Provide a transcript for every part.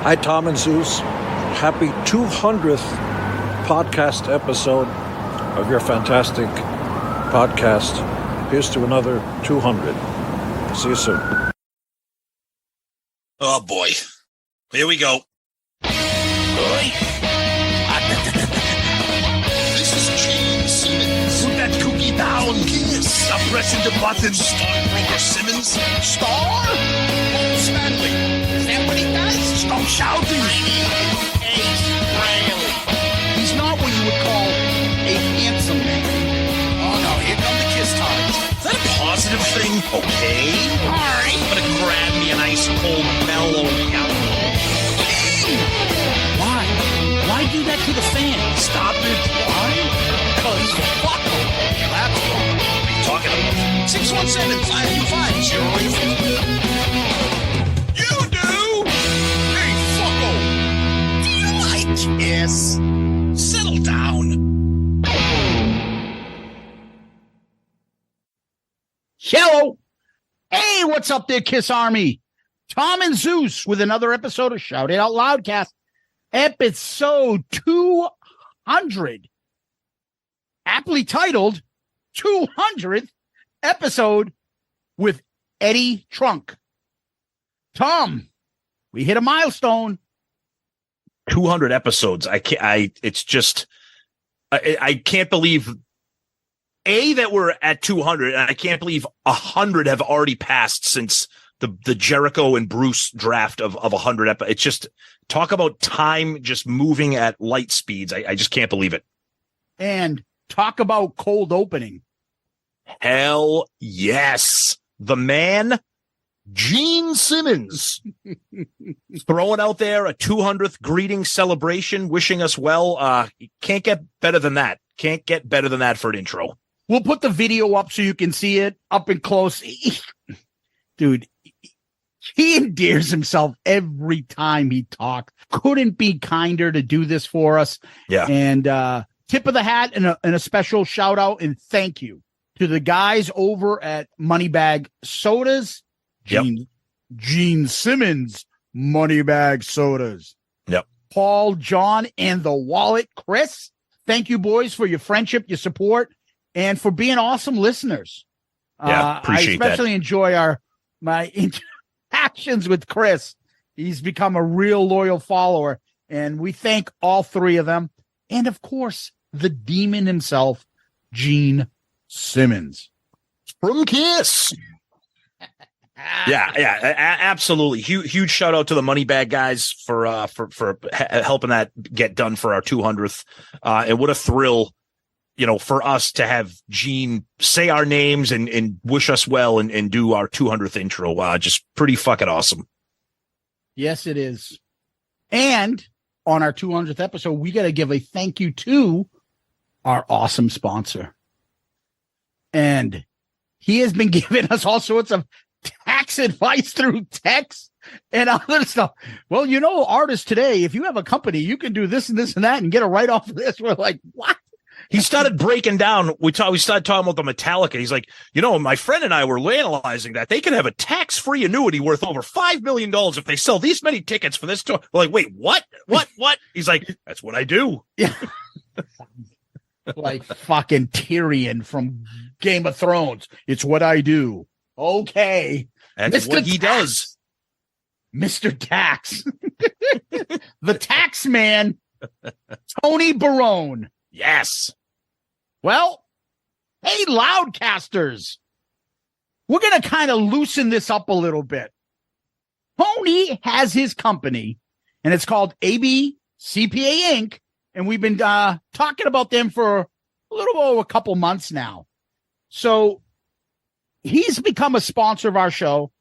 Hi, Tom and Zeus. Happy 200th podcast episode of your fantastic podcast. Here's to another 200. See you soon. Oh, boy. Here we go. This is Gene Simmons. Put that cookie down. Yes. Stop pressing the button. Stockbroker Simmons. Star? Paul Stanley. Is that what he does? Stop shouting. Ace Riley. He's not what you would call a handsome man. Oh, no. Here come the kiss times. Is that a positive thing? Okay. All right. I'm going to grab me an ice cold mellow yellow. Why? Why do that to the fan? Stop it. Why? Because fuck them. That's what I'm talking about. 617-525-0850. You do? Hey, fucko. Do you like Kiss? Settle down. Hello. Hey, what's up there, Kiss Army? Tom and Zeus with another episode of Shout It Out Loudcast. Episode 200. Aptly titled 200th episode with Eddie Trunk. Tom, we hit a milestone. 200 episodes. I can't believe that we're at 200, and I can't believe 100 have already passed since the Jericho and Bruce draft of 100. It's just, talk about time just moving at light speeds. I just can't believe it. And talk about cold opening. Hell yes. The man, Gene Simmons, throwing out there a 200th greeting celebration, wishing us well. Can't get better than that. Can't get better than that for an intro. We'll put the video up so you can see it up and close. Dude, he endears himself every time he talks. Couldn't be kinder to do this for us. Yeah. And tip of the hat and a special shout out and thank you to the guys over at Moneybag Sodas. Gene Simmons, Moneybag Sodas. Yep. Paul, John, and the Wallet, Chris. Thank you, boys, for your friendship, your support, and for being awesome listeners. Yeah, appreciate that. I especially enjoy my interactions with Chris. He's become a real loyal follower, and we thank all three of them. And, of course, the demon himself, Gene Simmons. From Kiss. Yeah, absolutely. Huge shout out to the Moneybag guys for helping that get done for our 200th. And what a thrill, for us to have Gene say our names and wish us well and do our 200th intro. Just pretty fucking awesome. Yes, it is. And on our 200th episode, we got to give a thank you to our awesome sponsor. And he has been giving us all sorts of tax advice through text and other stuff. Well, artists today, if you have a company, you can do this and this and that and get a write-off of this. We're like, what? He started breaking down. We started talking about the Metallica. He's like, my friend and I were analyzing that. They could have a tax-free annuity worth over $5 million if they sell these many tickets for this tour. We're like, wait, what? What? He's like, that's what I do. Yeah. Like fucking Tyrion from Game of Thrones. It's what I do. Okay. That's Mr. what he does. Mr. Tax. The tax man, Tony Barone. Yes. Well, hey, Loudcasters. We're going to kind of loosen this up a little bit. Tony has his company, and it's called AB CPA Inc., and we've been talking about them for a little over a couple months now. So he's become a sponsor of our show.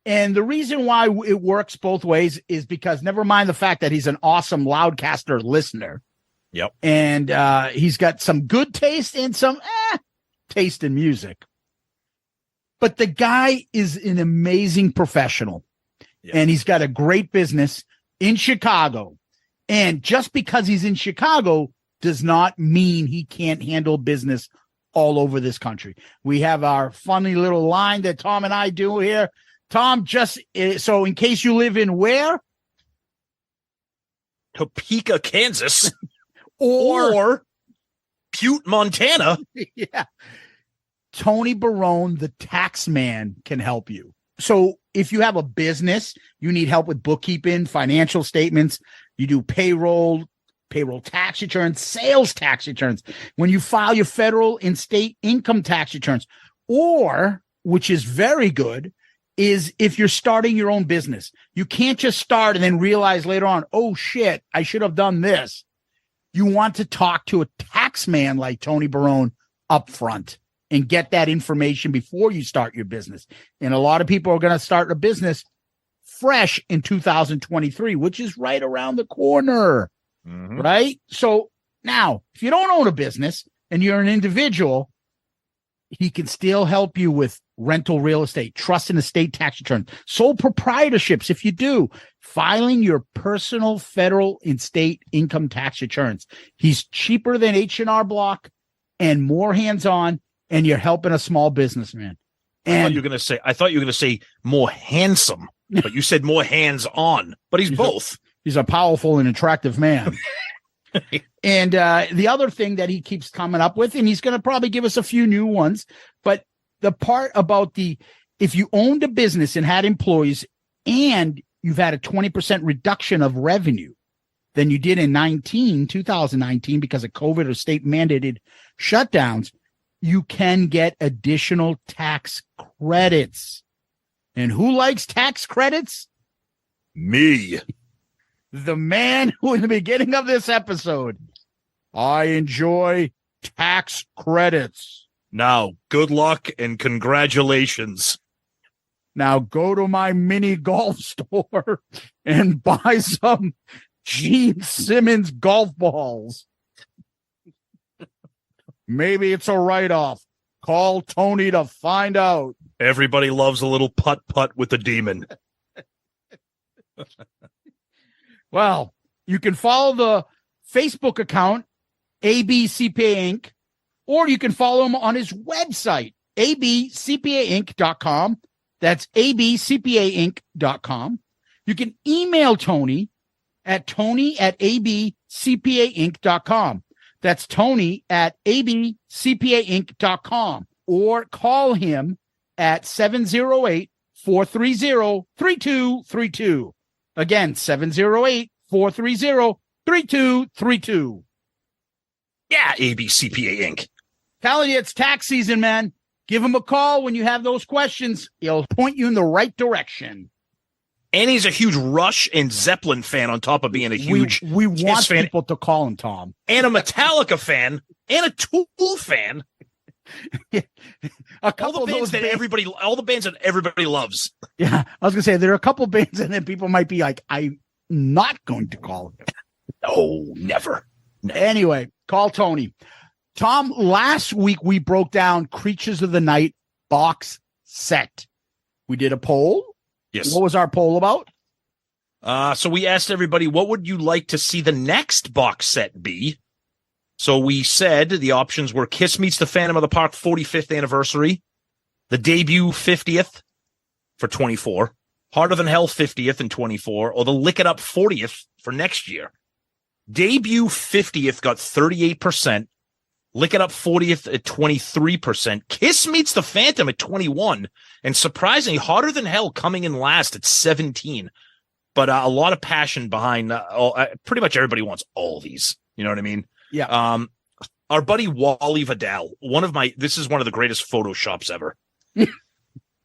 And the reason why it works both ways is because never mind the fact that he's an awesome Loudcaster listener. Yep. And he's got some good taste and some taste in music. But the guy is an amazing professional. Yep. And he's got a great business in Chicago. And just because he's in Chicago does not mean he can't handle business all over this country. We have our funny little line that Tom and I do here. Tom, just so in case you live in where? Topeka, Kansas, or Butte, Montana. yeah, Tony Barone, the tax man, can help you. So if you have a business, you need help with bookkeeping, financial statements, you do payroll tax returns, sales tax returns, when you file your federal and state income tax returns, or, which is very good, is if you're starting your own business. You can't just start and then realize later on, oh shit, I should have done this. You want to talk to a tax man like Tony Barone up front and get that information before you start your business. And a lot of people are going to start a business fresh in 2023, which is right around the corner. Mm-hmm. Right? So now, if you don't own a business and you're an individual, he can still help you with rental real estate, trust and estate tax returns, sole proprietorships. If you do, filing your personal federal and state income tax returns. He's cheaper than H&R Block and more hands-on, and you're helping a small businessman. And I thought you were going to say more handsome, but you said more hands-on, but he's both. He's a powerful and attractive man. And the other thing that he keeps coming up with, and he's going to probably give us a few new ones, but the part about if you owned a business and had employees and you've had a 20% reduction of revenue than you did in 2019 because of COVID or state mandated shutdowns, you can get additional tax credits. And who likes tax credits? Me. The man who in the beginning of this episode, I enjoy tax credits. Now, good luck and congratulations. Now go to my mini golf store and buy some Gene Simmons golf balls. Maybe it's a write-off. Call Tony to find out. Everybody loves a little putt-putt with the demon. Well, you can follow the Facebook account, ABCPA Inc., or you can follow him on his website, abcpainc.com. That's abcpainc.com. You can email Tony at tony@abcpainc.com. That's tony@abcpainc.com. Or call him at 708-430-3232. Again, 708-430-3232. Yeah, ABCPA Inc. Telling you, it's tax season, man. Give him a call when you have those questions. He'll point you in the right direction. And he's a huge Rush and Zeppelin fan on top of being a huge we want Kiss fan. People to call him, Tom. And a Metallica fan and a Tool fan. A couple all the bands that everybody loves. Yeah, I was gonna say there are a couple bands and then people might be like, I'm not going to call him. No, never. Anyway, call Tony. Tom, last week we broke down Creatures of the Night box set. We did a poll. Yes. What was our poll about? So we asked everybody, what would you like to see the next box set be? So we said the options were Kiss Meets the Phantom of the Park 45th anniversary, the debut 50th for 24, Harder Than Hell 50th and 24, or the Lick It Up 40th for next year. Debut 50th got 38%, Lick It Up 40th at 23%, Kiss Meets the Phantom at 21%, and surprisingly, Harder Than Hell coming in last at 17%. But a lot of passion behind pretty much everybody wants all these. You know what I mean? Yeah. Our buddy Wally Vidal, this is one of the greatest Photoshops ever.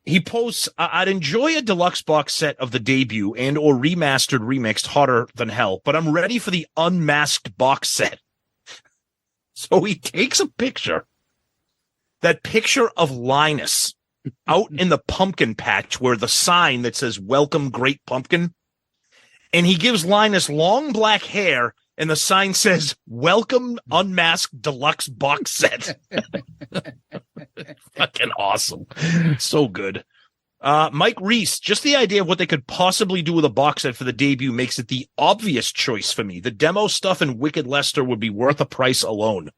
He posts, I'd enjoy a deluxe box set of the debut and or remastered remixed Harder Than Hell, but I'm ready for the unmasked box set. So he takes a picture, that picture of Linus out in the pumpkin patch where the sign that says "Welcome, Great Pumpkin," and he gives Linus long black hair, and the sign says "Welcome, Unmasked Deluxe Box Set." Fucking awesome. So good. Mike Reese, just the idea of what they could possibly do with a box set for the debut makes it the obvious choice for me. The demo stuff in Wicked Lester would be worth a price alone.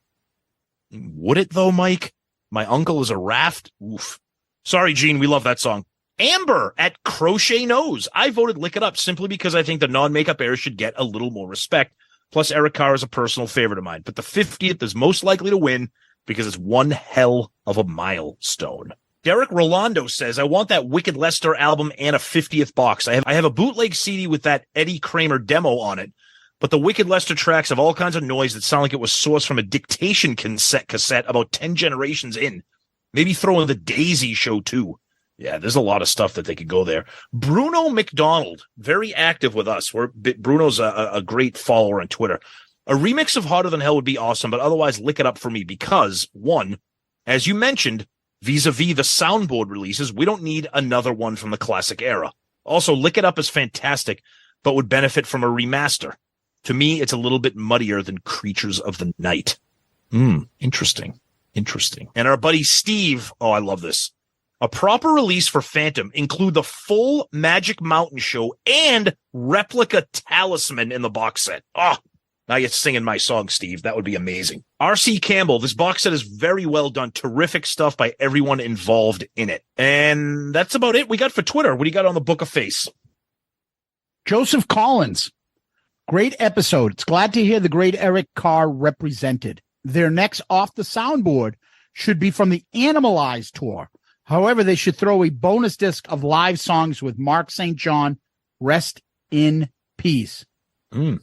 Would it though, Mike? My Uncle is a Raft? Oof. Sorry, Gene. We love that song. Amber at Crochet Nose. I voted Lick It Up simply because I think the non-makeup era should get a little more respect. Plus, Eric Carr is a personal favorite of mine. But the 50th is most likely to win because it's one hell of a milestone. Derek Rolando says, I want that Wicked Lester album and a 50th box. I have a bootleg CD with that Eddie Kramer demo on it, but the Wicked Lester tracks have all kinds of noise that sound like it was sourced from a dictation cassette about 10 generations in. Maybe throw in the Daisy Show, too. Yeah, there's a lot of stuff that they could go there. Bruno McDonald, very active with us. Bruno's a great follower on Twitter. A remix of Hotter Than Hell would be awesome, but otherwise Lick It Up for me because, one, as you mentioned, vis-a-vis the soundboard releases, we don't need another one from the classic era. Also, Lick It Up is fantastic, but would benefit from a remaster. To me, it's a little bit muddier than Creatures of the Night. Interesting. And our buddy Steve, oh, I love this. A proper release for Phantom include the full Magic Mountain show and replica Talisman in the box set. Oh, now you're singing my song, Steve. That would be amazing. R.C. Campbell, this box set is very well done. Terrific stuff by everyone involved in it. And that's about it we got for Twitter. What do you got on the Book of Face? Joseph Collins. Great episode. It's glad to hear the great Eric Carr represented. Their next Off the Soundboard should be from the Animalized tour. However, they should throw a bonus disc of live songs with Mark St. John. Rest in peace.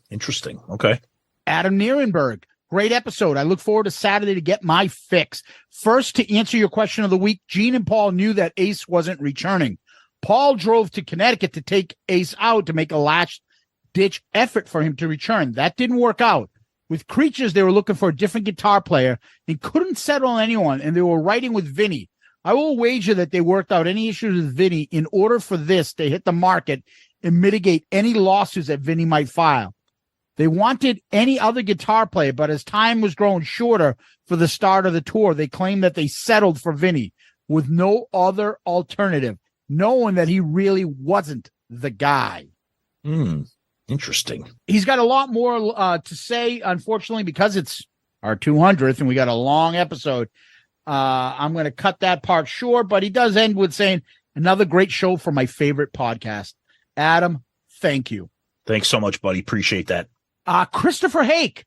Interesting. Okay. Adam Nierenberg. Great episode. I look forward to Saturday to get my fix. First, to answer your question of the week, Gene and Paul knew that Ace wasn't returning. Paul drove to Connecticut to take Ace out to make a last-ditch effort for him to return. That didn't work out. With Creatures, they were looking for a different guitar player and couldn't settle on anyone, and they were writing with Vinny. I will wager that they worked out any issues with Vinny in order for this to hit the market and mitigate any lawsuits that Vinny might file. They wanted any other guitar player, but as time was growing shorter for the start of the tour, they claimed that they settled for Vinny with no other alternative, knowing that he really wasn't the guy. Interesting. He's got a lot more to say, unfortunately, because it's our 200th and we got a long episode. I'm going to cut that part short, but he does end with saying, another great show for my favorite podcast. Adam, thank you. Thanks so much, buddy. Appreciate that. Christopher Hake,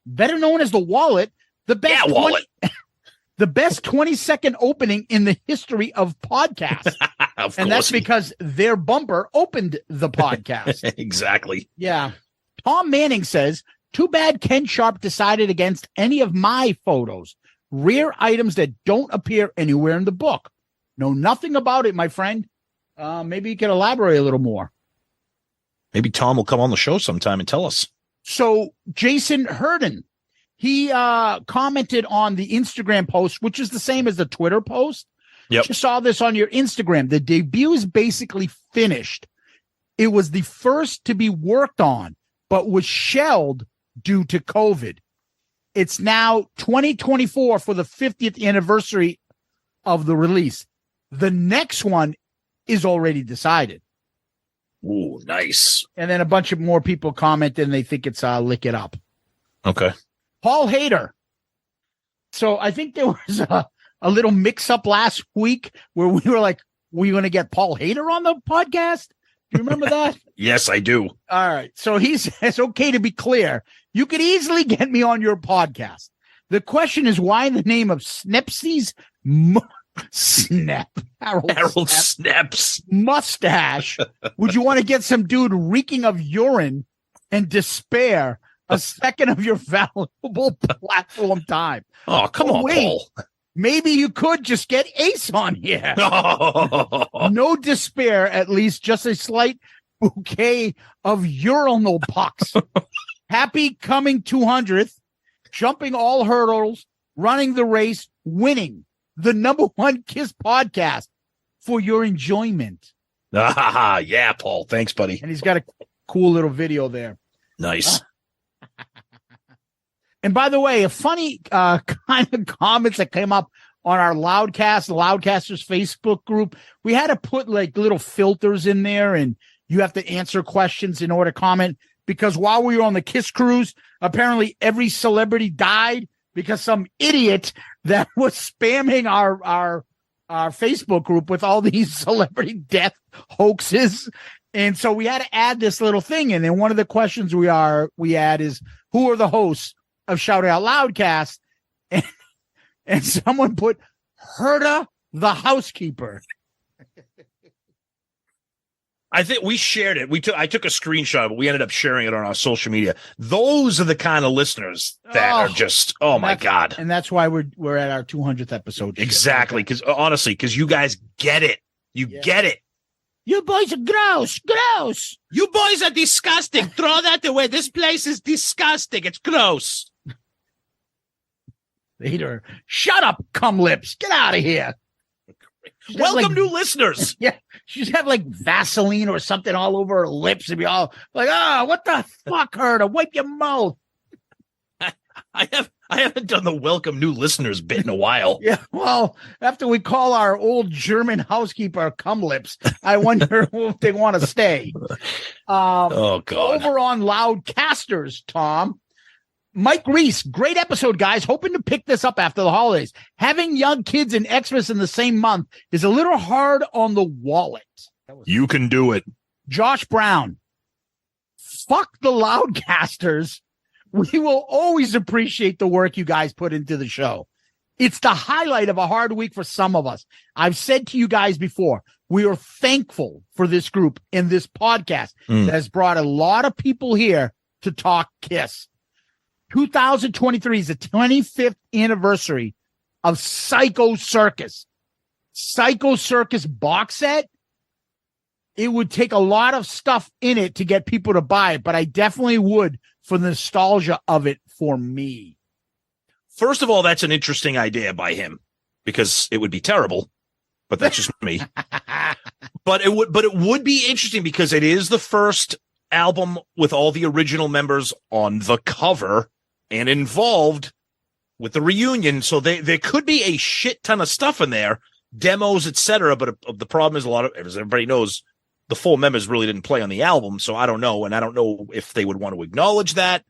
better known as the Wallet, the best Wallet. The best 20-second opening in the history of podcasts. And that's because their bumper opened the podcast. Exactly. Yeah. Tom Manning says, too bad Ken Sharp decided against any of my photos. Rare items that don't appear anywhere in the book. Know nothing about it, my friend. Maybe you can elaborate a little more. Maybe Tom will come on the show sometime and tell us. So Jason Herden, he commented on the Instagram post, which is the same as the Twitter post. Yep. You saw this on your Instagram. The debut is basically finished. It was the first to be worked on, but was shelved due to COVID. It's now 2024 for the 50th anniversary of the release. The next one is already decided. Ooh, nice. And then a bunch of more people comment and they think it's Lick It Up. Okay. Paul Hader. So I think there was a little mix up last week where we were like, were you going to get Paul Hader on the podcast? Do you remember that? Yes, I do. All right. So he says, okay, to be clear, you could easily get me on your podcast. The question is, why in the name of Snepsy's Harold Snaps mustache would you want to get some dude reeking of urine and despair a second of your valuable platform time? Oh, come on, Paul. Maybe you could just get Ace on here. No despair, at least just a slight bouquet of urinal pucks. Happy coming 200th, jumping all hurdles, running the race, winning the #1 Kiss podcast for your enjoyment. Yeah, Paul. Thanks, buddy. And he's got a cool little video there. Nice. And by the way, a funny kind of comments that came up on our Loudcast, the Loudcasters Facebook group. We had to put like little filters in there, and you have to answer questions in order to comment. Because while we were on the Kiss cruise, apparently every celebrity died because some idiot that was spamming our our Facebook group with all these celebrity death hoaxes. And so we had to add this little thing in. And one of the questions we add is, who are the hosts of Shout It Out Loudcast? And someone put Herta the housekeeper. I think we shared it. I took a screenshot, but we ended up sharing it on our social media. Those are the kind of listeners that are just, oh my God. And that's why we're at our 200th episode. Exactly. Because honestly, you guys get it. You get it. You boys are gross. You boys are disgusting. Throw that away. This place is disgusting. It's gross. Later. Shut up, cum lips. Get out of here. Welcome, new listeners. Yeah. She just have like Vaseline or something all over her lips and be all like, what the fuck, Herta? Wipe your mouth. I haven't done the welcome new listeners bit in a while. Yeah, well, after we call our old German housekeeper cum lips, I wonder if they want to stay. Oh, God. Over on Loudcasters, Tom. Mike Reese, great episode, guys. Hoping to pick this up after the holidays. Having young kids and Xmas in the same month is a little hard on the wallet. You can do it. Josh Brown. Fuck the Loudcasters. We will always appreciate the work you guys put into the show. It's the highlight of a hard week for some of us. I've said to you guys before, we are thankful for this group and this podcast that has brought a lot of people here to talk Kiss. 2023 is the 25th anniversary of Psycho Circus. Psycho Circus box set. It would take a lot of stuff in it to get people to buy it, but I definitely would for the nostalgia of it for me. First of all, that's an interesting idea by him because it would be terrible, but that's just me. But it would be interesting because it is the first album with all the original members on the cover and involved with the reunion. So there could be a shit ton of stuff in there, demos, etc. But the problem is as everybody knows, the full members really didn't play on the album. So I don't know. And I don't know if they would want to acknowledge that.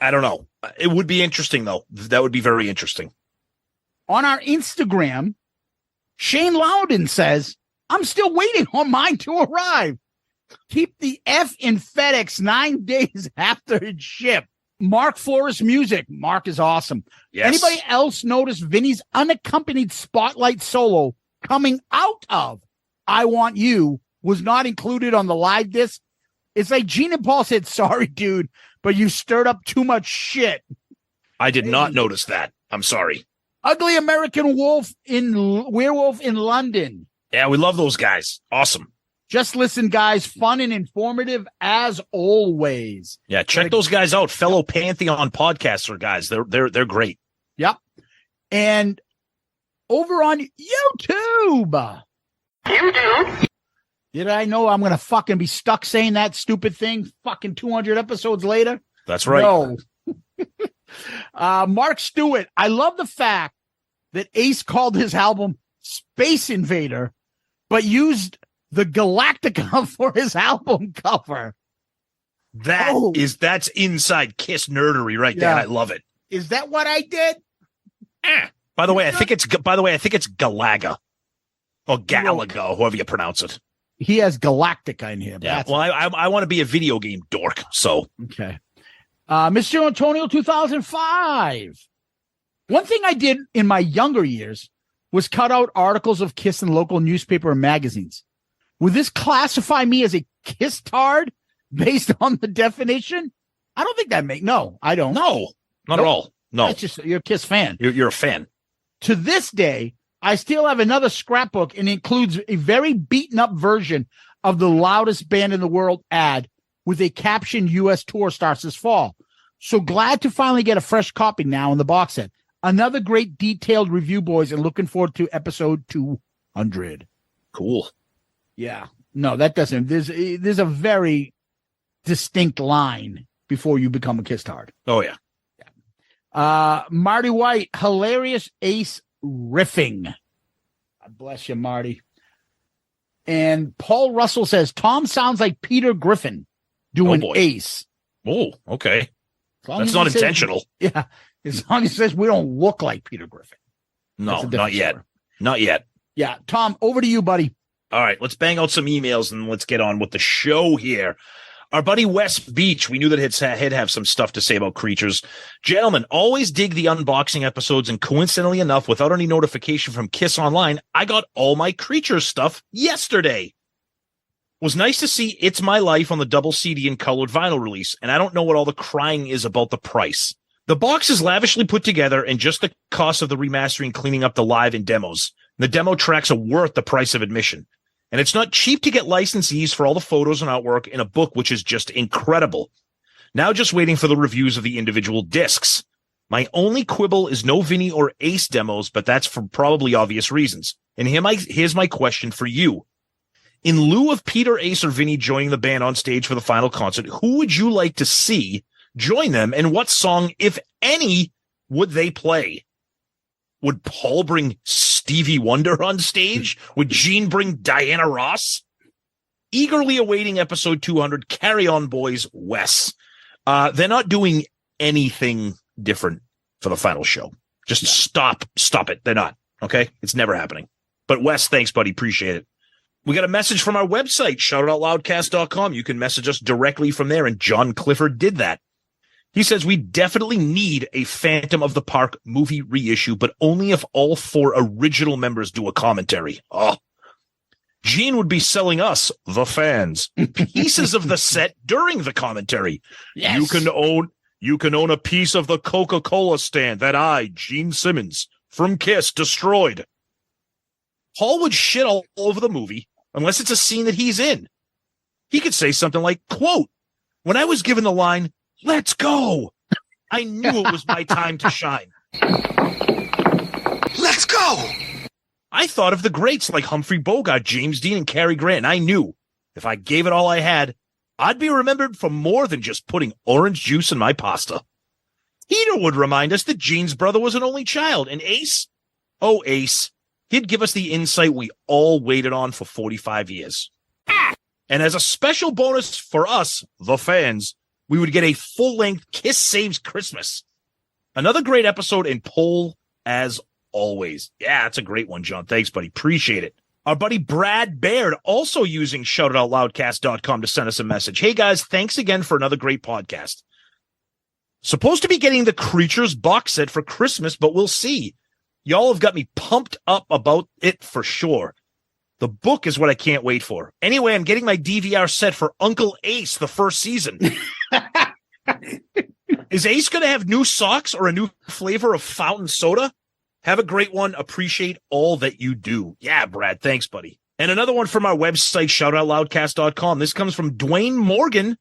I don't know. It would be interesting, though. That would be very interesting. On our Instagram, Shane Loudon says, I'm still waiting on mine to arrive. Keep the F in FedEx 9 days after it shipped. Mark Flores Music. Mark is awesome. Yes. Anybody else notice Vinny's unaccompanied spotlight solo coming out of I Want You was not included on the live disc? It's like Gene and Paul said, sorry, dude, but you stirred up too much shit. I did not notice that. I'm sorry. Ugly American Werewolf in London. Yeah, we love those guys. Awesome. Just listen, guys. Fun and informative as always. Yeah, check those guys out. Fellow Pantheon podcaster guys. They're great. Yep. And over on YouTube. Did I know I'm going to fucking be stuck saying that stupid thing fucking 200 episodes later? That's right. No. Mark Stewart. I love the fact that Ace called his album Space Invader, but used the Galactica for his album cover. That's inside Kiss nerdery right there. I love it. Is that what I did? By the way, I think it's Galaga or Galaga, however you pronounce it. He has Galactica in here. Yeah. Well, I want to be a video game dork. So okay. Mr. Antonio 2005. One thing I did in my younger years was cut out articles of Kiss in local newspaper and magazines. Would this classify me as a Kiss tard based on the definition? I don't think no, I don't. No, not at all. No. That's just, you're a Kiss fan. You're a fan. To this day, I still have another scrapbook and includes a very beaten up version of the loudest band in the world ad with a caption U.S. tour starts this fall. So glad to finally get a fresh copy now in the box set. Another great detailed review, boys, and looking forward to episode 200. Cool. Yeah. No, that doesn't. There's a very distinct line before you become a Kiss tard. Oh, yeah. Marty White, hilarious Ace riffing. God bless you, Marty. And Paul Russell says, Tom sounds like Peter Griffin doing Ace. Oh, okay. That's not intentional. Yeah. As long as he says we don't look like Peter Griffin. No, not yet. Story. Not yet. Yeah. Tom, over to you, buddy. All right, let's bang out some emails and let's get on with the show here. Our buddy Wes Beach, we knew that he'd have some stuff to say about creatures. Gentlemen, always dig the unboxing episodes, and coincidentally enough, without any notification from Kiss Online, I got all my creatures stuff yesterday. It was nice to see It's My Life on the double CD and colored vinyl release, and I don't know what all the crying is about the price. The box is lavishly put together, and just the cost of the remastering, cleaning up the live and demos. The demo tracks are worth the price of admission. And it's not cheap to get licensees for all the photos and artwork in a book, which is just incredible. Now just waiting for the reviews of the individual discs. My only quibble is no Vinny or Ace demos, but that's for probably obvious reasons. And here's my question for you. In lieu of Peter, Ace, or Vinny joining the band on stage for the final concert, who would you like to see join them, and what song, if any, would they play? Would Paul bring Stevie Wonder on stage? Would Gene bring Diana Ross? Eagerly awaiting episode 200. Carry on, boys. Wes. They're not doing anything different for the final show. Just stop it. They're not. Okay? It's never happening. But Wes, thanks, buddy. Appreciate it. We got a message from our website, shoutitoutloudcast.com. You can message us directly from there, and John Clifford did that. He says, we definitely need a Phantom of the Park movie reissue, but only if all 4 original members do a commentary. Oh, Gene would be selling us, the fans, pieces of the set during the commentary. Yes. You can own a piece of the Coca-Cola stand that I, Gene Simmons, from Kiss, destroyed. Paul would shit all over the movie, unless it's a scene that he's in. He could say something like, quote, when I was given the line, let's go, I knew it was my time to shine. Let's go! I thought of the greats like Humphrey Bogart, James Dean, and Cary Grant, and I knew if I gave it all I had, I'd be remembered for more than just putting orange juice in my pasta. Peter would remind us that Gene's brother was an only child, and Ace, he'd give us the insight we all waited on for 45 years. And as a special bonus for us, the fans, we would get a full-length Kiss Saves Christmas. Another great episode in poll as always. Yeah, that's a great one, John. Thanks, buddy. Appreciate it. Our buddy Brad Baird also using shoutitoutloudcast.com to send us a message. Hey, guys, thanks again for another great podcast. Supposed to be getting the Creatures box set for Christmas, but we'll see. Y'all have got me pumped up about it for sure. The book is what I can't wait for. Anyway, I'm getting my DVR set for Uncle Ace the first season. Is Ace going to have new socks or a new flavor of fountain soda? Have a great one. Appreciate all that you do. Yeah, Brad. Thanks, buddy. And another one from our website, shoutitoutloudcast.com. This comes from Dwayne Morgan.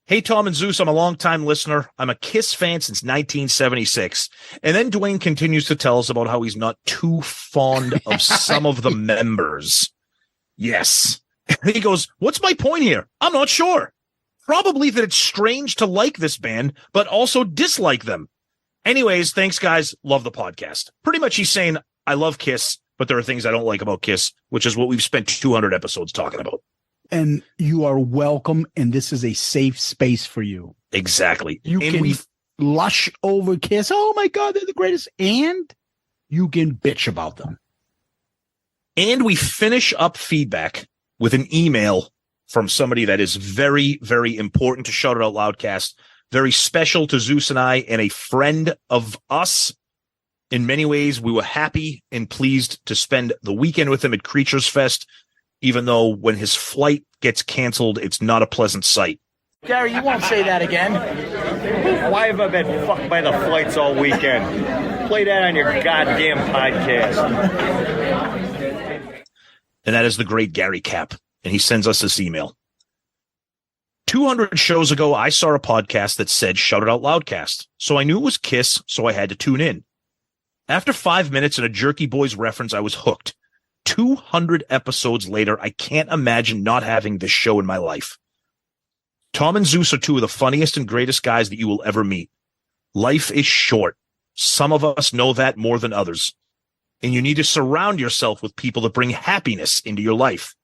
Hey, Tom and Zeus, I'm a longtime listener. I'm a Kiss fan since 1976. And then Dwayne continues to tell us about how he's not too fond of some of the members. Yes. And he goes, what's my point here? I'm not sure. Probably that it's strange to like this band, but also dislike them. Anyways, thanks, guys. Love the podcast. Pretty much he's saying, I love Kiss, but there are things I don't like about Kiss, which is what we've spent 200 episodes talking about. And you are welcome, and this is a safe space for you. Exactly. You can lush over Kiss. Oh, my God, they're the greatest. And you can bitch about them. And we finish up feedback with an email from somebody that is very, very important to Shout It Out Loudcast, very special to Zeus and I, and a friend of us. In many ways, we were happy and pleased to spend the weekend with him at Creatures Fest, even though when his flight gets canceled, it's not a pleasant sight. Gary, you won't say that again. Why have I been fucked by the flights all weekend? Play that on your goddamn podcast. And that is the great Gary Cap. And he sends us this email. 200 shows ago, I saw a podcast that said Shout It Out Loudcast. So I knew it was Kiss, so I had to tune in. After 5 minutes and a Jerky Boys reference, I was hooked. 200 episodes later, I can't imagine not having this show in my life. Tom and Zeus are two of the funniest and greatest guys that you will ever meet. Life is short. Some of us know that more than others. And you need to surround yourself with people that bring happiness into your life.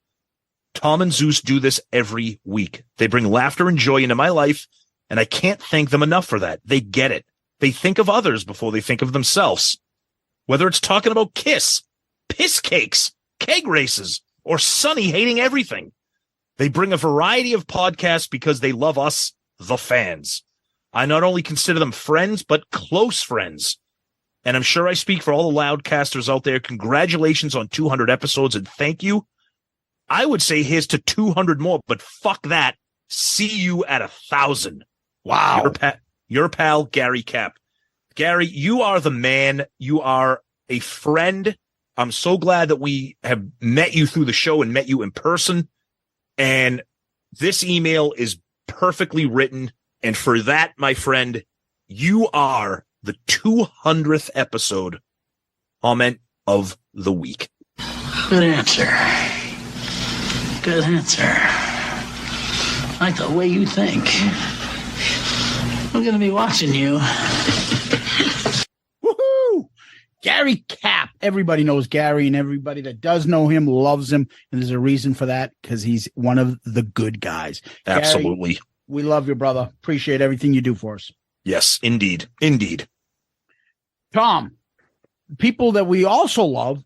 Tom and Zeus do this every week. They bring laughter and joy into my life, and I can't thank them enough for that. They get it. They think of others before they think of themselves. Whether it's talking about Kiss, piss cakes, keg races, or Sonny hating everything. They bring a variety of podcasts because they love us, the fans. I not only consider them friends, but close friends. And I'm sure I speak for all the Loudcasters out there. Congratulations on 200 episodes, and thank you. I would say here's to 200 more, but fuck that. See you at 1,000. Wow. Your pal, Gary Cap. Gary, you are the man. You are a friend. I'm so glad that we have met you through the show and met you in person. And this email is perfectly written. And for that, my friend, you are the 200th episode comment of the week. Good answer. Good answer. I like the way you think. I'm going to be watching you. Woohoo! Gary Cap. Everybody knows Gary, and everybody that does know him loves him. And there's a reason for that, because he's one of the good guys. Absolutely. Gary, we love you, brother. Appreciate everything you do for us. Yes, indeed. Indeed. Tom, people that we also love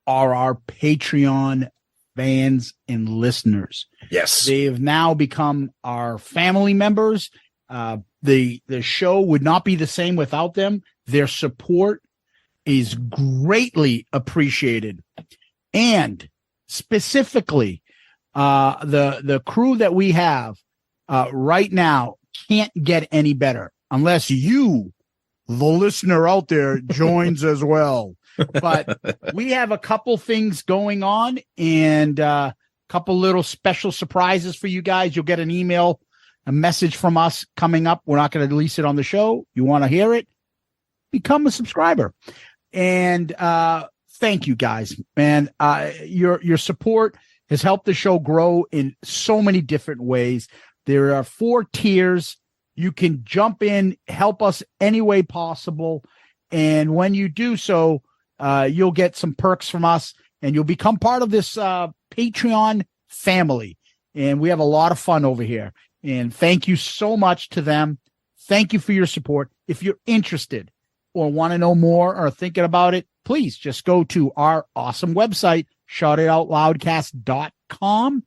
are our Patreon fans and listeners. Yes. They have now become our family members. The show would not be the same without them. Their support is greatly appreciated. And specifically, the crew that we have right now can't get any better unless you, the listener out there, joins as well. But we have a couple things going on, and a couple little special surprises for you guys. You'll get an email, a message from us coming up. We're not going to release it on the show. You want to hear it? Become a subscriber. And thank you guys, man. Your support has helped the show grow in so many different ways. There are 4 tiers. You can jump in, help us any way possible. And when you do so, you'll get some perks from us, and you'll become part of this Patreon family. And we have a lot of fun over here. And thank you so much to them. Thank you for your support. If you're interested or want to know more or thinking about it, please just go to our awesome website, shoutitoutloudcast.com.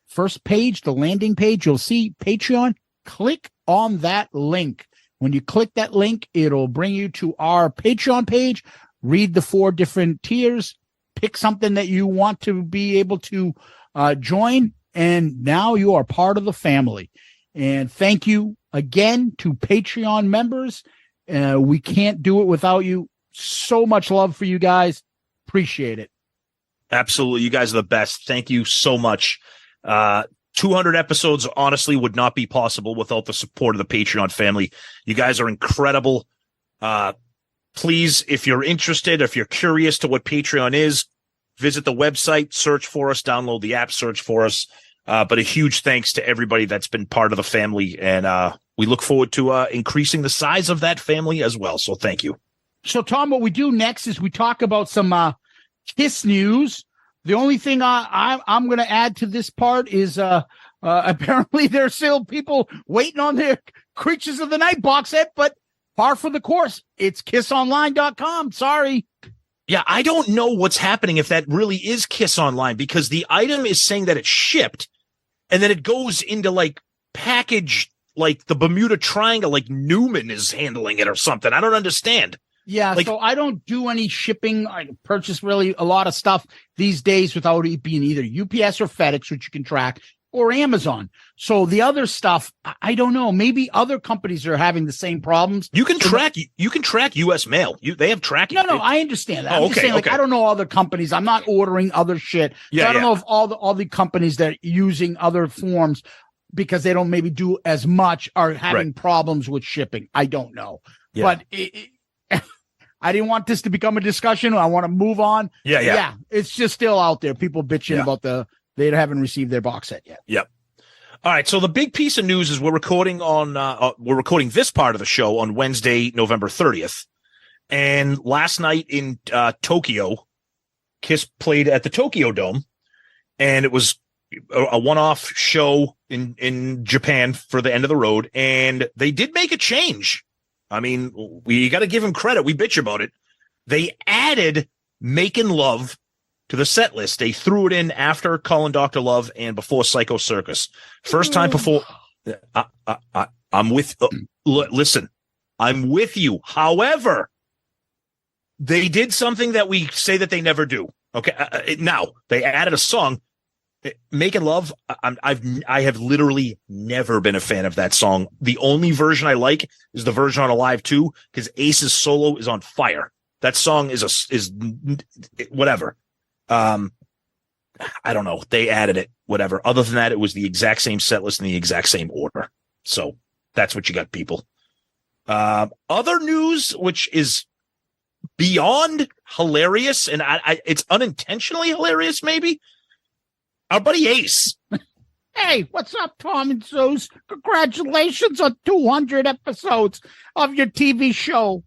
First page, the landing page, you'll see Patreon. Click on that link. When you click that link, it'll bring you to our Patreon page. Read the 4 different tiers, pick something that you want to be able to join, and now you are part of the family. And thank you again to Patreon members. We can't do it without you. So much love for you guys. Appreciate it. Absolutely. You guys are the best. Thank you so much. 200 episodes, honestly, would not be possible without the support of the Patreon family. You guys are incredible. Please, if you're interested, if you're curious to what Patreon is, visit the website, search for us, download the app, search for us. But a huge thanks to everybody that's been part of the family. And we look forward to increasing the size of that family as well. So thank you. So, Tom, what we do next is we talk about some KISS news. The only thing I'm going to add to this part is apparently there's still people waiting on their Creatures of the Night box set, but par for the course. It's kissonline.com. Sorry. Yeah, I don't know what's happening if that really is Kiss Online, because the item is saying that it's shipped and then it goes into like package, like the Bermuda Triangle, like Newman is handling it or something. I don't understand. Yeah, like, so I don't do any shipping. I purchase really a lot of stuff these days without it being either UPS or FedEx, which you can track, or Amazon. So the other stuff, I don't know. Maybe other companies are having the same problems. You can track US mail. They have tracking. No, I understand that. Oh, I'm just saying, okay. I don't know other companies. I'm not ordering other shit. Yeah, so I don't know if all the companies that are using other forms because they don't maybe do as much are having problems with shipping. I don't know. Yeah. But I didn't want this to become a discussion. I want to move on. Yeah. It's just still out there. People bitching about they haven't received their box set yet. Yep. All right. So the big piece of news is we're recording this part of the show on Wednesday, November 30th. And last night in Tokyo, Kiss played at the Tokyo Dome, and it was a one-off show in Japan for the end of the road. And they did make a change. I mean, we got to give them credit. We bitch about it. They added Making Love to the set list. They threw it in after Calling Dr. Love and before Psycho Circus. First time before. I'm with. Listen, I'm with you. However, they did something that we say that they never do. Okay, now they added a song. Making Love, I have literally never been a fan of that song. The only version I like is the version on Alive 2 because Ace's solo is on fire. That song is whatever. I don't know. They added it, whatever. Other than that, it was the exact same set list in the exact same order. So that's what you got, people. Other news, which is beyond hilarious, and it's unintentionally hilarious, maybe. Our buddy Ace. Hey, what's up, Tom and Zeus? Congratulations on 200 episodes of your TV show.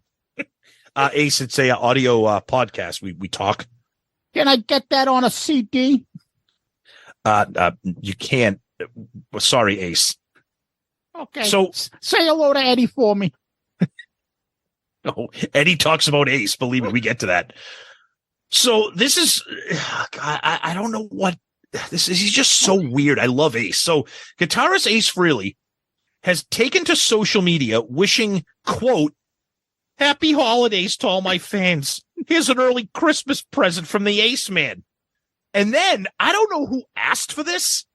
Ace, it's a audio podcast. We talk. Can I get that on a CD? You can't. Sorry, Ace. Okay. So say hello to Eddie for me. No, Eddie talks about Ace. Believe me, we get to that. So this is, I don't know what. He's just so weird. I love Ace. So guitarist Ace Frehley has taken to social media wishing, quote, "Happy holidays to all my fans. Here's an early Christmas present from the Ace Man." And then I don't know who asked for this.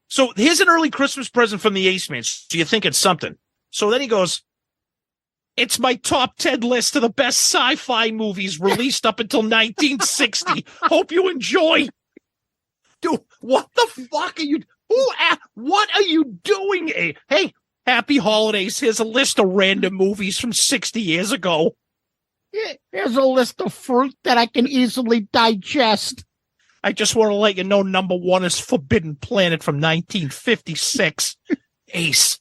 So here's an early Christmas present from the Ace Man. So you think it's something. So then he goes, "It's my top 10 list of the best sci-fi movies released up until 1960. Hope you enjoy." Dude, what the fuck are you? What are you doing? Hey, happy holidays. Here's a list of random movies from 60 years ago. Here's a list of fruit that I can easily digest. I just want to let you know number one is Forbidden Planet from 1956. Ace.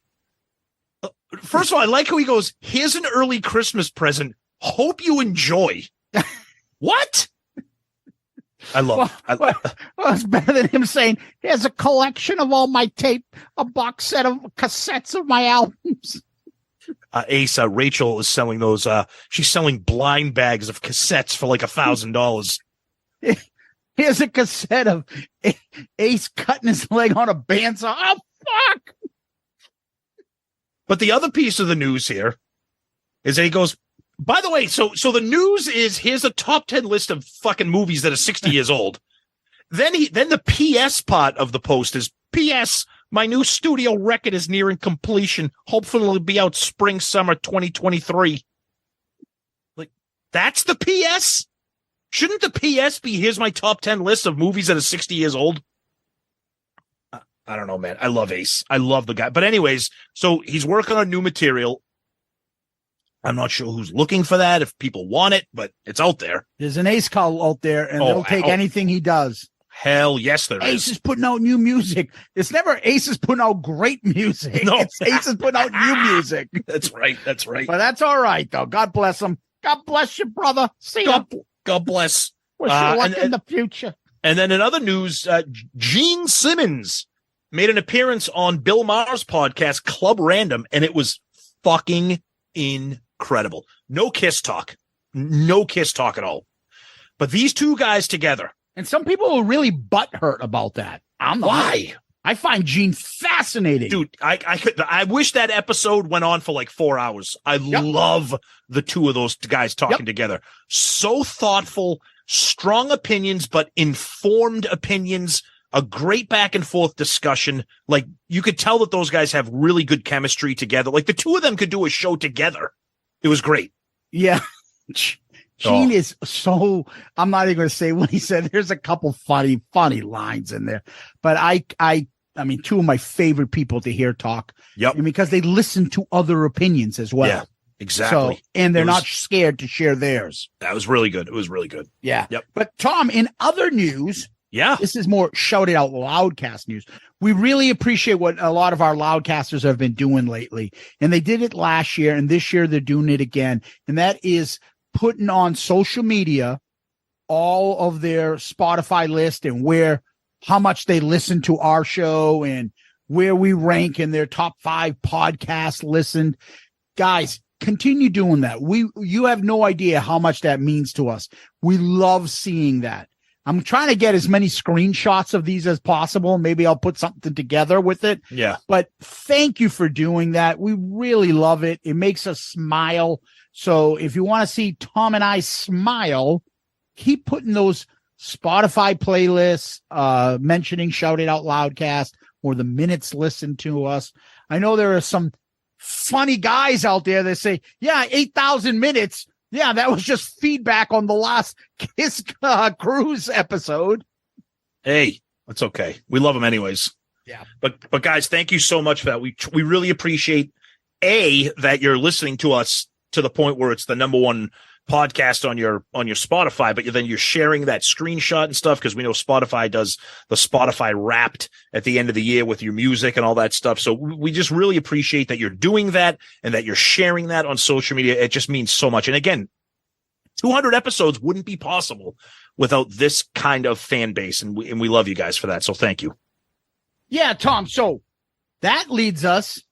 First of all, I like how he goes, "Here's an early Christmas present. Hope you enjoy." What? I love it. Well, it's better than him saying, "Here's a collection of all my tape, a box set of cassettes of my albums." Ace, Rachel is selling those. She's selling blind bags of cassettes for like $1,000. Here's a cassette of Ace cutting his leg on a bandsaw. Oh, fuck. But the other piece of the news here is that he goes, by the way, so the news is here's a top 10 list of fucking movies that are 60 years old. Then the PS part of the post is, "PS, my new studio record is nearing completion. Hopefully it'll be out spring, summer 2023. Like, that's the PS? Shouldn't the PS be, "Here's my top 10 list of movies that are 60 years old"? I don't know, man. I love Ace. I love the guy. But anyways, so he's working on new material. I'm not sure who's looking for that, if people want it, but it's out there. There's an Ace call out there, and they'll take anything he does. Hell yes, there Ace is putting out new music. It's never Ace is putting out great music. No. It's Ace is putting out new music. That's right. That's right. But that's all right, though. God bless him. God bless you, brother. See ya. God bless. Wish you luck in the future. And then in other news, Gene Simmons made an appearance on Bill Maher's podcast, Club Random, and it was fucking incredible. No Kiss talk. No Kiss talk at all. But these two guys together. And some people are really butthurt about that. Why? I find Gene fascinating. Dude, I wish that episode went on for like 4 hours. I love the two of those guys talking together. So thoughtful, strong opinions, but informed opinions. A great back and forth discussion. Like, you could tell that those guys have really good chemistry together. Like, the two of them could do a show together. It was great. Yeah. Gene is so, I'm not even going to say what he said. There's a couple funny lines in there, but I mean, two of my favorite people to hear talk. Yep. And because they listen to other opinions as well. Yeah, exactly. So, and they're not scared to share theirs. That was really good. It was really good. Yeah. Yep. But Tom, in other news, this is more Shout It Out Loudcast news. We really appreciate what a lot of our Loudcasters have been doing lately. And they did it last year, and this year they're doing it again. And that is putting on social media all of their Spotify list and how much they listen to our show and where we rank in their top 5 podcasts listened. Guys, continue doing that. You have no idea how much that means to us. We love seeing that. I'm trying to get as many screenshots of these as possible. Maybe I'll put something together with it. Yeah. But thank you for doing that. We really love it. It makes us smile. So if you want to see Tom and I smile, keep putting those Spotify playlists, mentioning Shout It Out Loudcast or the minutes listened to us. I know there are some funny guys out there that say, yeah, 8,000 minutes. Yeah, that was just feedback on the last Kiss Cruise episode. Hey, that's okay. We love them anyways. Yeah. But guys, thank you so much for that. We really appreciate that you're listening to us to the point where it's the number one podcast on your Spotify, but then you're sharing that screenshot and stuff because we know Spotify does the Spotify Wrapped at the end of the year with your music and all that stuff. So we just really appreciate that you're doing that and that you're sharing that on social media. It just means so much. And again, 200 episodes wouldn't be possible without this kind of fan base, and we love you guys for that. So thank you. Yeah, Tom. So that leads us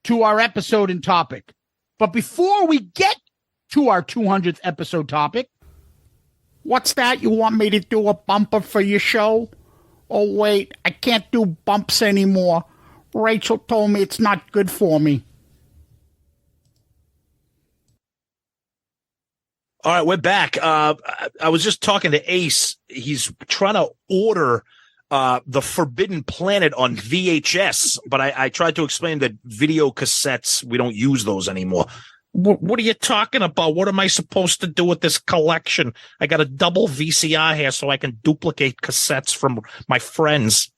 to our episode and topic. But before we get to our 200th episode topic. What's that? You want me to do a bumper for your show? Oh, wait, I can't do bumps anymore. Rachel told me it's not good for me. All right, we're back. I was just talking to Ace. He's trying to order the Forbidden Planet on VHS, but I tried to explain that video cassettes, we don't use those anymore. What are you talking about? What am I supposed to do with this collection? I got a double VCR here so I can duplicate cassettes from my friends.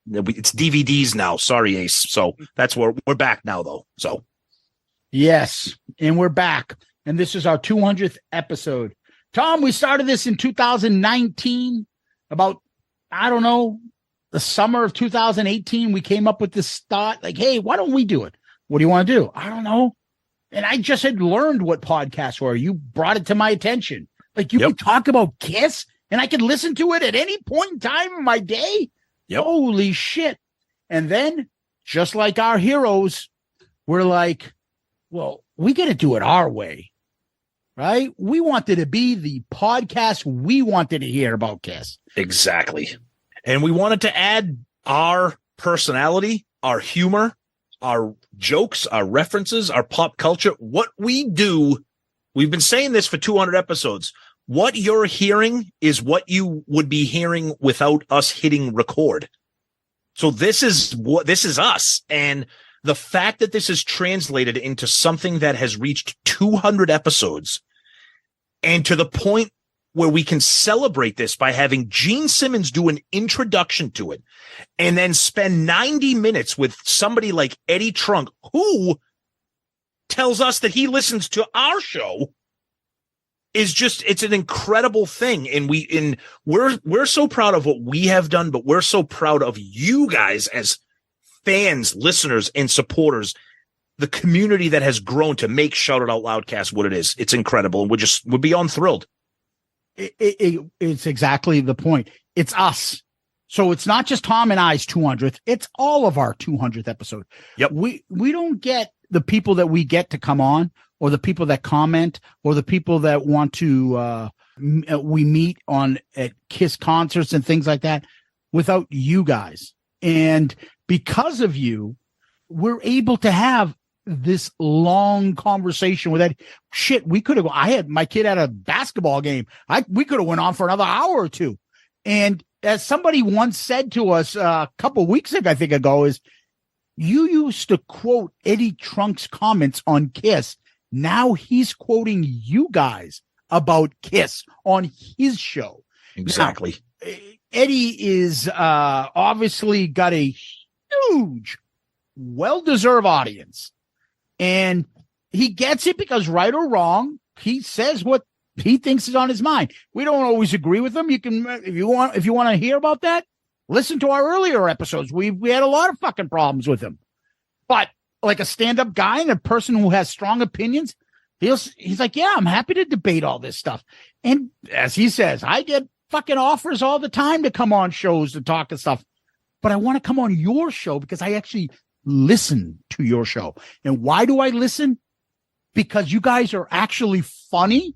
It's DVDs now. Sorry, Ace. So that's where we're back now, though. So yes, and we're back. And this is our 200th episode. Tom, we started this in 2019. About, I don't know, the summer of 2018, we came up with this thought like, hey, why don't we do it? What do you want to do? I don't know. And I just had learned what podcasts were. You brought it to my attention. Like you could talk about Kiss and I could listen to it at any point in time in my day. Yep. Holy shit. And then just like our heroes, we're like, well, we got to do it our way, right? We wanted to be the podcast we wanted to hear about Kiss. Exactly. And we wanted to add our personality, our humor, our jokes, our references, our pop culture, what we do. We've been saying this for 200 episodes. What you're hearing is what you would be hearing without us hitting record. So this is us. And the fact that this is translated into something that has reached 200 episodes and to the point where we can celebrate this by having Gene Simmons do an introduction to it and then spend 90 minutes with somebody like Eddie Trunk, who tells us that he listens to our show, is just, it's an incredible thing. And we're so proud of what we have done, but we're so proud of you guys as fans, listeners, and supporters, the community that has grown to make Shout It Out Loudcast what it is. It's incredible. And we're beyond thrilled. It's exactly the point. It's us. So it's not just Tom and I's 200th. It's all of our 200th episode. Yep. We don't get the people that we get to come on or the people that comment or the people that want to, we meet at Kiss concerts and things like that without you guys. And because of you, we're able to have this long conversation with that shit. We could have, my kid had a basketball game. We could have went on for another hour or two. And as somebody once said to us a couple weeks ago, is you used to quote Eddie Trunk's comments on Kiss. Now he's quoting you guys about Kiss on his show. Exactly. Now, Eddie is obviously got a huge, well-deserved audience. And he gets it because, right or wrong, he says what he thinks is on his mind. We don't always agree with him. You can, if you want to hear about that, listen to our earlier episodes. We had a lot of fucking problems with him. But like a stand-up guy and a person who has strong opinions, he's like, yeah, I'm happy to debate all this stuff. And as he says, I get fucking offers all the time to come on shows to talk and stuff. But I want to come on your show because I actually listen to your show. And why do I listen? because you guys are actually funny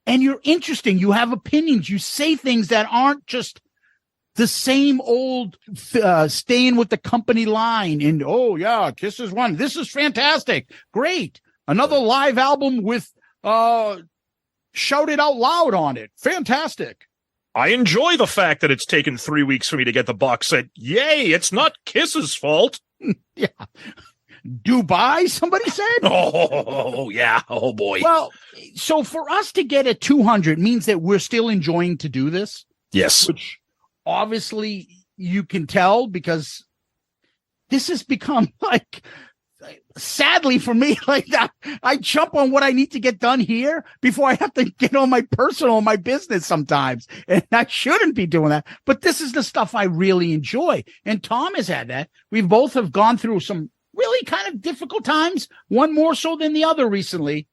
and you're interesting. You have opinions. You say things that aren't just the same old staying with the company line. And, oh, yeah, Kiss is one. This is fantastic. Great. Another live album with Shout It Out Loud on it. Fantastic. I enjoy the fact that it's taken 3 weeks for me to get the box set. Yay, it's not Kiss's fault. Yeah. Dubai, somebody said? Oh, yeah. Oh, boy. Well, so for us to get at 200 means that we're still enjoying to do this. Yes. Which obviously you can tell, because this has become like, sadly for me, like that, I jump on what I need to get done here before I have to get on my personal, my business sometimes. And I shouldn't be doing that. But this is the stuff I really enjoy. And Tom has had that. We both have gone through some really kind of difficult times, one more so than the other recently.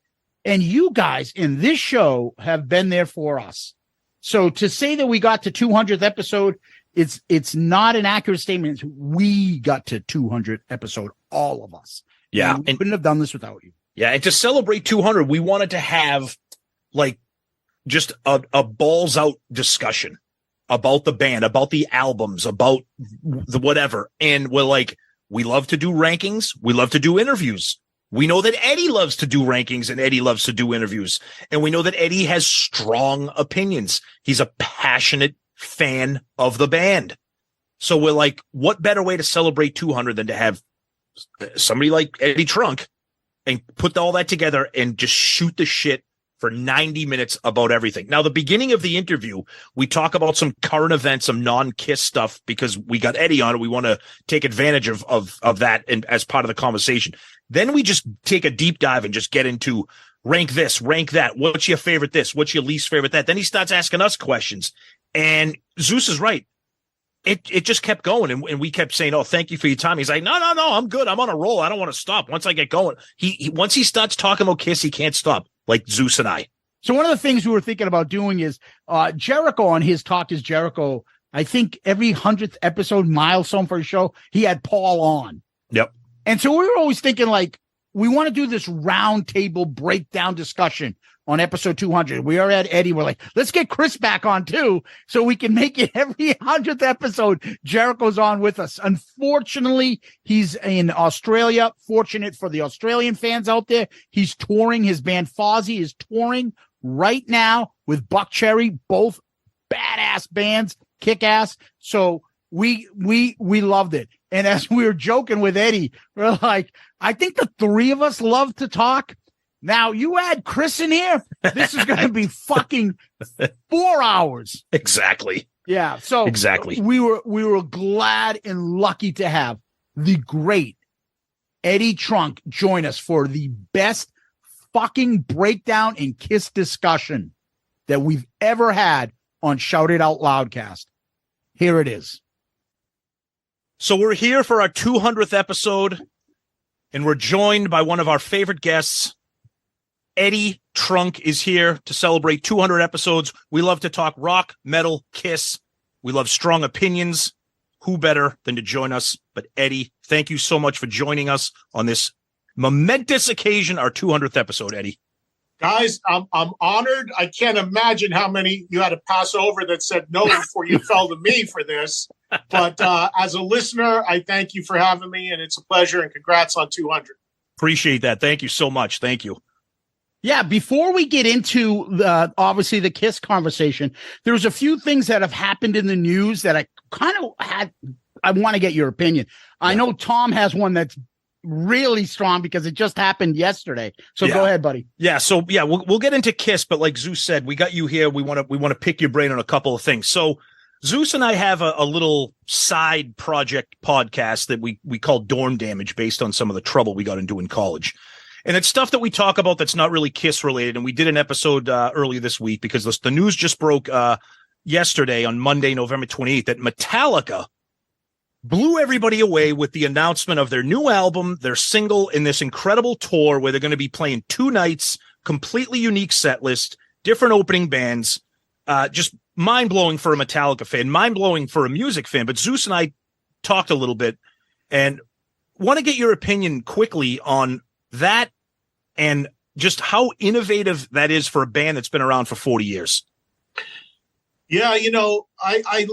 And you guys in this show have been there for us. So to say that we got to 200th episode, it's not an accurate statement. We got to 200th episode, all of us. Yeah. And we couldn't have done this without you. Yeah. And to celebrate 200, we wanted to have like just a balls out discussion about the band, about the albums, about the whatever. And we're like, we love to do rankings. We love to do interviews. We know that Eddie loves to do rankings and Eddie loves to do interviews. And we know that Eddie has strong opinions. He's a passionate fan of the band. So we're like, what better way to celebrate 200 than to have somebody like Eddie Trunk and put all that together and just shoot the shit for 90 minutes about everything. Now, the beginning of the interview, we talk about some current events, some non-Kiss stuff, because we got Eddie on it. We want to take advantage of that and as part of the conversation. Then we just take a deep dive and just get into rank this, rank that. What's your favorite this? What's your least favorite that? Then he starts asking us questions. And Zeus is right. It just kept going. And we kept saying, oh, thank you for your time. He's like, no, I'm good. I'm on a roll. I don't want to stop. Once I get going, he once he starts talking about Kiss, he can't stop, like Zeus and I. So one of the things we were thinking about doing is Jericho on his Talk is Jericho. I think every 100th episode milestone for his show, he had Paul on. Yep. And so we were always thinking, like, we want to do this round table breakdown discussion on episode 200. We are at Eddie. We're like, let's get Chris back on too, so we can make it every 100th episode. Jericho's on with us. Unfortunately, he's in Australia. Fortunate for the Australian fans out there. He's touring. His band Fozzy is touring right now with Buck Cherry, both badass bands, kick ass. So we loved it. And as we were joking with Eddie, we're like, I think the three of us love to talk. Now you add Chris in here, this is going to be fucking 4 hours. Exactly. Yeah. So exactly. We were glad and lucky to have the great Eddie Trunk join us for the best fucking breakdown and Kiss discussion that we've ever had on Shout It Out Loudcast. Here it is. So we're here for our 200th episode, and we're joined by one of our favorite guests. Eddie Trunk is here to celebrate 200 episodes. We love to talk rock, metal, Kiss. We love strong opinions. Who better than to join us? But Eddie, thank you so much for joining us on this momentous occasion, our 200th episode, Eddie. Guys, I'm honored. I can't imagine how many you had to pass over that said no before you fell to me for this. But as a listener, I thank you for having me, and it's a pleasure, and congrats on 200. Appreciate that. Thank you so much. Thank you. Yeah, before we get into obviously the Kiss conversation, there's a few things that have happened in the news that I kind of I want to get your opinion. I know Tom has one that's really strong because it just happened yesterday. So go ahead, buddy. Yeah. So we'll get into Kiss, but like Zeus said, we got you here. We want to pick your brain on a couple of things. So Zeus and I have a little side project podcast that we call Dorm Damage, based on some of the trouble we got into in college. And it's stuff that we talk about that's not really Kiss related. And we did an episode earlier this week because the news just broke yesterday on Monday, November 28th, that Metallica blew everybody away with the announcement of their new album, their single, in this incredible tour where they're going to be playing 2 nights, completely unique set list, different opening bands. Just mind-blowing for a Metallica fan, mind-blowing for a music fan. But Zeus and I talked a little bit and want to get your opinion quickly on that and just how innovative that is for a band that's been around for 40 years. Yeah, I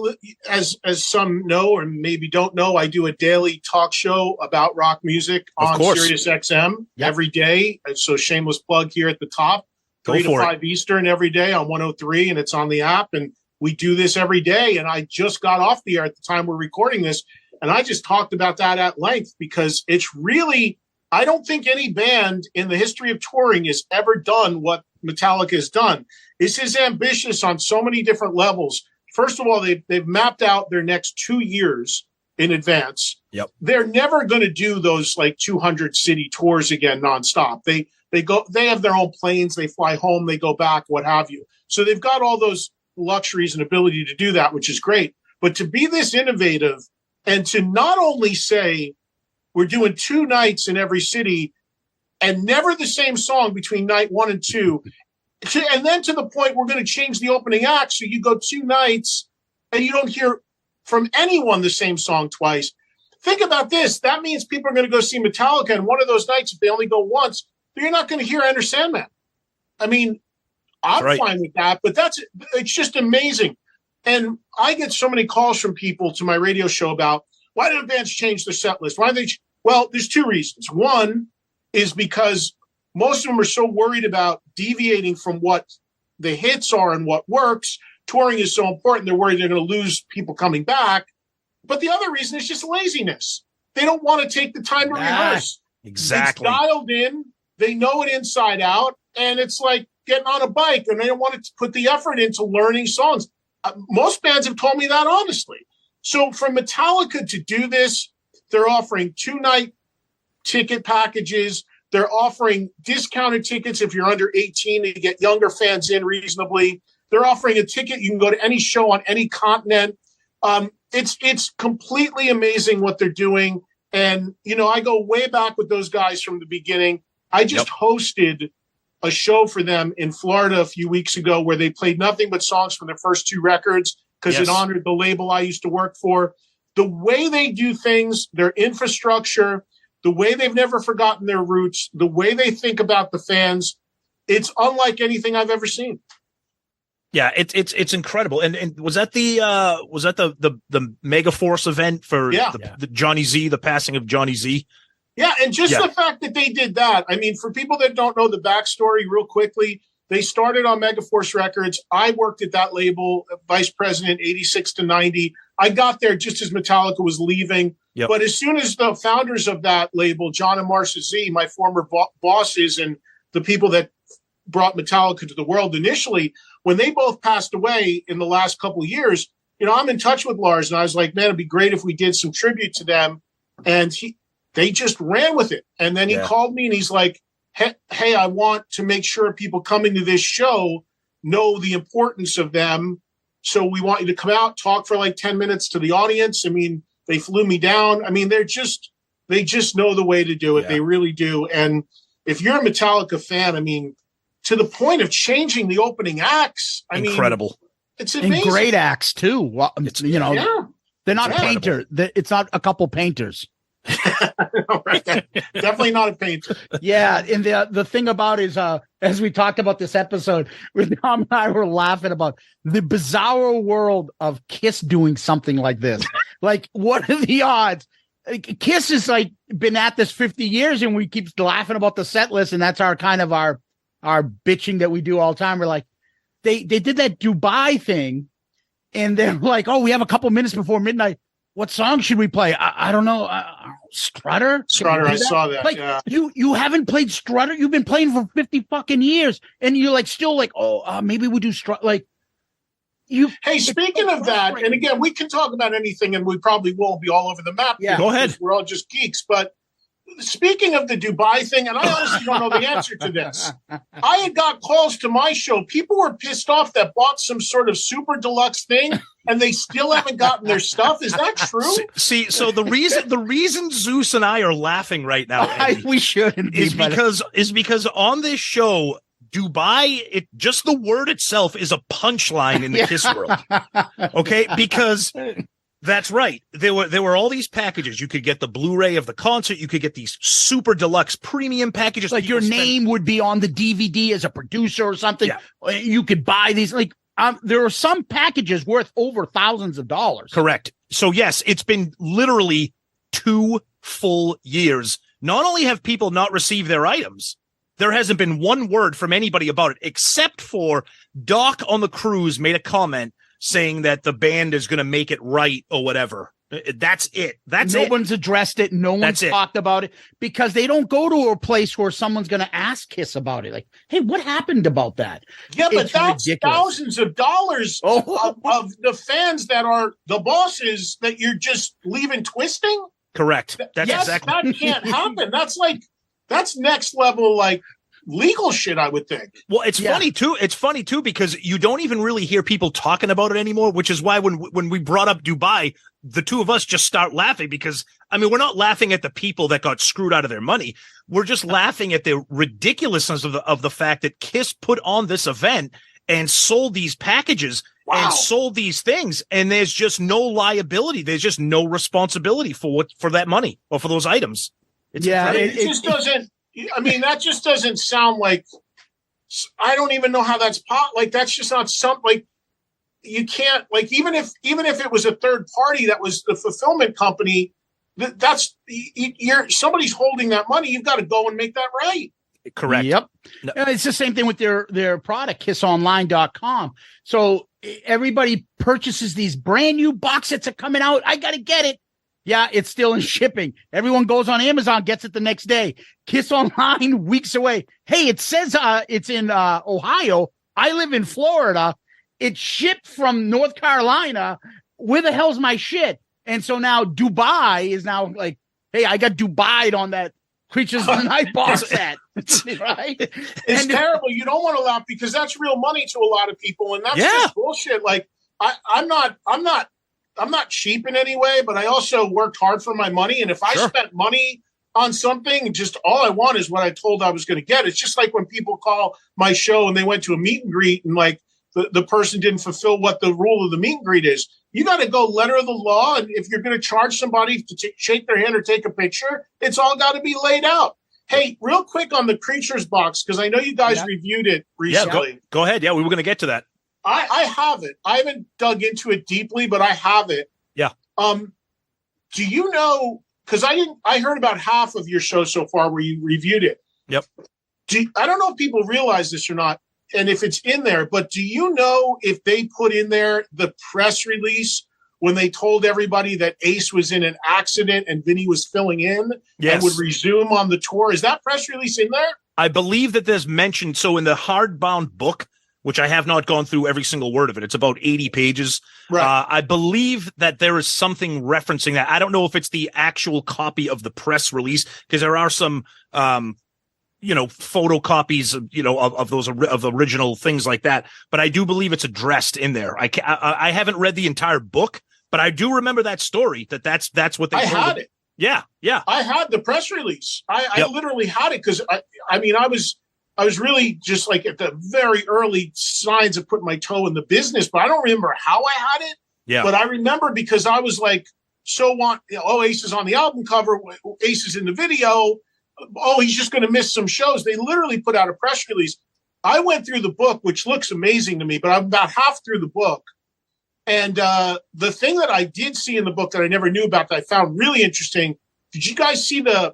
as some know or maybe don't know, I do a daily talk show about rock music on SiriusXM every day. So shameless plug here at the top, 3 to 5 Eastern every day on 103, and it's on the app. And we do this every day. And I just got off the air at the time we're recording this, and I just talked about that at length because it's really, I don't think any band in the history of touring has ever done what Metallica has done. This is ambitious on so many different levels. First of all, they've mapped out their next 2 years in advance. Yep. They're never going to do those like 200 city tours again nonstop. They have their own planes. They fly home. They go back. What have you? So they've got all those luxuries and ability to do that, which is great. But to be this innovative and to not only say we're doing 2 nights in every city and never the same song between night 1 and 2. And then to the point, we're going to change the opening act. So you go 2 nights and you don't hear from anyone the same song twice. Think about this. That means people are going to go see Metallica. And one of those nights, if they only go once, you're not going to hear Enter Sandman. I mean, I'm fine with that, but it's just amazing. And I get so many calls from people to my radio show about why did bands change their set list? Well, there's 2 reasons. One is because most of them are so worried about deviating from what the hits are and what works. Touring is so important. They're worried they're going to lose people coming back. But the other reason is just laziness. They don't want to take the time to rehearse. Exactly. It's dialed in. They know it inside out. And it's like getting on a bike, and they don't want to put the effort into learning songs. Most bands have told me that honestly. So for Metallica to do this, they're offering 2-night ticket packages. They're offering discounted tickets if you're under 18 to get younger fans in reasonably. They're offering a ticket. You can go to any show on any continent. It's completely amazing what they're doing. And, I go way back with those guys from the beginning. I just hosted a show for them in Florida a few weeks ago where they played nothing but songs from their first 2 records because it honored the label I used to work for. The way they do things, their infrastructure, the way they've never forgotten their roots, the way they think about the fans, it's unlike anything I've ever seen. Yeah, it's incredible. And was that the Megaforce event for the Johnny Z, the passing of Johnny Z? Yeah, and just the fact that they did that. I mean, for people that don't know the backstory real quickly, they started on Megaforce Records. I worked at that label, vice president, 86 to 90. I got there just as Metallica was leaving. Yep. But as soon as the founders of that label, John and Marcia Z, my former bosses and the people that brought Metallica to the world initially, when they both passed away in the last couple of years, I'm in touch with Lars, and I was like, man, it'd be great if we did some tribute to them. And they just ran with it. And then he called me and he's like, hey, I want to make sure people coming to this show know the importance of them. So we want you to come out, talk for like 10 minutes to the audience. I mean, they flew me down. I mean, they just know the way to do it. Yeah. They really do. And if you're a Metallica fan, I mean, to the point of changing the opening acts, incredible. It's amazing. And great acts too. Well, they're not painter. It's not a couple painters. Right. Definitely not a painter. Yeah, and the thing about is, as we talked about this episode, Tom and I were laughing about the bizarre world of Kiss doing something like this. Like, what are the odds? Kiss has like been at this 50 years, and we keep laughing about the set list, and that's our kind of our bitching that we do all the time. We're like, they did that Dubai thing, and they're like, oh, we have a couple minutes before midnight. What song should we play? I don't know. Strutter? I saw that. Like, you haven't played Strutter? You've been playing for 50 fucking years. And you're like, still like, maybe we do Strutter. Like, Hey, speaking of that, and again, we can talk about anything and we probably won't be all over the map. Yeah, go ahead. We're all just geeks. But speaking of the Dubai thing, and I honestly don't know the answer to this. I had got calls to my show. People were pissed off that bought some sort of super deluxe thing and they still haven't gotten their stuff. Is that true? See, so the reason Zeus and I are laughing right now, Eddie, we shouldn't is because on this show, Dubai, just the word itself is a punchline in the Kiss world. Okay, because That's right. There were all these packages. You could get the Blu-ray of the concert. You could get these super deluxe premium packages. Like your name would be on the DVD as a producer or something. Yeah. You could buy these. Like there are some packages worth over thousands of dollars. Correct. So yes, it's been literally 2 full years. Not only have people not received their items, there hasn't been one word from anybody about it, except for Doc on the cruise made a comment saying that the band is going to make it right or whatever. That's it. No one's addressed it. No one's talked about it because they don't go to a place where someone's going to ask Kiss about it. Like, hey, what happened about that? Yeah, but that's ridiculous. Thousands of dollars of the fans that are the bosses that you're just leaving twisting. Correct. That's exactly. That can't happen. That's next level, like, legal shit, I would think. Well, it's funny too. It's funny too because you don't even really hear people talking about it anymore, which is why when we brought up Dubai, the two of us just start laughing because I mean, we're not laughing at the people that got screwed out of their money. We're just laughing at the ridiculousness of the fact that Kiss put on this event and sold these packages and sold these things, and there's just no liability. There's just no responsibility for that money or for those items. It just doesn't. I mean, that just doesn't sound like. I don't even know how that's like. That's just not something. Like, you can't, like, even if it was a third party that was the fulfillment company, that's somebody's holding that money. You've got to go and make that right. Correct. Yep. No. It's the same thing with their product, kissonline.com. So everybody purchases these brand new box sets are coming out. I got to get it. Yeah, it's still in shipping. Everyone goes on Amazon, gets it the next day. Kiss Online, weeks away. Hey, it says it's in Ohio. I live in Florida. It's shipped from North Carolina. Where the hell's my shit? And so now Dubai is now like, hey, I got Dubai'd on that Creatures of the Night box set. Right? It's terrible. You don't want to laugh because that's real money to a lot of people. And that's just bullshit. Like, I'm not cheap in any way, but I also worked hard for my money. And if I spent money on something, just all I want is what I told I was going to get. It's just like when people call my show and they went to a meet and greet and like the person didn't fulfill what the rule of the meet and greet is. You got to go letter of the law. And if you're going to charge somebody to shake their hand or take a picture, it's all got to be laid out. Hey, real quick on the Creatures box, because I know you guys reviewed it recently. Yeah, go ahead. Yeah, we were going to get to that. I have it. I haven't dug into it deeply, but I have it. Yeah. Do you know? Because I heard about half of your show so far where you reviewed it. Yep. I don't know if people realize this or not, and if it's in there. But do you know if they put in there the press release when they told everybody that Ace was in an accident and Vinny was filling in and would resume on the tour? Is that press release in there? I believe that there's mentioned. So in the hardbound book, which I have not gone through every single word of it. It's about 80 pages. Right. I believe that there is something referencing that. I don't know if it's the actual copy of the press release because there are some, photocopies, of those of the original things like that. But I do believe it's addressed in there. I haven't read the entire book, but I do remember that story. That's what they. I had it. Yeah. I had the press release. I literally had it because I was really just like at the very early signs of putting my toe in the business, but I don't remember how I had it. Yeah. But I remember because I was like, Ace is on the album cover. Ace is in the video. Oh, he's just going to miss some shows. They literally put out a press release. I went through the book, which looks amazing to me, but I'm about half through the book. And the thing that I did see in the book that I never knew about that I found really interesting. Did you guys see the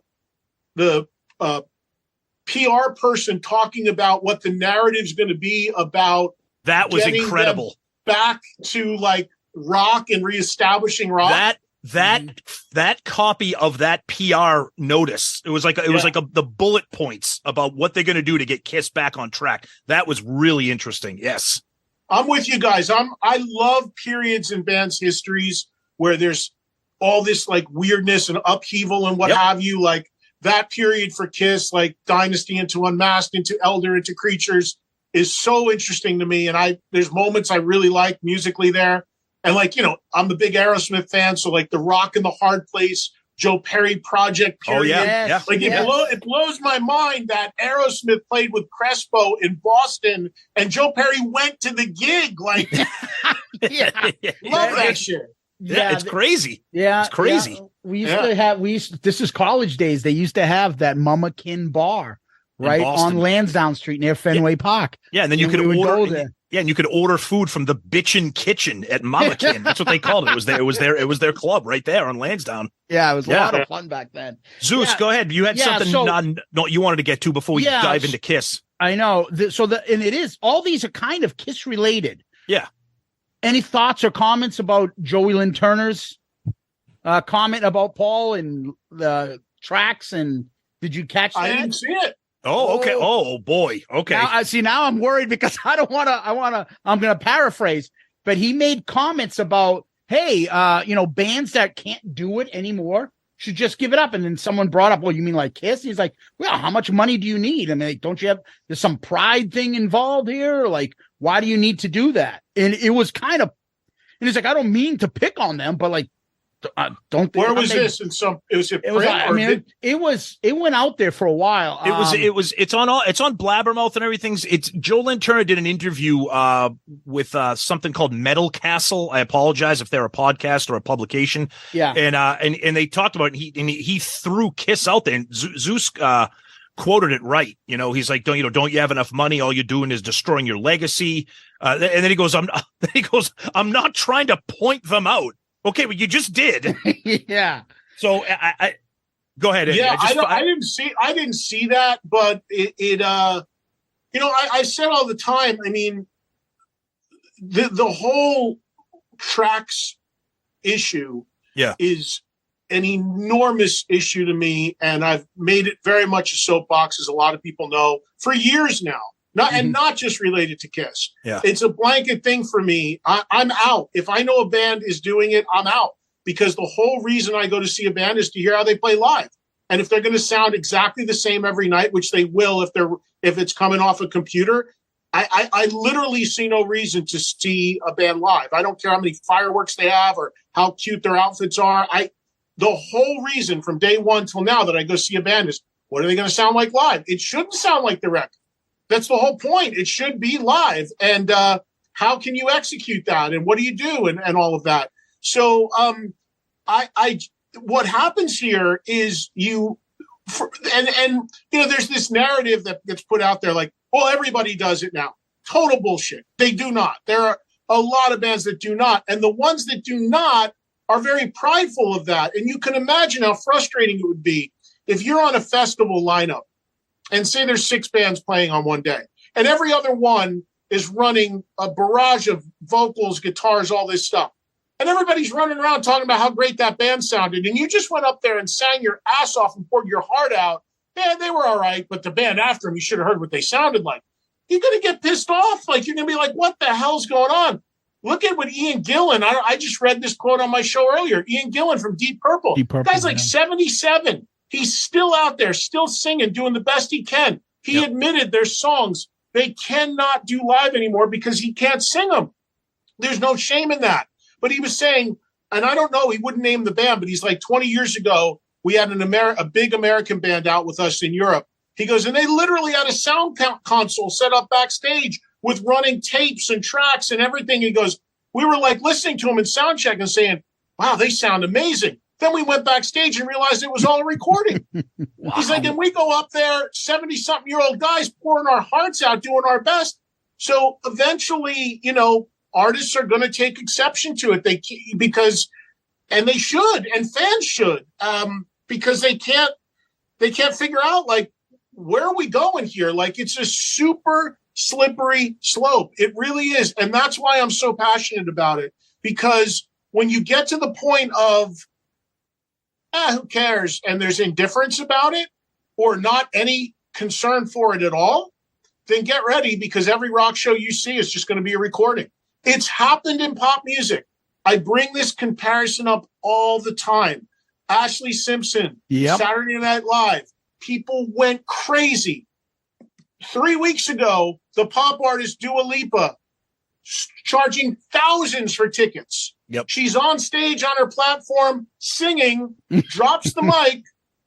PR person talking about what the narrative's going to be about? That was incredible. Back to like rock and reestablishing rock. That copy of that PR notice. It was like the bullet points about what they're going to do to get Kiss back on track. That was really interesting. Yes, I'm with you guys. I love periods in bands' histories where there's all this like weirdness and upheaval and what have you. Like that period for Kiss, like Dynasty into Unmasked into Elder into Creatures, is so interesting to me. And there's moments I really like musically there. And like, I'm the big Aerosmith fan. So like the Rock in the Hard Place, Joe Perry project period. Oh, yeah. Like it blows my mind that Aerosmith played with Crespo in Boston and Joe Perry went to the gig. Like, love that shit. Yeah, it's crazy. Yeah, it's crazy. Yeah. This is college days. They used to have that Mama Kin bar right on Lansdowne Street near Fenway Park. Yeah, and then you could order. Yeah, and you could order food from the Bitchin' Kitchen at Mama Kin. That's what they called it. It was their club right there on Lansdowne. Yeah, it was a lot of fun back then. Zeus, go ahead. You had something you wanted to get to before we dive into Kiss. I know. And it is, all these are kind of Kiss related. Yeah. Any thoughts or comments about Joey Lynn Turner's comment about Paul and the tracks? And did you catch that? I didn't see it. Oh, okay. Oh boy. Okay. Now I'm worried because I'm going to paraphrase, but he made comments about, hey, bands that can't do it anymore should just give it up. And then someone brought up, well, you mean like Kiss? He's like, well, how much money do you need? I mean, like, don't you have, there's some pride thing involved here? Like, why do you need to do that? And it was kind of, and he's like, I don't mean to pick on them, but like, don't. Where was this? It went out there for a while. It's on Blabbermouth and everything's. Joe Lynn Turner did an interview with something called Metal Castle. I apologize if they're a podcast or a publication. Yeah, and they talked about it. And he threw Kiss out there, and Zeus quoted it right. He's like, don't you have enough money? All you're doing is destroying your legacy. And then he goes, I'm not trying to point them out. Okay, well, you just did. Yeah. So I go ahead. Yeah, I didn't see that, but I said all the time. I mean, the whole tracks issue, is an enormous issue to me, and I've made it very much a soapbox, as a lot of people know, for years now. Not just related to Kiss. Yeah. It's a blanket thing for me. I'm out. If I know a band is doing it, I'm out, because the whole reason I go to see a band is to hear how they play live. And if they're going to sound exactly the same every night, which they will if it's coming off a computer, I literally see no reason to see a band live. I don't care how many fireworks they have or how cute their outfits are. The whole reason from day one till now that I go see a band is, what are they going to sound like live? It shouldn't sound like the record. That's the whole point. It should be live. And how can you execute that? And what do you do? And all of that. So what happens here is there's this narrative that gets put out there like, well, everybody does it now. Total bullshit. They do not. There are a lot of bands that do not. And the ones that do not are very prideful of that. And you can imagine how frustrating it would be if you're on a festival lineup and say there's 6 bands playing on one day, and every other one is running a barrage of vocals, guitars, all this stuff. And everybody's running around talking about how great that band sounded. And you just went up there and sang your ass off and poured your heart out. Yeah, they were all right, but the band after them, you should have heard what they sounded like. You're going to get pissed off. Like, you're going to be like, what the hell's going on? Look at what Ian Gillan, I just read this quote on my show earlier. Ian Gillan from Deep Purple. The guy's like 77. He's still out there, still singing, doing the best he can. He admitted there's songs they cannot do live anymore because he can't sing them. There's no shame in that. But he was saying, and I don't know, he wouldn't name the band, but he's like, 20 years ago, we had a big American band out with us in Europe. He goes, and they literally had a sound console set up backstage with running tapes and tracks and everything. He goes, we were like listening to them in sound check and saying, wow, they sound amazing. Then we went backstage and realized it was all a recording. Wow. He's like, and we go up there, 70-something-year-old guys pouring our hearts out, doing our best. So eventually, artists are going to take exception to it. And they should, and fans should, because they can't figure out, like, where are we going here? Like, it's a super slippery slope. It really is. And that's why I'm so passionate about it, because when you get to the point of, who cares? And there's indifference about it or not any concern for it at all, then get ready, because every rock show you see is just going to be a recording. It's happened in pop music. I bring this comparison up all the time. Ashley Simpson, Saturday Night Live. People went crazy. 3 weeks ago, the pop artist Dua Lipa charging thousands for tickets. Yep. She's on stage on her platform singing, drops the mic,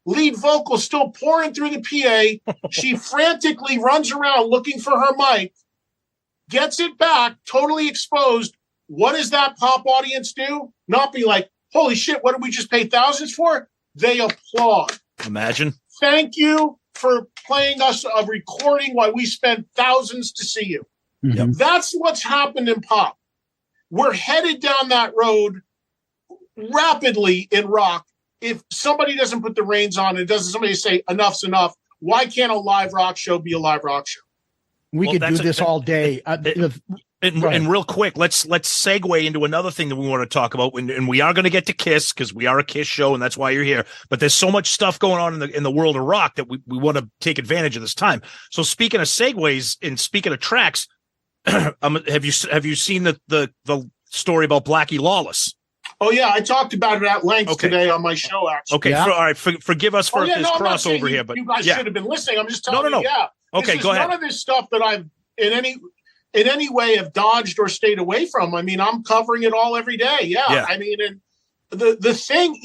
lead vocal still pouring through the PA. She frantically runs around looking for her mic, gets it back, totally exposed, what does that pop audience do? Not be like, holy shit, what did we just pay thousands for? They applaud. Imagine. Thank you for playing us a recording while we spent thousands to see you. Mhm. That's what's happened in pop. We're headed down that road rapidly in rock. If somebody doesn't put the reins on, and doesn't somebody say enough's enough, why can't a live rock show be a live rock show? We could do this all day. And real quick, let's segue into another thing that we want to talk about, and we are going to get to Kiss because we are a Kiss show, and that's why you're here. But there's so much stuff going on in the world of rock that we want to take advantage of this time. So speaking of segues and speaking of tracks, have you seen the story about Blackie Lawless? Oh yeah, I talked about it at length today on my show. Actually, okay. Yeah. All right, forgive us for this crossover here, but you guys should have been listening. I'm just telling No. you. Yeah. Okay, go ahead. None of this stuff that I've in any way have dodged or stayed away from. I mean, I'm covering it all every day. Yeah. I mean, and the thing,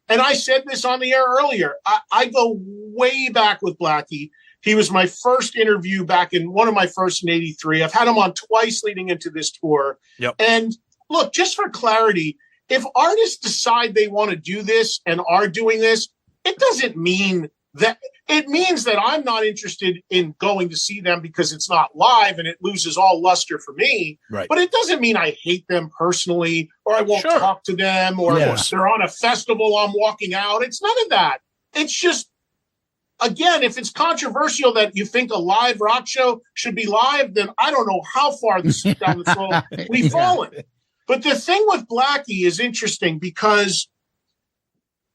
and I said this on the air earlier. I go way back with Blackie. He was my first interview back in one of my first in '83. I've had him on twice leading into this tour. Yep. And look, just for clarity, if artists decide they want to do this and are doing this, it doesn't mean that. It means that I'm not interested in going to see them because it's not live and it loses all luster for me. Right. But it doesn't mean I hate them personally or I won't talk to them or they're on a festival, I'm walking out. It's none of that. It's just, again, if it's controversial that you think a live rock show should be live, then I don't know how far this down the road we've fallen. But the thing with Blackie is interesting because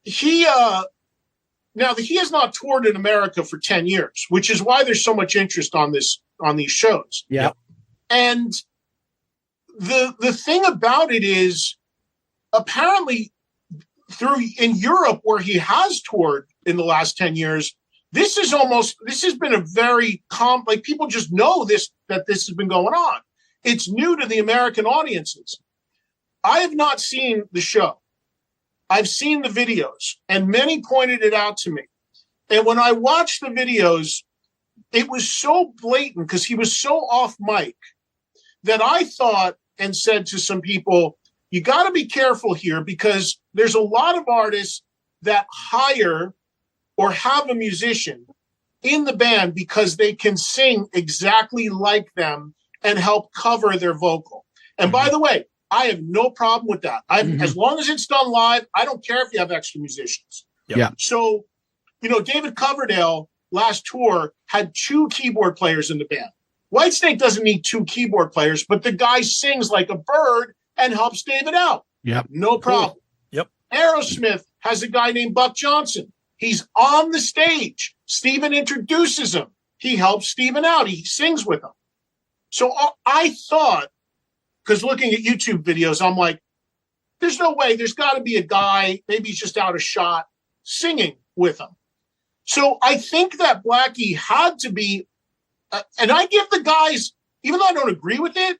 he has not toured in America for 10 years, which is why there's so much interest on these shows. Yeah. And the thing about it is apparently in Europe where he has toured in the last 10 years, this has been a very like people just know that this has been going on. It's new to the American audiences. I have not seen the show. I've seen the videos, and many pointed it out to me. And when I watched the videos, it was so blatant because he was so off mic that I thought and said to some people, you got to be careful here because there's a lot of artists that hire or have a musician in the band because they can sing exactly like them and help cover their vocal. And by the way, I have no problem with that. As long as it's done live, I don't care if you have extra musicians. Yeah. So, David Coverdale last tour had 2 keyboard players in the band. Whitesnake doesn't need 2 keyboard players, but the guy sings like a bird and helps David out. Yep. No problem. Cool. Yep. Aerosmith has a guy named Buck Johnson. He's on the stage. Steven introduces him. He helps Steven out. He sings with him. So I thought, because looking at YouTube videos, I'm like, there's no way. There's got to be a guy, maybe he's just out of shot, singing with him. So I think that Blackie had to be, and I give the guys, even though I don't agree with it,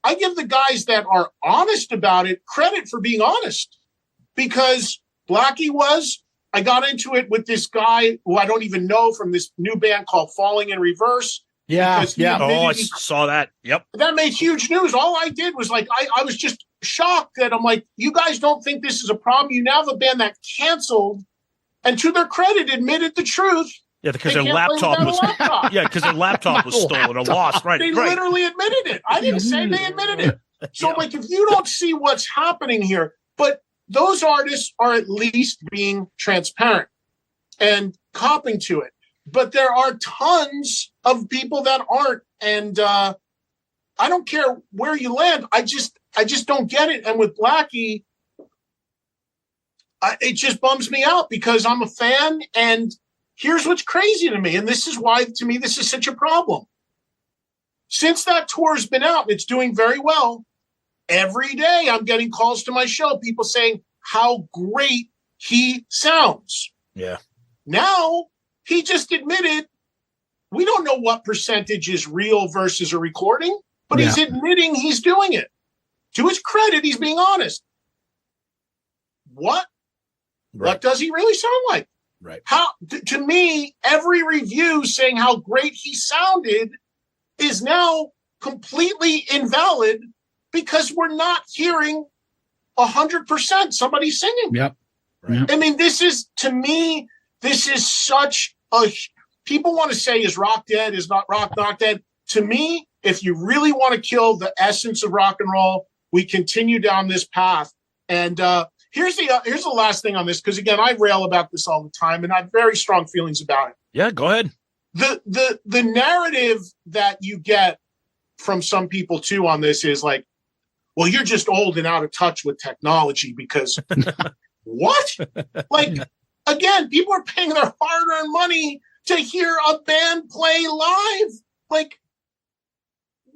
I give the guys that are honest about it credit for being honest. Because Blackie I got into it with this guy who I don't even know from this new band called Falling in Reverse. Yeah. Oh, I saw that. Yep. That made huge news. All I did was I was just shocked that I'm like, you guys don't think this is a problem. You now have a band that canceled and to their credit admitted the truth. Yeah, because their laptop was because their laptop was stolen or lost. Right. They literally admitted it. I didn't say they admitted it. So I'm like, if you don't see what's happening here, but those artists are at least being transparent and copping to it. But there are tons of people that aren't. And I don't care where you land. I just don't get it. And with Blackie, it just bums me out because I'm a fan. And here's what's crazy to me. And this is why, to me, this is such a problem. Since that tour has been out, it's doing very well. Every day I'm getting calls to my show, people saying how great he sounds. Yeah. Now, he just admitted we don't know what percentage is real versus a recording, but he's admitting he's doing it. To his credit, he's being honest. What? Right. What does he really sound like? Right. To me, every review saying how great he sounded is now completely invalid because we're not hearing 100% somebody singing. Yep. I mean, to me, this is such a, people want to say, is rock dead? Is not rock not dead? To me, if you really want to kill the essence of rock and roll, we continue down this path. And here's the last thing on this, because again, I rail about this all the time, and I have very strong feelings about it. Yeah, go ahead. The narrative that you get from some people too on this is like, well, you're just old and out of touch with technology because what? Like, again, people are paying their hard-earned money to hear a band play live. Like,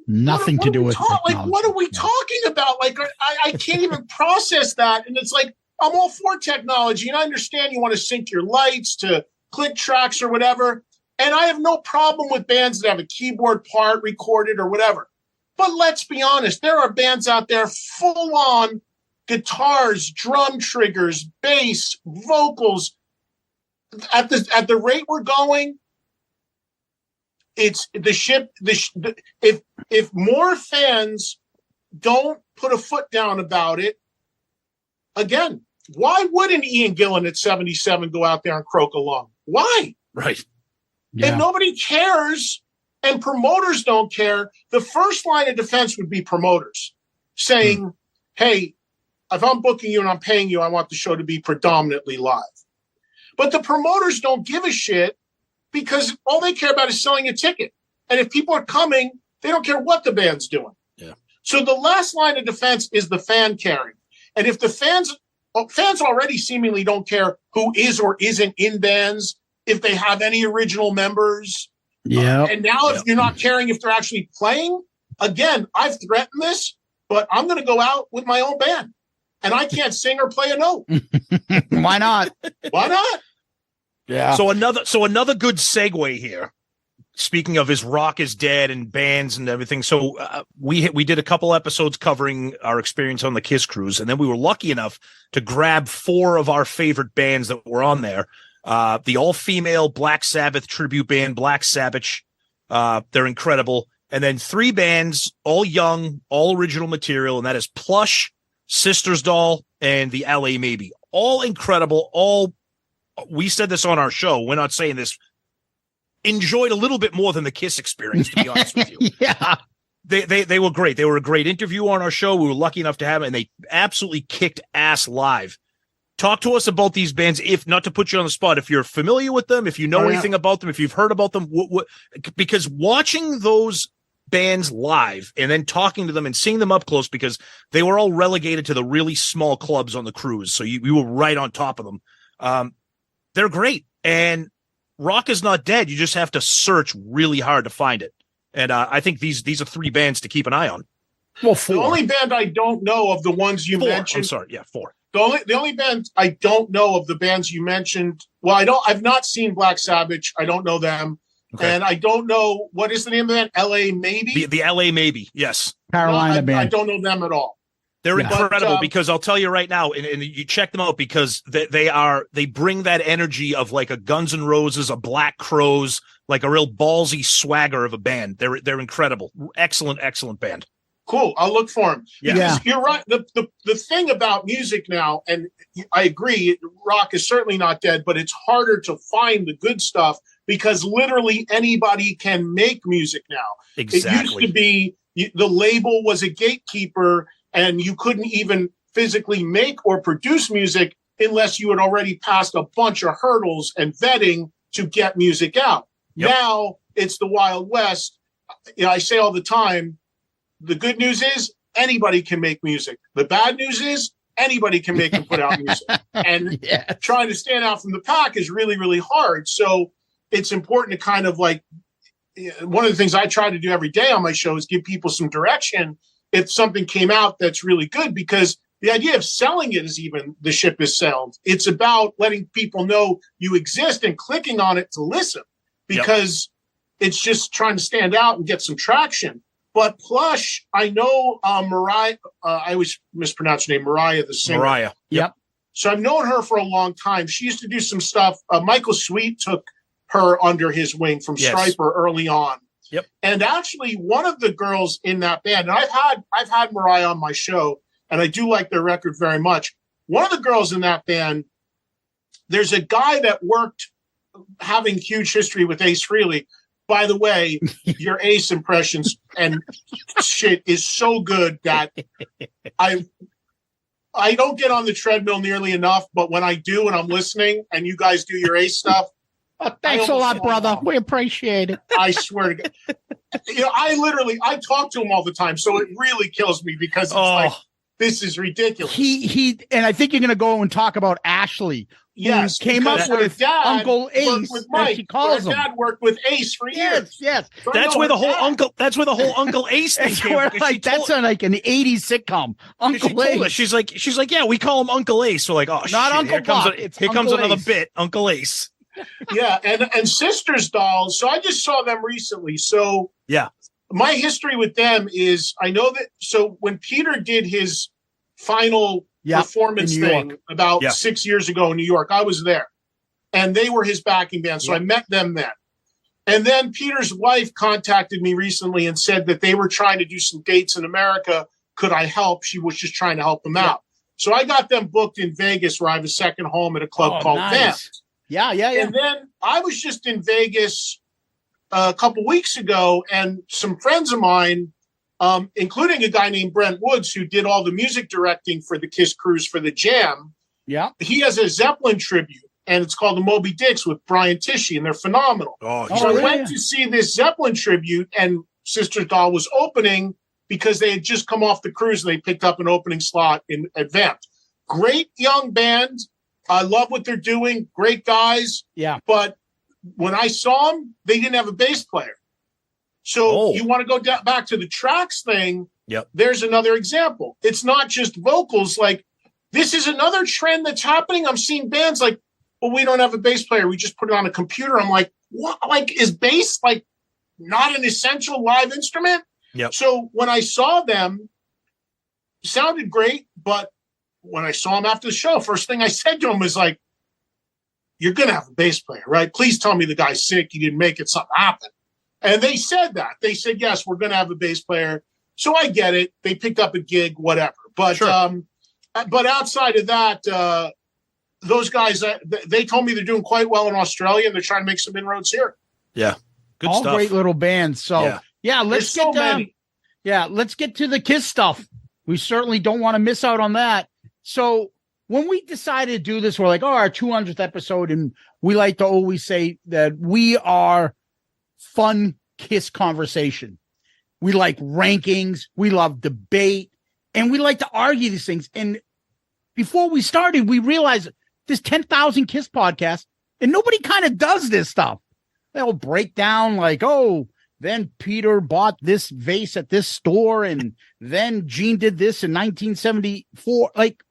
nothing to do with technology. Like, what are we talking about? Like, I can't even process that. And it's like, I'm all for technology, and I understand you want to sync your lights to click tracks or whatever. And I have no problem with bands that have a keyboard part recorded or whatever. But let's be honest, there are bands out there full on guitars, drum triggers, bass, vocals. At the rate we're going, it's the ship. If more fans don't put a foot down about it, again, why wouldn't Ian Gillan at 77 go out there and croak along? Why? Right. Yeah. If nobody cares and promoters don't care, the first line of defense would be promoters saying, hey, if I'm booking you and I'm paying you, I want the show to be predominantly live. But the promoters don't give a shit because all they care about is selling a ticket. And if people are coming, they don't care what the band's doing. Yeah. So the last line of defense is the fan caring. And if the fans already seemingly don't care who is or isn't in bands, if they have any original members. Yeah. And now if you're not caring if they're actually playing, again, I've threatened this, but I'm going to go out with my own band. And I can't sing or play a note. Why not? Why not? Yeah. So another good segue here. Speaking of, is rock is dead and bands and everything. So we did a couple episodes covering our experience on the Kiss cruise, and then we were lucky enough to grab 4 of our favorite bands that were on there. The all-female Black Sabbath tribute band, Black Sabbath. They're incredible. And then 3 bands, all young, all original material, and that is Plush, Sisters Doll, and the LA Maybe. All incredible. All, we said this on our show. We're not saying this. Enjoyed a little bit more than the Kiss experience, to be honest with you. Yeah. They were great. They were a great interview on our show. We were lucky enough to have it, and they absolutely kicked ass live. Talk to us about these bands, if not to put you on the spot, if you're familiar with them, if you know anything about them, if you've heard about them, because watching those bands live and then talking to them and seeing them up close, because they were all relegated to the really small clubs on the cruise. So you were right on top of them. They're great. And rock is not dead. You just have to search really hard to find it. And I think these are 3 bands to keep an eye on. Well, 4. The only band I don't know of the ones you 4. mentioned. I'm sorry. Yeah, 4. The only band I don't know of the bands you mentioned. Well, I've not seen Black Sabbath. I don't know them. Okay. And I don't know, what is the name of that? LA Maybe? The LA Maybe. Yes. Carolina band. I don't know them at all. They're incredible, because I'll tell you right now, and you check them out, because they bring that energy of like a Guns N' Roses, a Black Crowes, like a real ballsy swagger of a band. They're incredible. Excellent band. Cool. I'll look for them. Yeah. Because you're right. The thing about music now, and I agree, rock is certainly not dead, but it's harder to find the good stuff because literally anybody can make music now. Exactly. It used to be the label was a gatekeeper, and you couldn't even physically make or produce music unless you had already passed a bunch of hurdles and vetting to get music out. Yep. Now it's the Wild West. I say all the time, the good news is anybody can make music. The bad news is anybody can make and put out music. And trying to stand out from the pack is really, really hard. So it's important to kind of like, one of the things I try to do every day on my show is give people some direction if something came out that's really good, because the idea of selling it is even the ship is sailed. It's about letting people know you exist and clicking on it to listen, because it's just trying to stand out and get some traction. But Plush, I know Mariah, I always mispronounce her name, Mariah the singer. Mariah. Yep. So I've known her for a long time. She used to do some stuff. Michael Sweet took her under his wing from Stryper early on. Yep. And actually, one of the girls in that band, and I've had Mariah on my show, and I do like their record very much. One of the girls in that band, there's a guy that worked having huge history with Ace Frehley. By the way, your Ace impressions and shit is so good that I don't get on the treadmill nearly enough, but when I do and I'm listening and you guys do your Ace stuff. Oh, thanks a lot, brother. We appreciate it. I swear to God. I talk to him all the time, so it really kills me because it's like, this is ridiculous. And I think you're going to go and talk about Ashley. Yes, came up with Uncle Ace, with Mike. as she calls him. Dad worked with Ace for years. Yes. So That's where the whole Uncle Ace thing came. That's like an '80s sitcom. Uncle Ace. She's like, yeah, we call him Uncle Ace. We're like, oh, not shit, Uncle Buck. Here comes another bit, Uncle Ace. Yeah, and Sisters Dolls. So I just saw them recently. So yeah, my history with them is I know that. So when Peter did his final performance thing about 6 years ago in New York, I was there, and they were his backing band. So I met them then. And then Peter's wife contacted me recently and said that they were trying to do some dates in America. Could I help? She was just trying to help them out. So I got them booked in Vegas, where I have a second home at a club called Vamps. Yeah. And then I was just in Vegas a couple weeks ago, and some friends of mine, including a guy named Brent Woods, who did all the music directing for the Kiss Cruise for the Jam. Yeah. He has a Zeppelin tribute, and it's called the Moby Dicks with Brian Tichy, and they're phenomenal. So I went to see this Zeppelin tribute, and Sister Doll was opening because they had just come off the cruise and they picked up an opening slot at Vamps. Great young band. I love what they're doing. Great guys. Yeah. But when I saw them, they didn't have a bass player. So you want to go back to the tracks thing. Yep. There's another example. It's not just vocals. Like, this is another trend that's happening. I'm seeing bands like, well, we don't have a bass player. We just put it on a computer. I'm like, what? Like, is bass like not an essential live instrument? Yep. So when I saw them, sounded great, but when I saw him after the show, first thing I said to him was like, you're going to have a bass player, right? Please tell me the guy's sick. He didn't make it. Something happened. And they said that. They said, yes, we're going to have a bass player. So I get it. They picked up a gig, whatever. But but outside of that, those guys, they told me they're doing quite well in Australia, and they're trying to make some inroads here. Yeah. Good All stuff. great little bands. So let's get let's get to the Kiss stuff. We certainly don't want to miss out on that. So when we decided to do this, we're like, our 200th episode, and we like to always say that we are fun Kiss conversation. We like rankings, we love debate, and we like to argue these things. And before we started, we realized there's 10,000 Kiss podcasts, and nobody kind of does this stuff. They'll break down like, then Peter bought this vase at this store, and then Gene did this in 1974. Like,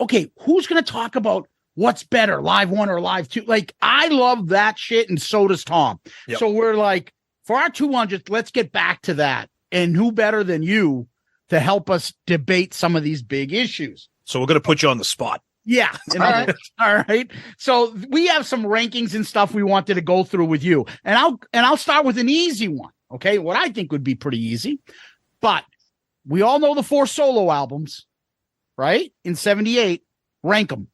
okay, who's going to talk about what's better, Live 1 or Live 2? Like, I love that shit, and so does Tom. Yep. So we're like, for our 200th, let's get back to that. And who better than you to help us debate some of these big issues? So we're going to put you on the spot. Yeah. All right. So we have some rankings and stuff we wanted to go through with you. And I'll start with an easy one. Okay. What I think would be pretty easy, but we all know the 4 solo albums, right? In 78, rank them.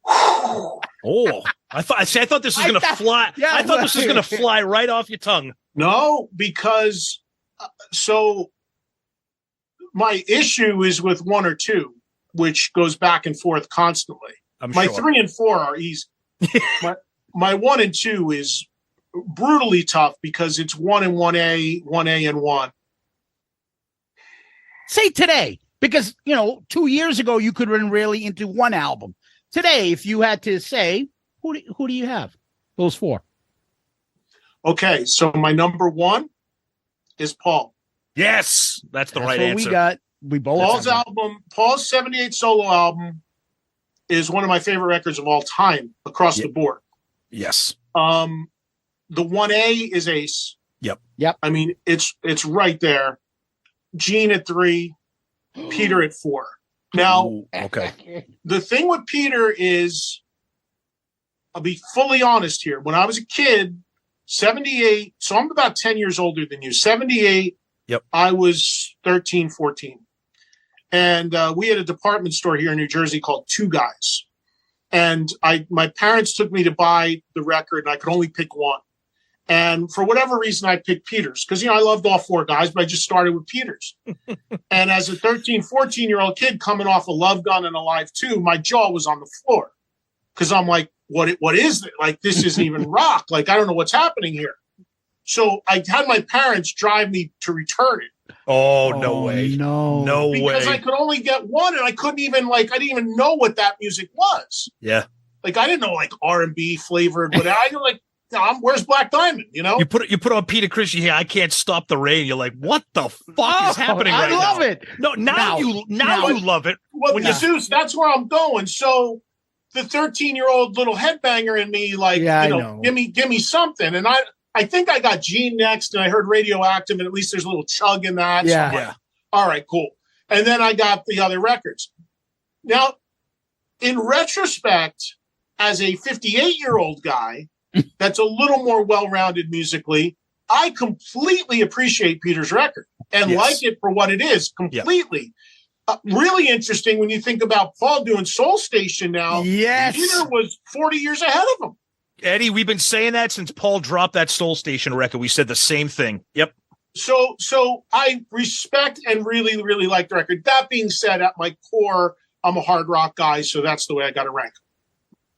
I thought this was going to fly. Yeah, I thought this was going to fly right off your tongue. No, because my issue is with 1 or 2, which goes back and forth constantly. My 3 and 4 are easy. my 1 and 2 is brutally tough because it's 1 and 1A, 1A and 1. Say today, because 2 years ago you could have been really into one album. Today, if you had to say, who do you have? Those 4. Okay, so my number 1 is Paul. Yes, that's the right answer. We got. We both. Paul's 78 solo album is one of my favorite records of all time across the board. Yes. The 1A is Ace. Yep. I mean, it's right there. Gene at 3, Peter at 4. Now, okay. The thing with Peter is, I'll be fully honest here. When I was a kid, 78. So I'm about 10 years older than you. 78. Yep. I was 13, 14. And we had a department store here in New Jersey called Two Guys. And my parents took me to buy the record, and I could only pick one. And for whatever reason, I picked Peters because, I loved all four guys, but I just started with Peters. And as a 13, 14-year-old kid coming off a Love Gun and Alive 2, my jaw was on the floor because I'm like, what is it? Like, this isn't even rock. Like, I don't know what's happening here. So I had my parents drive me to return it. Oh, no way. No way. Because I could only get one, and I couldn't even, I didn't even know what that music was. Yeah. Like, I didn't know, R&B flavored, but I know, where's Black Diamond, You put on Peter Christian here, I Can't Stop the Rain. You're like, what the fuck is happening right now? I love it. No, now you love it. Well, Zeus, that's where I'm going. So the 13-year-old little headbanger in me, give me something. And I think I got Gene next, and I heard Radioactive, and at least there's a little chug in that. Yeah. So like, all right, cool. And then I got the other records. Now, in retrospect, as a 58-year-old guy that's a little more well-rounded musically, I completely appreciate Peter's record and like it for what it is completely. Really interesting when you think about Paul doing Soul Station now. Yes. Peter was 40 years ahead of him. Eddie, we've been saying that since Paul dropped that Soul Station record. We said the same thing. Yep. So I respect and really, really like the record. That being said, at my core, I'm a hard rock guy, so that's the way I got to rank.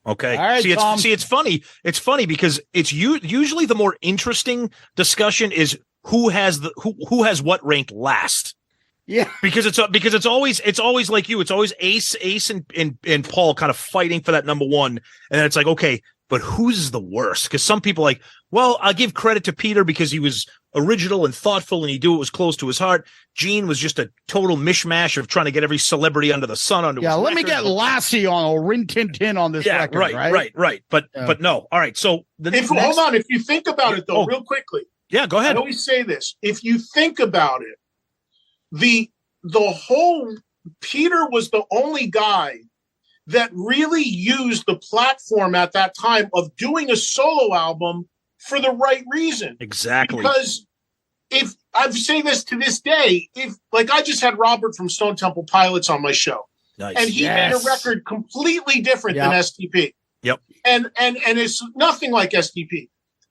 Okay. All right, Tom. It's funny. It's funny because it's usually the more interesting discussion is who has what ranked last. Yeah. Because it's always like you. It's always Ace and Paul kind of fighting for that number one, and then it's like, okay, but who's the worst? Because some people are like, well, I'll give credit to Peter because he was original and thoughtful and he knew it was close to his heart. Gene was just a total mishmash of trying to get every celebrity under the sun onto his let record. me get Lassie on or Rin Tin Tin on this record. Right. But no. All right. So hold on. If you think about it though, real quickly. Yeah, go ahead. I always say this. If you think about it, the whole Peter was the only guy that really used the platform at that time of doing a solo album for the right reason. Exactly. Because if I've saying this to this day, if I just had Robert from Stone Temple Pilots on my show, nice. And he made a record completely different than STP. Yep. And it's nothing like STP.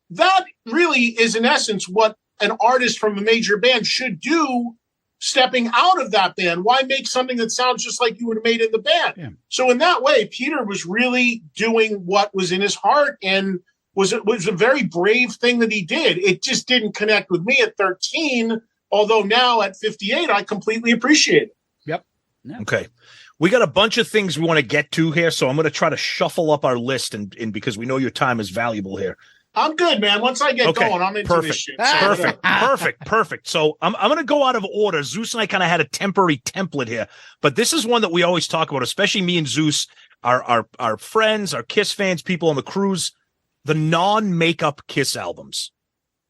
That really is in essence what an artist from a major band should do. Stepping out of that band, why make something that sounds just like you would have made in the band? Yeah. So in that way, Peter was really doing what was in his heart, and was a very brave thing that he did. It just didn't connect with me at 13, although now at 58, I completely appreciate it. Yep. Yeah. Okay. We got a bunch of things we want to get to here, so I'm going to try to shuffle up our list, and because we know your time is valuable here. I'm good, man. Once I get going, I'm into this shit. So Perfect. So I'm going to go out of order. Zeus and I kind of had a temporary template here, but this is one that we always talk about, especially me and Zeus, our friends, our Kiss fans, people on the cruise, the non-makeup Kiss albums.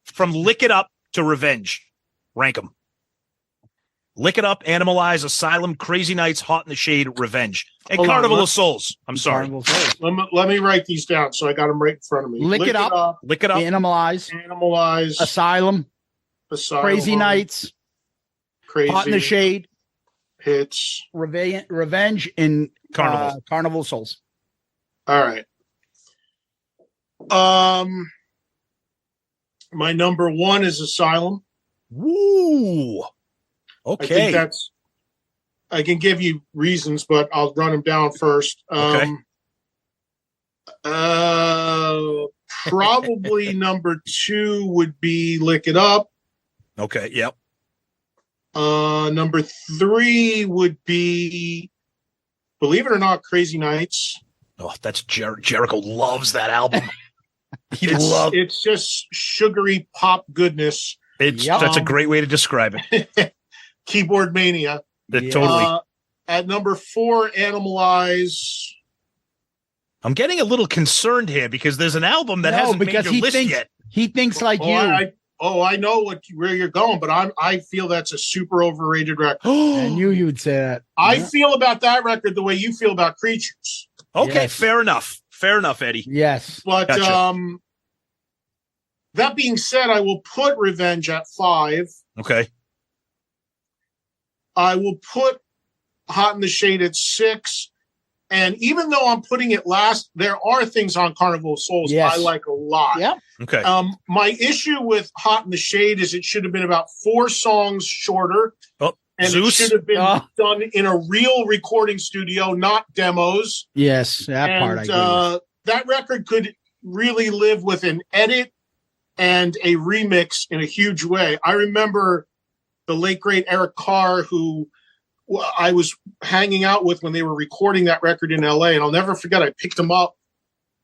From Lick It Up to Revenge. Rank them. Lick It Up, Animalize, Asylum, Crazy Nights, Hot in the Shade, Revenge. And Carnival of Souls. I'm sorry. Let me write these down so I got them right in front of me. Lick It Up. Animalize. Asylum. Crazy Nights. Hot in the Shade. Hits. Revenge in Carnival of Souls. All right. My number one is Asylum. Woo. Okay. I think I can give you reasons, but I'll run them down first. Okay. Probably number two would be Lick It Up. Okay. Yep. Number three would be, believe it or not, Crazy Nights. Oh, that's Jericho loves that album. It's just sugary pop goodness. That's a great way to describe it. Keyboard Mania. Totally. At number four, Animalize. I'm getting a little concerned here because there's an album that hasn't made your list yet. He thinks like you. I know where you're going, but I feel that's a super overrated record. I knew you would say that. I feel about that record the way you feel about Creatures. Okay, yes. Fair enough, Eddie. Yes, but gotcha. That being said, I will put Revenge at 5. Okay. I will put Hot in the Shade at 6. And even though I'm putting it last, there are things on Carnival of Souls I like a lot. Yeah. Okay. My issue with Hot in the Shade is it should have been about 4 songs shorter. Oh, and Zeus? it should have been done in a real recording studio, not demos. Yes, that part I agree with. That record could really live with an edit and a remix in a huge way. I remember the late, great Eric Carr, who I was hanging out with when they were recording that record in LA. And I'll never forget, I picked him up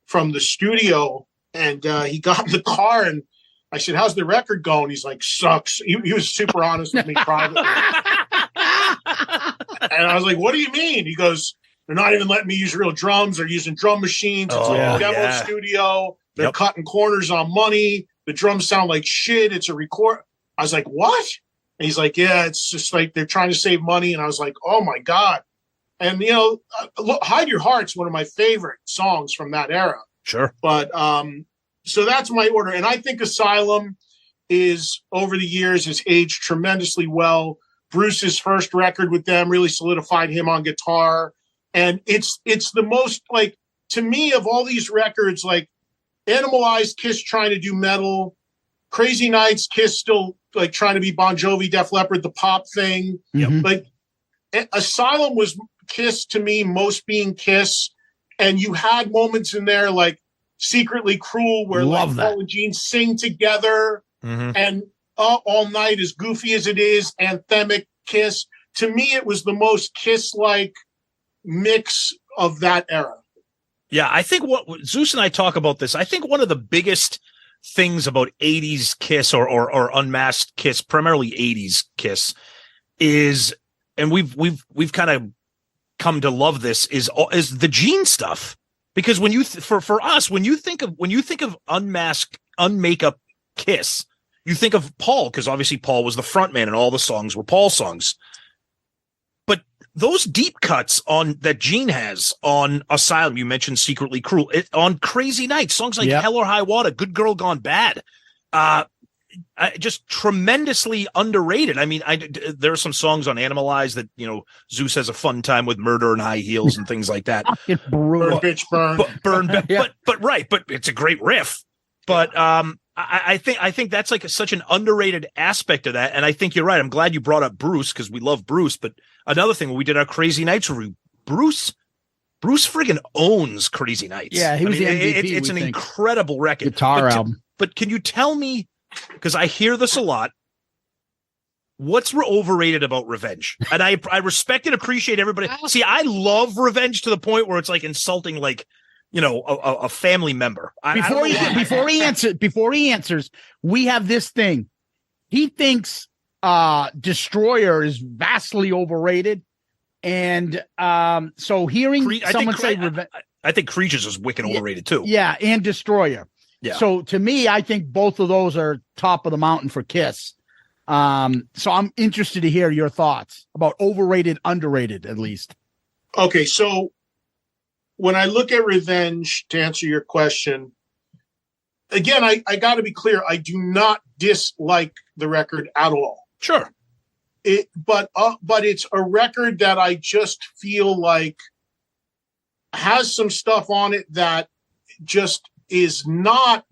from the studio and he got in the car and I said, how's the record going? He's like, sucks. He was super honest with me privately. And I was like, what do you mean? He goes, they're not even letting me use real drums. They're using drum machines. It's like a demo studio. They're cutting corners on money. The drums sound like shit. It's a record. I was like, what? And he's like, yeah, it's just like they're trying to save money. And I was like, oh, my God. And, you know, Hide Your Heart's one of my favorite songs from that era. Sure. But so that's my order. And I think Asylum is, over the years, has aged tremendously well. Bruce's first record with them really solidified him on guitar. And it's the most, like, to me, of all these records, like, Animalized, Kiss trying to do metal, Crazy Nights, Kiss still like trying to be Bon Jovi, Def Leppard, the pop thing. Mhm. Like Asylum was Kiss to me, most being Kiss. And you had moments in there like Secretly Cruel where Love that. Paul and Gene sing together and All Night, as goofy as it is, anthemic Kiss. To me, it was the most Kiss-like mix of that era. Yeah, I think what Zeus and I talk about this, I think one of the biggest things about 80s Kiss or unmasked Kiss, primarily 80s Kiss, is, and we've kind of come to love this, is the Gene stuff. Because when you for us, when you think of unmasked, unmakeup Kiss, you think of Paul, because obviously Paul was the frontman and all the songs were Paul songs. But those deep cuts that Gene has on Asylum, you mentioned Secretly Cruel, on Crazy Nights, songs like Hell or High Water, Good Girl Gone Bad, just tremendously underrated. I mean, there are some songs on Animalized that, you know, Zeus has a fun time with, Murder and High Heels and things like that. It's brutal. Bitch Burn. But it's a great riff. But I think that's like such an underrated aspect of that. And I think you're right. I'm glad you brought up Bruce because we love Bruce. But another thing, when we did our Crazy Nights review, Bruce friggin' owns Crazy Nights. Yeah, he was the MVP, it's an incredible record. Guitar album. But can you tell me, because I hear this a lot, what's overrated about Revenge? And I respect and appreciate everybody. See, I love Revenge to the point where it's like insulting, like, you know, a family member. Before he answers, we have this thing. He thinks Destroyer is vastly overrated, and so hearing someone say Revenge, I think Creatures is wicked overrated too. Yeah, and Destroyer. Yeah. So to me, I think both of those are top of the mountain for Kiss. So I'm interested to hear your thoughts about overrated, underrated, at least. Okay, so when I look at Revenge, to answer your question, again, I got to be clear. I do not dislike the record at all. Sure. But it's a record that I just feel like has some stuff on it that just is not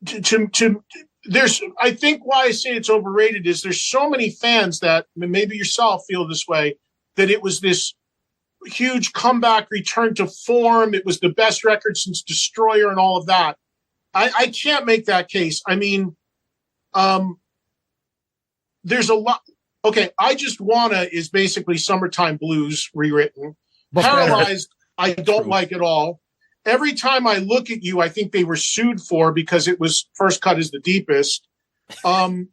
there's, I think why I say it's overrated is there's so many fans that maybe yourself feel this way, that it was this huge comeback, return to form. It was the best record since Destroyer and all of that. I can't make that case. I mean, there's a lot. Okay. I Just Wanna is basically Summertime Blues rewritten. Paralyzed, I don't like at all. Every Time I Look at You, I think they were sued for because it was First Cut is the deepest. Domino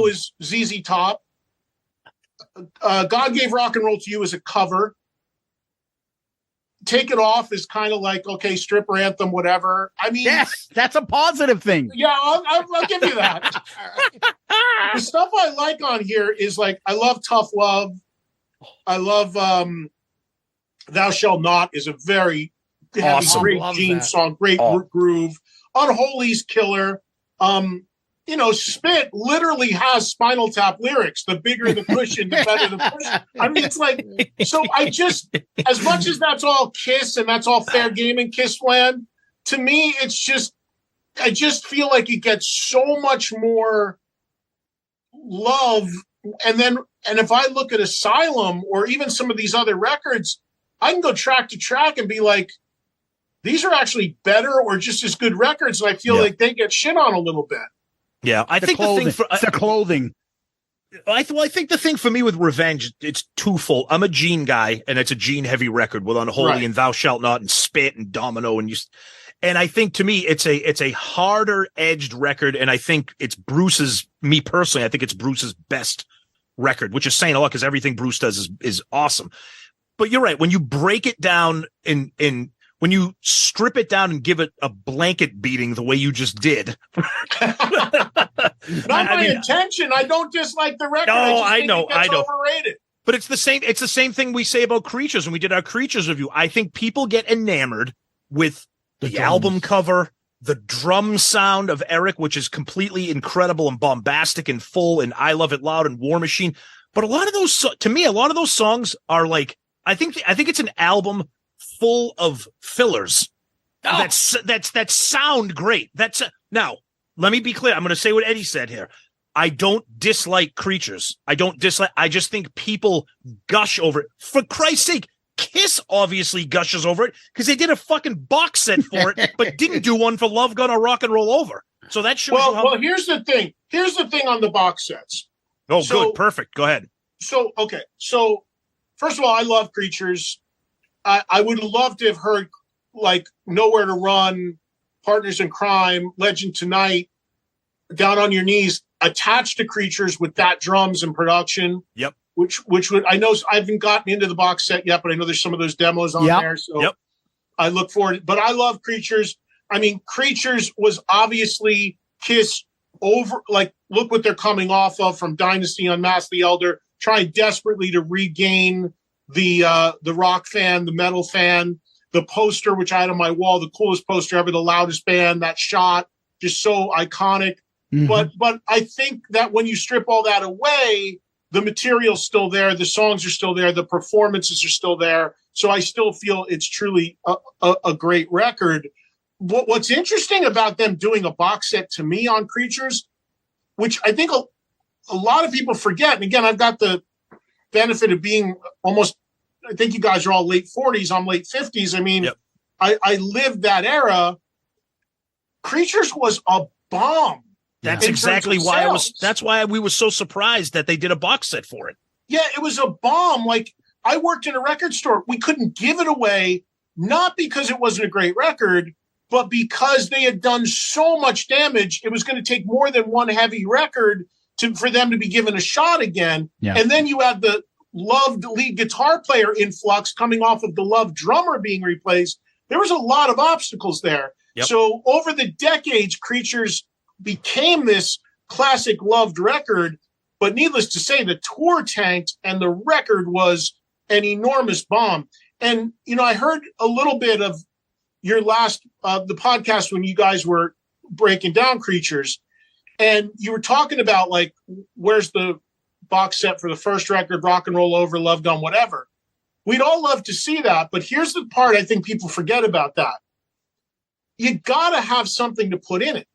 is ZZ Top. God Gave Rock and Roll to You is a cover. Take It Off is kind of like, okay, stripper anthem, whatever. I mean, yes, that's a positive thing. Yeah, I'll give you that. The stuff I like on here is like, I love Tough Love. I love Thou Shalt Not is a very heavy, Awesome. great Gene song, great groove. Unholy's killer. Spit literally has Spinal Tap lyrics. The bigger the cushion, the better the push. I mean, it's like, so as much as that's all Kiss and that's all fair game in Kiss land, to me, I just feel like it gets so much more love. And if I look at Asylum or even some of these other records, I can go track to track and be like, these are actually better or just as good records. And I feel like they get shit on a little bit. Yeah, I think the thing for the clothing. I think the thing for me with Revenge, it's twofold. I'm a Gene guy, and it's a Gene heavy record with Unholy and Thou Shalt Not and Spit and Domino and I think to me it's a harder edged record, and I think it's me personally, I think it's Bruce's best record, which is saying a lot because everything Bruce does is awesome. But you're right, when you break it down when you strip it down and give it a blanket beating the way you just did. Not my intention. I don't dislike the record. I know. Overrated. But it's the same thing we say about Creatures when we did our Creatures review. I think people get enamored with the album cover, the drum sound of Eric, which is completely incredible and bombastic and full, and I Love It Loud and War Machine. But a lot of those songs are like, I think it's an album full of fillers that sound great. Now, let me be clear. I'm going to say what Eddie said here. I don't dislike Creatures. I just think people gush over it. For Christ's sake, Kiss obviously gushes over it because they did a fucking box set for it, but didn't do one for Love Gun or Rock and Roll Over. So that shows you how. Well, here's the thing. Here's the thing on the box sets. Oh, good. Perfect. Go ahead. So, okay. So, first of all, I love Creatures. I would love to have heard like Nowhere to Run, Partners in Crime, Legend Tonight, Down on Your Knees attached to Creatures with that drums and production. Yep. Which would, I know I haven't gotten into the box set yet, but I know there's some of those demos on there. So I look forward. But I love Creatures. I mean, Creatures was obviously Kiss over, like, look what they're coming off of from Dynasty, Unmasked the Elder, trying desperately to regain the rock fan, the metal fan, the poster, which I had on my wall, the coolest poster ever, the loudest band, that shot, just so iconic. Mm-hmm. But I think that when you strip all that away, the material's still there, the songs are still there, the performances are still there. So I still feel it's truly a great record. What's interesting about them doing a box set to me on Creatures, which I think a lot of people forget, and again, I've got the benefit of being almost, I think you guys are all late 40s, I'm late 50s. I mean, I lived that era. Creatures was a bomb. That's exactly why that's why we were so surprised that they did a box set for it. Yeah, it was a bomb. Like, I worked in a record store. We couldn't give it away, not because it wasn't a great record, but because they had done so much damage. It was going to take more than one heavy record for them to be given a shot again. Yeah. And then you had the loved lead guitar player influx coming off of the loved drummer being replaced. There was a lot of obstacles there. Yep. So over the decades, Creatures became this classic loved record, but needless to say, the tour tanked and the record was an enormous bomb. And, you know, I heard a little bit of your last, the podcast when you guys were breaking down Creatures, and you were talking about, like, where's the box set for the first record, Rock and Roll Over, Love Gun, whatever. We'd all love to see that, but here's the part I think people forget about that. You got to have something to put in it.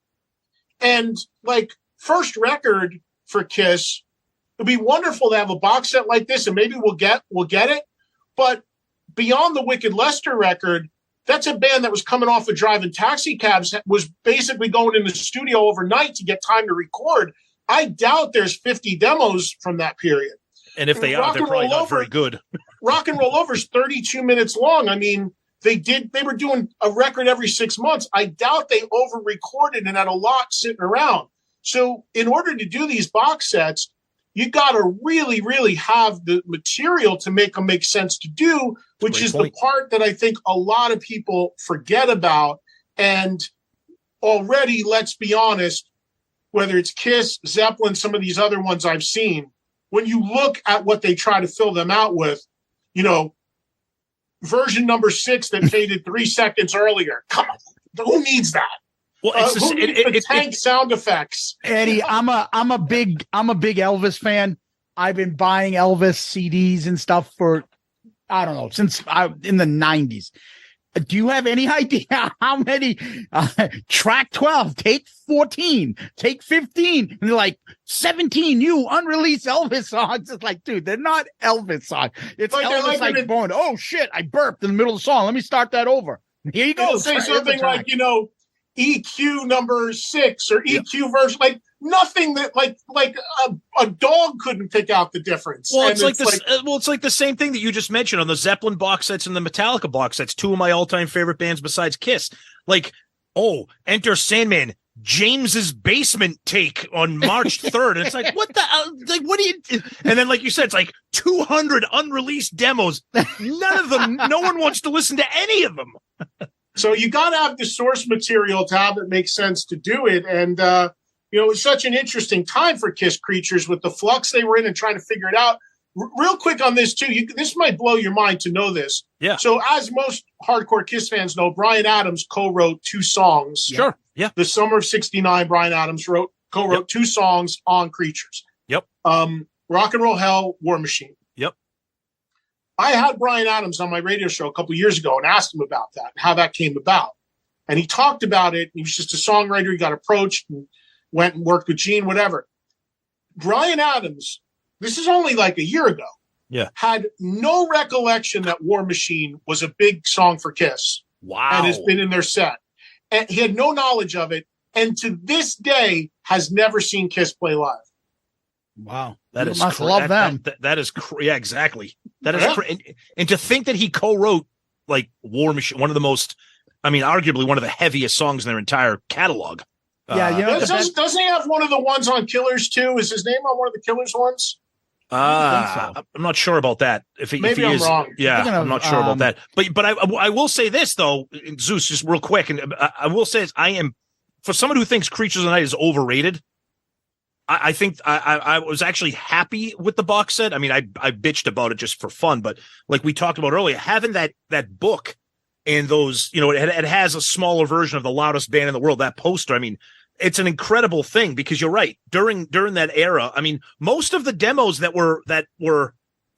And, like, first record for Kiss, it'd be wonderful to have a box set like this, and maybe we'll get it. But beyond the Wicked Lester record, that's a band that was coming off of driving taxi cabs, was basically going in the studio overnight to get time to record. I doubt there's 50 demos from that period. And if they are, they're probably not very good. Rock and Roll Over is 32 minutes long. I mean, they were doing a record every 6 months. I doubt they over-recorded and had a lot sitting around. So in order to do these box sets, you got to really, really have the material to make them make sense to do, which is the part that I think a lot of people forget about. And already, let's be honest, whether it's Kiss, Zeppelin, some of these other ones I've seen, when you look at what they try to fill them out with, you know, version number 6 that faded 3 seconds earlier. Come on, who needs that? Well, it's who needs the tank sound effects? Eddie, I'm a big Elvis fan. I've been buying Elvis CDs and stuff for, I don't know, since in the 90s. Do you have any idea how many track 12, take 14, take 15, and they're like 17 new unreleased Elvis songs? It's like, dude, they're not Elvis songs. It's Like, Elvis like going, oh shit, I burped in the middle of the song. Let me start that over. Here you go. It'll say something like, EQ number 6 or EQ version, like nothing that like a dog couldn't pick out the difference. Well, And it's like this. It's like the same thing that you just mentioned on the Zeppelin box sets and the Metallica box sets. Two of my all-time favorite bands besides Kiss. Like, oh, Enter Sandman, James's Basement take on March 3rd. And it's like, what the? Like, what do you? And then, like you said, it's like 200 unreleased demos. None of them. No one wants to listen to any of them. So you got to have the source material to have it make sense to do it. And, it was such an interesting time for Kiss creatures with the flux they were in and trying to figure it out. Real quick on this, too. This might blow your mind to know this. Yeah. So as most hardcore Kiss fans know, Bryan Adams co-wrote 2 songs. Sure. Yeah. The summer of '69, Bryan Adams co-wrote 2 songs on Creatures. Yep. Rock and Roll Hell, War Machine. Yep. I had Bryan Adams on my radio show a couple years ago and asked him about that, how that came about. And he talked about it. He was just a songwriter. He got approached and went and worked with Gene, whatever. Bryan Adams, this is only like a year ago, had no recollection that War Machine was a big song for Kiss. Wow. And has been in their set. And he had no knowledge of it. And to this day has never seen Kiss play live. Wow. That is must love them. That is yeah, exactly. That is and to think that he co-wrote like War Machine, one of the most, I mean, arguably one of the heaviest songs in their entire catalog. Yeah, doesn't he have one of the ones on Killers too? Is his name on one of the Killers ones? I'm not sure about that. Maybe I'm wrong. Yeah, I'm not sure about that. But I will say this though, Zeus, just real quick, and I will say this: I am, for someone who thinks Creatures of the Night is overrated, I think I was actually happy with the box set. I mean, I bitched about it just for fun, but like we talked about earlier, having that book and those, it has a smaller version of the loudest band in the world. That poster, I mean, it's an incredible thing because you're right. During that era, I mean, most of the demos that were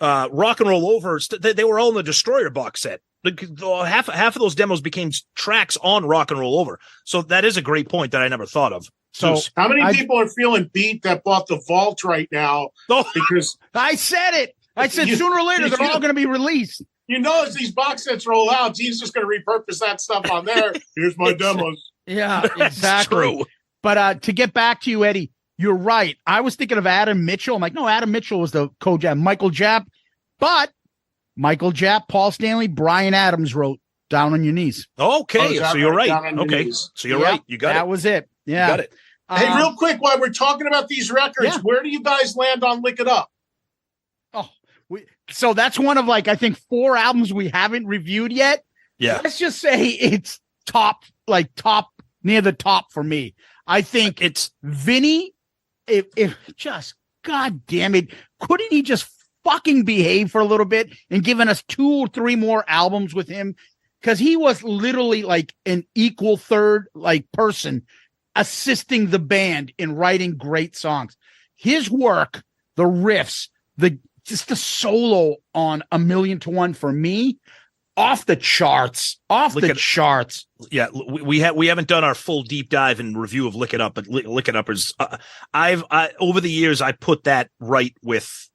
Rock and Roll Over, they were all in the Destroyer box set. Half of those demos became tracks on Rock and Roll Over. So that is a great point that I never thought of. So how many people are feeling beat that bought the vault right now? Because I said it. I said sooner or later they're all going to be released. As these box sets roll out, Gene's just going to repurpose that stuff on there. Here's my demos. Yeah, exactly. But to get back to you, Eddie, you're right. I was thinking of Adam Mitchell. I'm like, no, Adam Mitchell was the co-jab. Michael Japp. But Michael Japp, Paul Stanley, Bryan Adams wrote Down on Your Knees. Okay, so you're right. Okay, so you're right. You got it. That was it. Yeah. You got it. Hey, real quick, while we're talking about these records, where do you guys land on Lick It Up? So that's one of I think 4 albums we haven't reviewed yet. Yeah. Let's just say it's top near the top for me. I think it's Vinny. If just, God damn it. Couldn't he just fucking behave for a little bit and given us 2 or 3 more albums with him? Cause he was literally an equal third person assisting the band in writing great songs. His work, the riffs, just the solo on A Million to One for me, off the charts. Yeah, we haven't done our full deep dive and review of Lick It Up, but Lick It Up is I've over the years I put that right with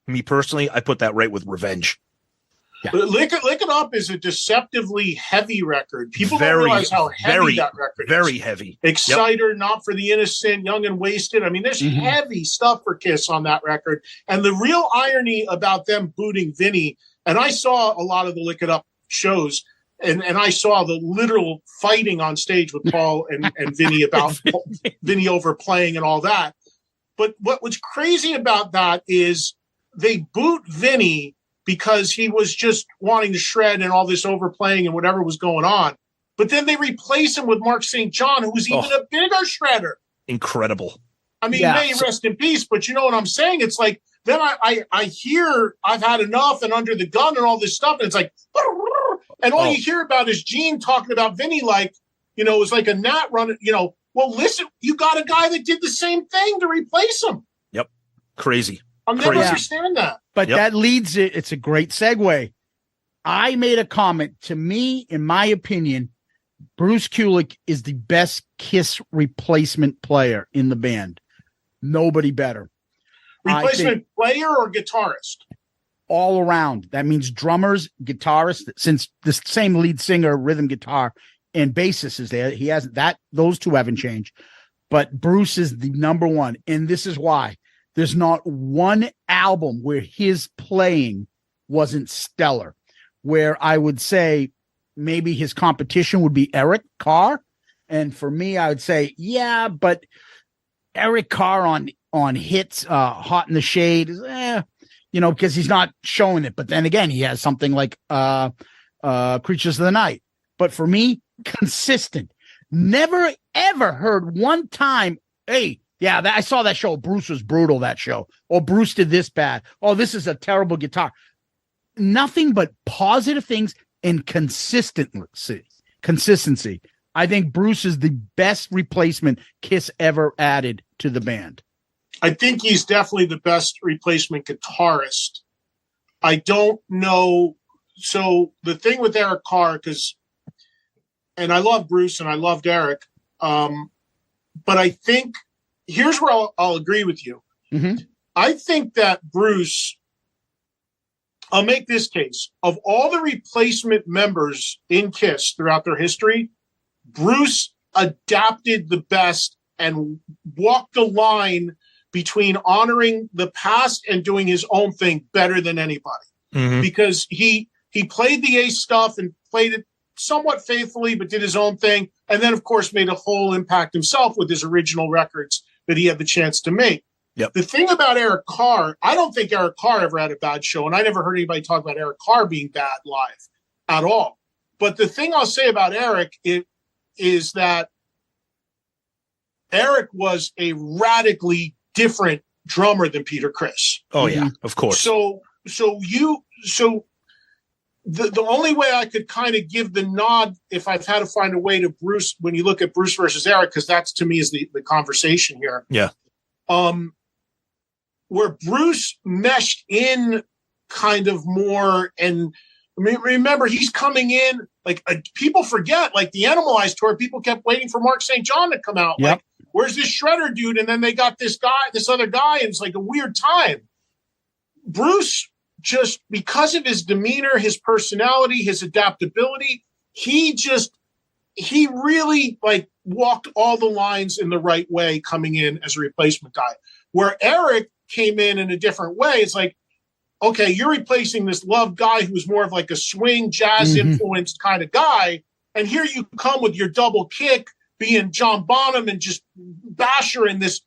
me personally. I put that right with Revenge. Yeah. But Lick It Up is a deceptively heavy record. People don't realize how heavy that record is. Very heavy. Exciter, Not for the Innocent, Young and Wasted. I mean, there's heavy stuff for Kiss on that record. And the real irony about them booting Vinny, and I saw a lot of the Lick It Up shows, and I saw the literal fighting on stage with Paul and Vinny about Vinny overplaying and all that. But what was crazy about that is they boot Vinny because he was just wanting to shred and all this overplaying and whatever was going on. But then they replace him with Mark St. John, who was even a bigger shredder. Incredible. I mean, may he rest in peace, but you know what I'm saying? It's like, then I hear I've had enough and Under the Gun and all this stuff, and it's like, and all you hear about is Gene talking about Vinny like it was like a gnat running, well, listen, you got a guy that did the same thing to replace him. Yep. Crazy. I'll never understand that. But that leads it. It's a great segue. I made a comment. To me, in my opinion, Bruce Kulick is the best Kiss replacement player in the band. Nobody better. Replacement player or guitarist? All around. That means drummers, guitarists, since the same lead singer, rhythm guitar, and bassist is there. He hasn't those two haven't changed. But Bruce is the number one. And this is why. There's not one album where his playing wasn't stellar. Where I would say maybe his competition would be Eric Carr. And for me, I would say, yeah, but Eric Carr on hits, Hot in the Shade, because he's not showing it. But then again, he has something like Creatures of the Night. But for me, consistent. Never, ever heard one time, hey, yeah, I saw that show. Bruce was brutal, that show. Or Bruce did this bad. Oh, this is a terrible guitar. Nothing but positive things and consistency. I think Bruce is the best replacement Kiss ever added to the band. I think he's definitely the best replacement guitarist. I don't know. So the thing with Eric Carr, and I love Bruce and I loved Eric, but I think here's where I'll agree with you. Mm-hmm. I think that Bruce, I'll make this case, of all the replacement members in Kiss throughout their history, Bruce adapted the best and walked the line between honoring the past and doing his own thing better than anybody. Mm-hmm. Because he played the Ace stuff and played it somewhat faithfully, but did his own thing. And then, of course, made a whole impact himself with his original records that he had the chance to make. Yep. The thing about Eric Carr, I don't think Eric Carr ever had a bad show, and I never heard anybody talk about Eric Carr being bad live at all. But the thing I'll say about Eric is that Eric was a radically different drummer than Peter Criss. Oh, yeah, of course. So the only way I could kind of give the nod, if I've had to find a way to Bruce, when you look at Bruce versus Eric, because that's to me is the conversation here. Yeah. Where Bruce meshed in kind of more, and remember he's coming in like people forget, like the Animalized tour, people kept waiting for Mark St. John to come out. Yep. Like, where's this Shredder dude? And then they got this other guy, and it's like a weird time. Bruce, just because of his demeanor, his personality, his adaptability, he really like walked all the lines in the right way coming in as a replacement guy. Where Eric came in a different way, it's like, okay, you're replacing this loved guy who was more of like a swing jazz influenced kind of guy, and here you come with your double kick being John Bonham and just Basher in this.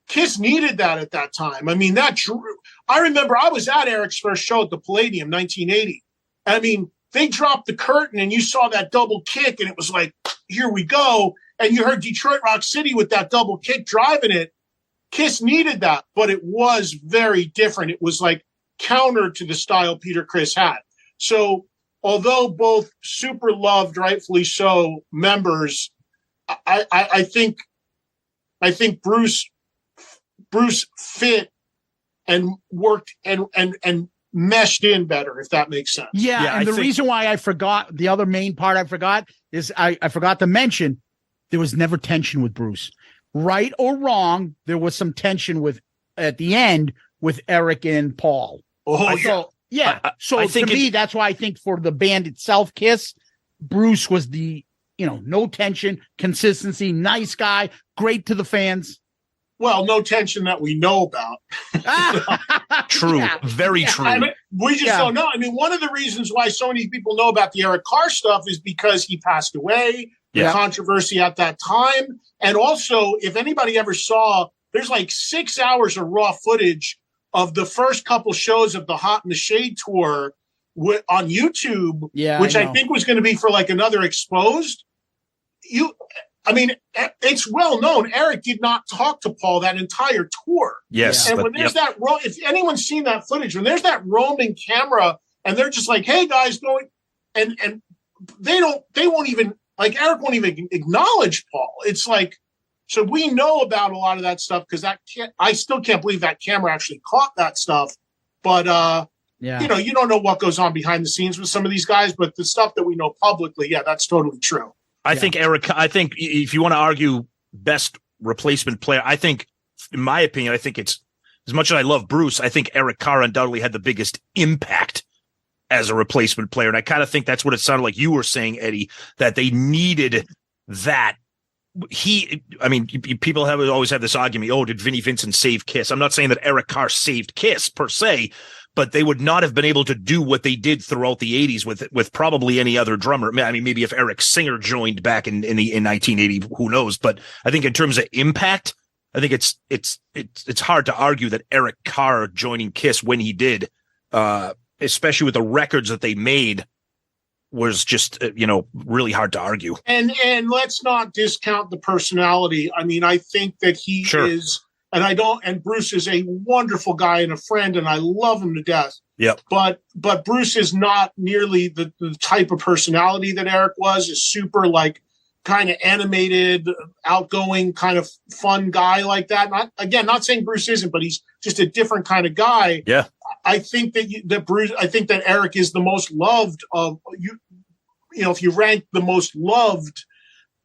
Kiss needed that at that time. I mean, I remember I was at Eric's first show at the Palladium, 1980. I mean, they dropped the curtain and you saw that double kick and it was like, here we go. And you heard Detroit Rock City with that double kick driving it. Kiss needed that, but it was very different. It was like counter to the style Peter Criss had. So although both super loved, rightfully so, members, I think Bruce fit and worked and meshed in better, if that makes sense. Yeah, and the reason why I forgot, the other main part I forgot is I forgot to mention there was never tension with Bruce. Right or wrong, there was some tension at the end with Eric and Paul. So to me, that's why I think for the band itself, Kiss, Bruce was the, no tension, consistency, nice guy, great to the fans. Well, no tension that we know about. True. Yeah. Very true. I mean, we just don't know. I mean, one of the reasons why so many people know about the Eric Carr stuff is because he passed away, the controversy at that time. And also, if anybody ever saw, there's like 6 hours of raw footage of the first couple shows of the Hot in the Shade tour on YouTube, which I think was going to be for like another Exposed. It's well known. Eric did not talk to Paul that entire tour. Yes. And when there's if anyone's seen that footage, when there's that roaming camera and they're just like, hey guys, going, and they won't even like Eric won't even acknowledge Paul. It's like, so we know about a lot of that stuff because I still can't believe that camera actually caught that stuff. But, you know, you don't know what goes on behind the scenes with some of these guys, but the stuff that we know publicly, yeah, that's totally true. I think if you want to argue best replacement player, I think, in my opinion, I think it's, as much as I love Bruce, I think Eric Carr undoubtedly had the biggest impact as a replacement player. And I kind of think that's what it sounded like you were saying, Eddie, that they needed that. People always have this argument, oh, did Vinnie Vincent save Kiss? I'm not saying that Eric Carr saved Kiss per se, but they would not have been able to do what they did throughout the 80s with probably any other drummer. I mean, maybe if Eric Singer joined back in 1980, who knows? But I think in terms of impact, I think it's hard to argue that Eric Carr joining Kiss when he did, especially with the records that they made, was just, really hard to argue. And let's not discount the personality. I mean, I think that he is, and Bruce is a wonderful guy and a friend, and I love him to death. Yep. But Bruce is not nearly the type of personality that Eric was. Is super like kind of animated, outgoing, kind of fun guy like that. Not saying Bruce isn't, but he's just a different kind of guy. Yeah. I think that Eric is the most loved of you. You know, if you rank the most loved,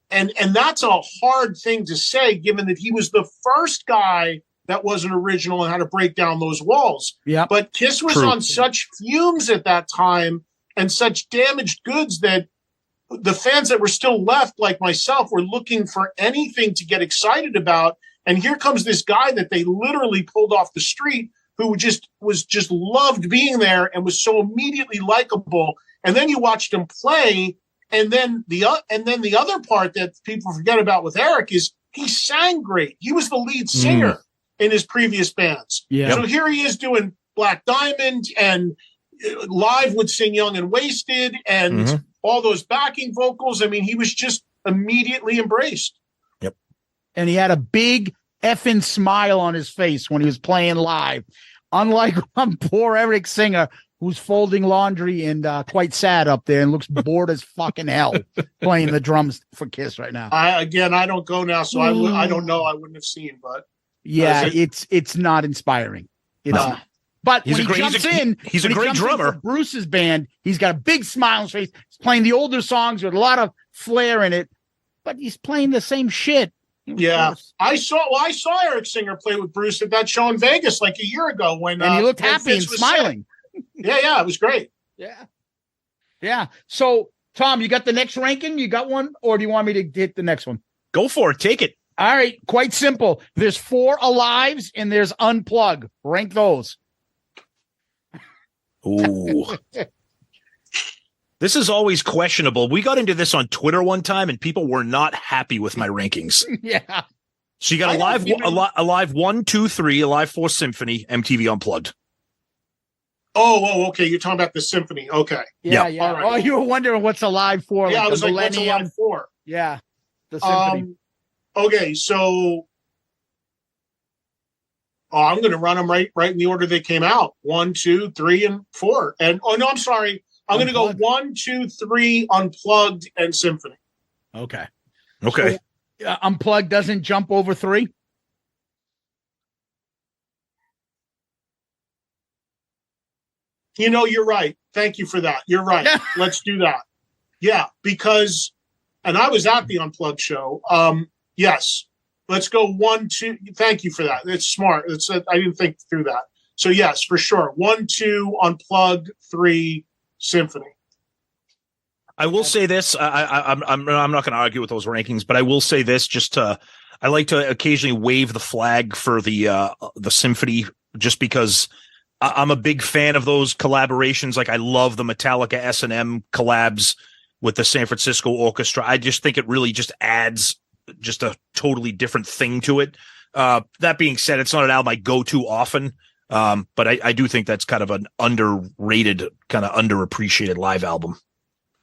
and that's a hard thing to say, given that he was the first guy that wasn't original and had to break down those walls. Yeah. But Kiss was on such fumes at that time and such damaged goods that the fans that were still left, like myself, were looking for anything to get excited about. And here comes this guy that they literally pulled off the street, who was just loved being there and was so immediately likable. And then you watched him play, and then the other part that people forget about with Eric is he sang great. He was the lead singer in his previous bands. Yeah. So here he is doing Black Diamond and live would sing Young and Wasted and all those backing vocals. I mean, he was just immediately embraced. Yep. And he had a big effing smile on his face when he was playing live. Unlike poor Eric Singer, who's folding laundry and quite sad up there and looks bored as fucking hell playing the drums for Kiss right now. I don't go now, so I don't know. I wouldn't have seen, but yeah, it's not inspiring. It's not. But he's when he jumps in, he's a great drummer. Bruce's band, he's got a big smile on his face. He's playing the older songs with a lot of flair in it, but he's playing the same shit. Yeah, I saw Eric Singer play with Bruce at that show in Vegas like a year ago and he looked happy and smiling. Yeah, it was great. Yeah. So, Tom, you got the next ranking? You got one, or do you want me to hit the next one? Go for it. Take it. All right. Quite simple. There's 4 Alives and there's Unplug. Rank those. Ooh. This is always questionable. We got into this on Twitter one time, and people were not happy with my rankings. Yeah. So you got Alive 1, 2, 3, Alive 4 Symphony, MTV Unplugged. Oh, okay. You're talking about the Symphony. Okay. Yeah. All right. Oh, you were wondering what's Alive 4? Yeah, like I was like, Millennium. what's Alive 4? Yeah. The Symphony. Okay, so I'm going to run them right in the order they came out. 1, 2, 3, and 4. And I'm sorry. I'm going to go 1, 2, 3, Unplugged, and Symphony. Okay. So, Unplugged doesn't jump over 3? You're right. Thank you for that. You're right. Let's do that. Yeah, because, and I was at the Unplugged show. Yes. Let's go 1, 2. Thank you for that. It's smart. I didn't think through that. So yes, for sure. 1, 2, Unplugged, 3, Symphony. I will say this. I'm not going to argue with those rankings, but I will say this. I like to occasionally wave the flag for the Symphony, just because I'm a big fan of those collaborations. Like, I love the Metallica S&M collabs with the San Francisco Orchestra. I just think it really just adds just a totally different thing to it. That being said, it's not an album I go to often, but I do think that's kind of an underrated, kind of underappreciated live album.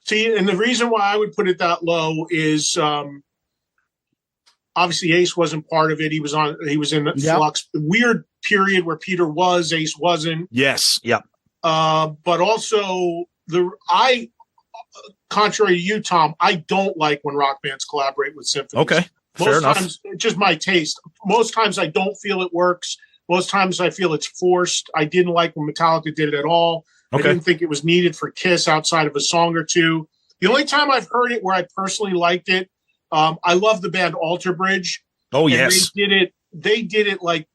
See, and the reason why I would put it that low is obviously Ace wasn't part of it. He was in flux. The weird period where Peter was, Ace wasn't. Yes. Yep. But also contrary to you, Tom, I don't like when rock bands collaborate with symphonies. Okay, fair enough. Times, it's just my taste. Most times I don't feel it works. Most times I feel it's forced. I didn't like when Metallica did it at all. Okay. I didn't think it was needed for Kiss outside of a song or two. The only time I've heard it where I personally liked it, I love the band Alter Bridge. Oh, yes. They did it like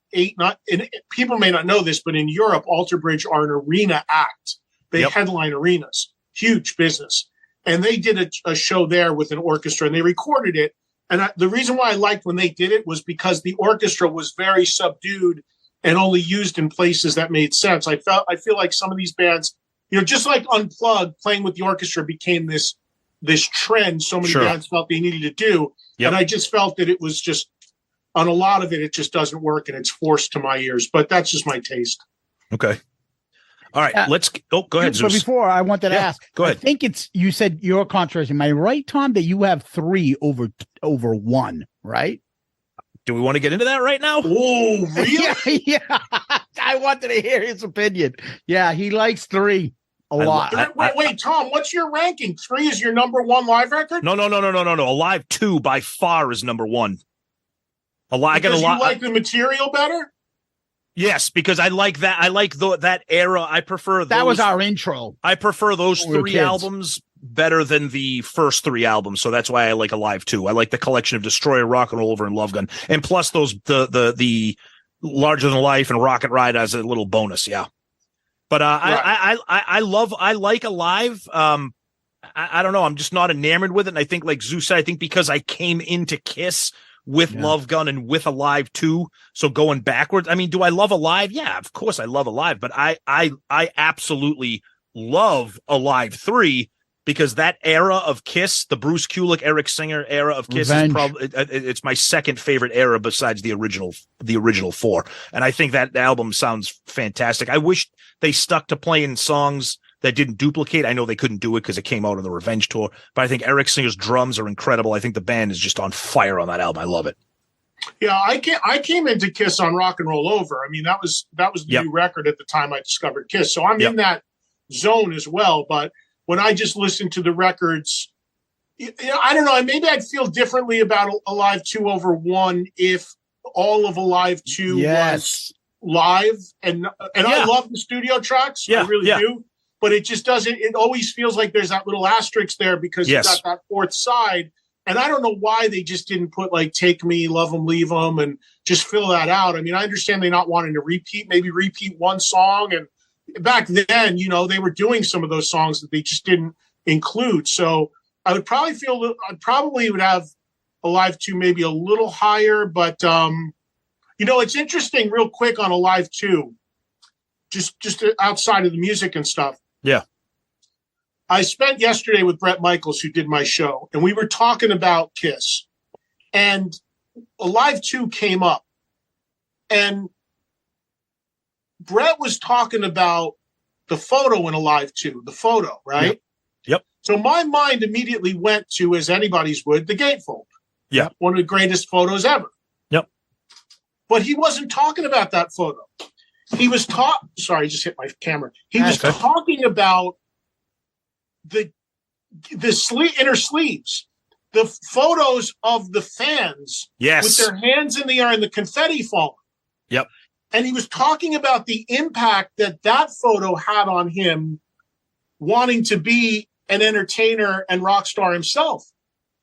people may not know this, but in Europe, Alter Bridge are an arena act. They headline arenas, huge business. And they did a show there with an orchestra, and they recorded it. And the reason why I liked when they did it was because the orchestra was very subdued and only used in places that made sense. I feel like some of these bands, just like Unplugged, playing with the orchestra became this trend so many bands felt they needed to do. Yep. And I just felt that it was just, on a lot of it, it just doesn't work, and it's forced to my ears. But that's just my taste. Okay. All right. Go ahead, Zeus. But before, I wanted to ask. Go ahead. I think you said your controversy. Am I right, Tom, that you have 3 over 1, right? Do we want to get into that right now? Oh, really? Yeah. I wanted to hear his opinion. Yeah, he likes 3 a lot. Wait, Tom, what's your ranking? 3 is your number 1 live record? No. Alive 2 by far is number 1. You like the material better? Yes, because I like that. I like that era. I prefer that was our intro. I prefer those 3 albums better than the first 3 albums. So that's why I like Alive 2. I like the collection of Destroyer, Rock and Roll Over, and Love Gun, and plus those the Larger Than Life and Rocket Ride as a little bonus. Yeah, but I like Alive. I don't know. I'm just not enamored with it. And I think, like Zeus said, I think because I came into Kiss with Love Gun and with Alive 2. So going backwards, I mean, do I love Alive? Yeah, of course I love Alive, but I absolutely love Alive 3 because that era of Kiss, the Bruce Kulick, Eric Singer era of Kiss is probably, it's my second favorite era besides the original 4. And I think that album sounds fantastic. I wish they stuck to playing songs that didn't duplicate. I know they couldn't do it because it came out on the Revenge tour, but I think Eric Singer's drums are incredible. I think the band is just on fire on that album. I love it. Yeah, I came into Kiss on Rock and Roll Over. I mean, that was the new record at the time I discovered Kiss. So I'm in that zone as well. But when I just listened to the records, I don't know. Maybe I'd feel differently about Alive 2 over 1 if all of Alive 2 was live. And I love the studio tracks. I really do. But it just doesn't, it always feels like there's that little asterisk there because you've got that fourth side. And I don't know why they just didn't put like Take Me, Love 'Em, Leave 'Em, and just fill that out. I mean, I understand they not wanting to repeat one song. And back then, they were doing some of those songs that they just didn't include. So I would probably would have Alive 2 maybe a little higher. But, it's interesting real quick on Alive 2, just outside of the music and stuff. Yeah. I spent yesterday with Brett Michaels, who did my show, and we were talking about Kiss. And Alive 2 came up. And Brett was talking about the photo in Alive 2, the photo, right? Yep. So my mind immediately went to, as anybody's would, the gatefold. Yeah. One of the greatest photos ever. Yep. But he wasn't talking about that photo. He was sorry, I just hit my camera. He was talking about the inner sleeves, the photos of the fans with their hands in the air and the confetti falling. Yep. And he was talking about the impact that photo had on him wanting to be an entertainer and rock star himself.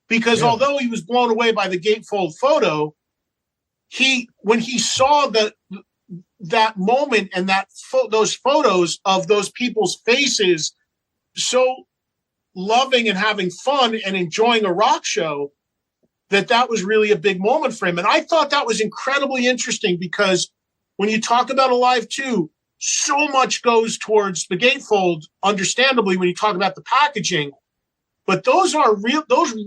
Because although he was blown away by the gatefold photo, when he saw that moment and those photos of those people's faces so loving and having fun and enjoying a rock show, that was really a big moment for him. And I thought that was incredibly interesting because when you talk about Alive 2, so much goes towards the gatefold, understandably, when you talk about the packaging. But those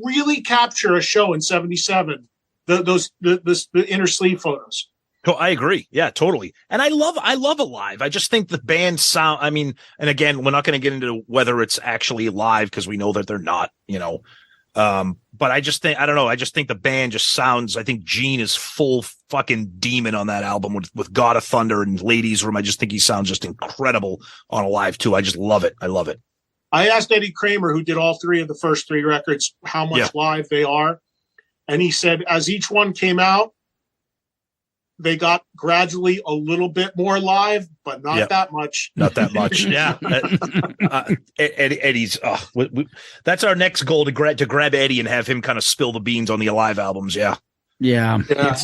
really capture a show in 77, the inner sleeve photos. Oh, I agree. Yeah, totally. And I love Alive. I just think the band sound, I mean, and again, we're not going to get into whether it's actually live because we know that they're not, but I just think, I don't know. I just think the band just sounds, I think Gene is full fucking demon on that album with God of Thunder and Ladies Room. I just think he sounds just incredible on Alive too. I just love it. I love it. I asked Eddie Kramer, who did all three of the first three records, how much live they are. And he said, as each one came out, they got gradually a little bit more live, but not that much. Not that much. Yeah. Eddie's, that's our next goal, to grab Eddie and have him kind of spill the beans on the Alive albums. Yeah. Yeah.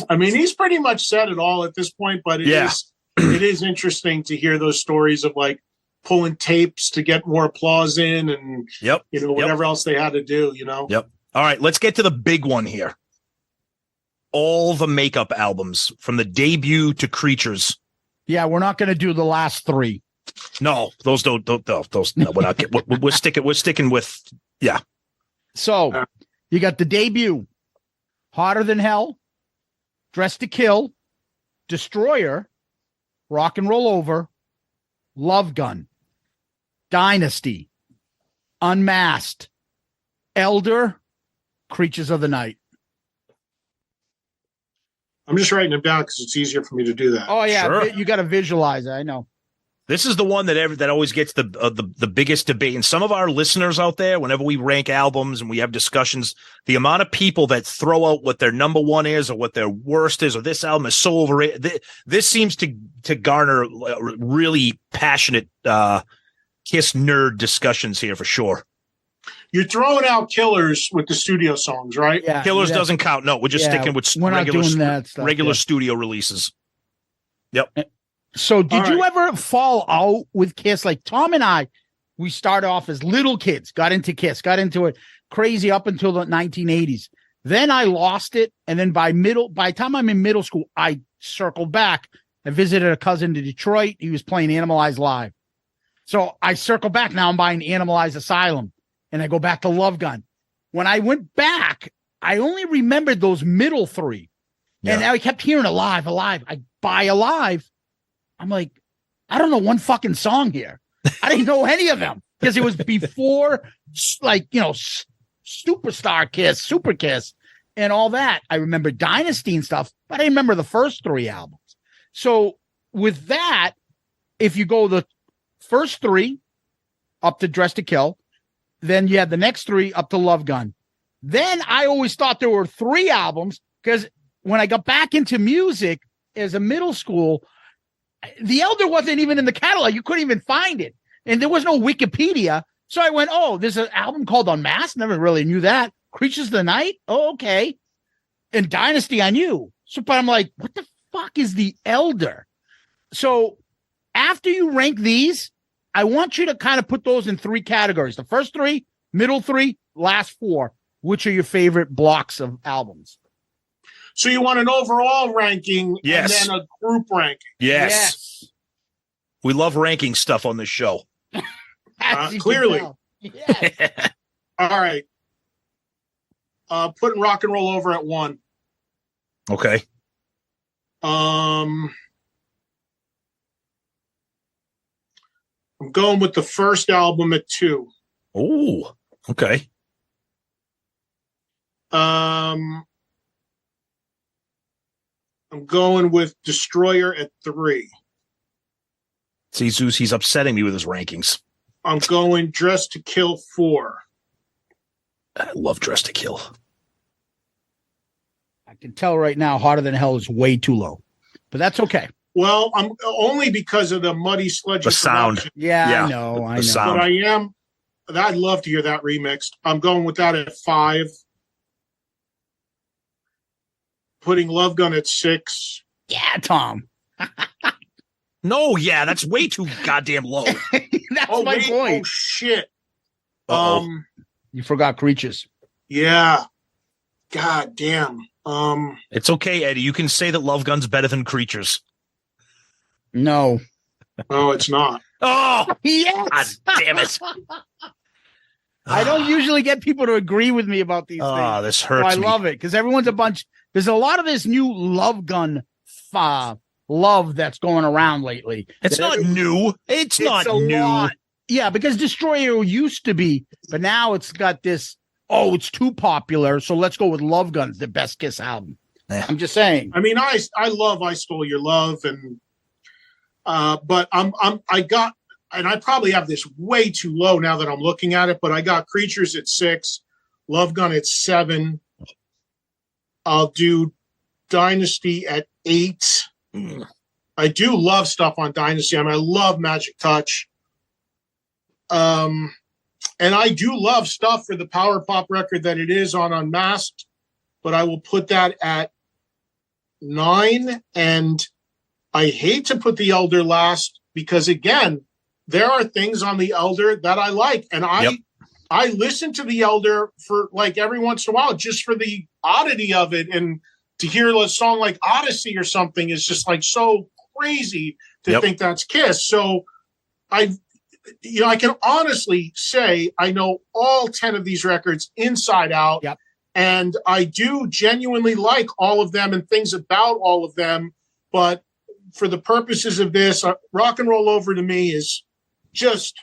I mean, he's pretty much said it all at this point, but it is interesting to hear those stories of like pulling tapes to get more applause in and, whatever else they had to do, Yep. All right, let's get to the big one here. All the makeup albums from the debut to Creatures. Yeah, we're not going to do the last three. No, those don't those. No, we're not. We're sticking with. Yeah. So you got the debut, Hotter Than Hell, Dressed to Kill, Destroyer, Rock and Roll Over, Love Gun, Dynasty, Unmasked, Elder, Creatures of the Night. I'm just writing it down because it's easier for me to do that. Oh yeah, Sure. You got to visualize it. I know. This is the one that always gets the biggest debate. And some of our listeners out there, whenever we rank albums and we have discussions, the amount of people that throw out what their number one is or what their worst is, or this album is so overrated. This seems to garner really passionate Kiss nerd discussions here for sure. You're throwing out Killers with the studio songs, right? Yeah, Killers doesn't count. No, we're just sticking with regular studio releases. Yep. So did you ever fall out with Kiss? Like Tom and I, we started off as little kids, got into Kiss, got into it crazy up until the 1980s. Then I lost it. And then by the time I'm in middle school, I circled back. I visited a cousin in Detroit. He was playing Animalized Live. So I circled back. Now I'm buying Animalized Asylum. And I go back to Love Gun. When I went back, I only remembered those middle three. Yeah. And I kept hearing Alive. I buy Alive. I'm like, I don't know one fucking song here. I didn't know any of them because it was before, Superstar Kiss, Super Kiss, and all that. I remember Dynasty and stuff, but I remember the first three albums. So with that, if you go the first three up to Dress to Kill, then you had the next three up to Love Gun. Then I always thought there were three albums because when I got back into music as a middle school, The Elder wasn't even in the catalog. You couldn't even find it. And there was no Wikipedia. So I went, there's an album called Unmasked. Never really knew that. Creatures of the Night. Oh, okay. And Dynasty I knew. So, but I'm like, what the fuck is The Elder? So after you rank these, I want you to kind of put those in three categories. The first three, middle three, last four. Which are your favorite blocks of albums? So you want an overall ranking and then a group ranking? Yes. We love ranking stuff on this show. Clearly. Yes. All right. Putting Rock and Roll Over at 1. Okay. I'm going with the first album at 2. Oh, okay. I'm going with Destroyer at 3. See, Zeus, he's upsetting me with his rankings. I'm going Dress to Kill 4. I love Dress to Kill. I can tell right now Hotter Than Hell is way too low, but that's okay. Well, I'm only because of the muddy sludgy the sound. Production. Yeah, I know. Sound. But I'd love to hear that remixed. I'm going with that at 5. Putting Love Gun at 6. Yeah, Tom. No, that's way too goddamn low. That's my point. Oh shit. You forgot Creatures. Yeah. God damn. It's okay, Eddie. You can say that Love Gun's better than Creatures. No. No, it's not. Oh, yes. God damn it. I don't usually get people to agree with me about these things. Oh, this hurts me. I love it because everyone's there's a lot of this new Love Gun love that's going around lately. It's not new. It's not new. Lot. Yeah, because Destroyer used to be, but now it's got this, it's too popular, so let's go with Love Gun, the best Kiss album. Yeah. I'm just saying. I mean, I love I Stole Your Love, and but I got and I probably have this way too low now that I'm looking at it, but I got Creatures at 6, Love Gun at 7. I'll do Dynasty at 8. I do love stuff on Dynasty. I mean, I love Magic Touch. And I do love stuff for the power pop record that it is on Unmasked, but I will put that at 9. And I hate to put the Elder last because, again, there are things on the Elder that I like. And I listen to the Elder for like every once in a while, just for the oddity of it. And to hear a song like Odyssey or something is just like so crazy to think that's Kiss. So I can honestly say I know all 10 of these records inside out. Yep. And I do genuinely like all of them and things about all of them. But for the purposes of this, Rock and Roll Over to me is just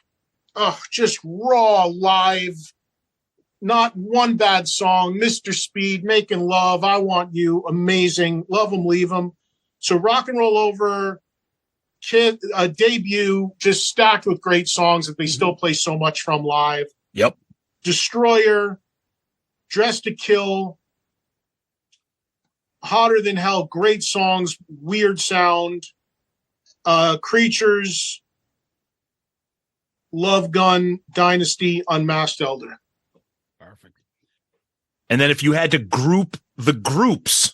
raw, live, not one bad song. Mr. Speed, Making Love, I Want You, amazing. Love 'Em, Leave 'Em. So Rock and Roll Over, Kid, debut, just stacked with great songs that they still play so much from live. Yep. Destroyer, Dressed to Kill, Hotter Than Hell, great songs, weird sound. Creatures, Love Gun, Dynasty, Unmasked, Elder. Perfect. And then if you had to group the groups,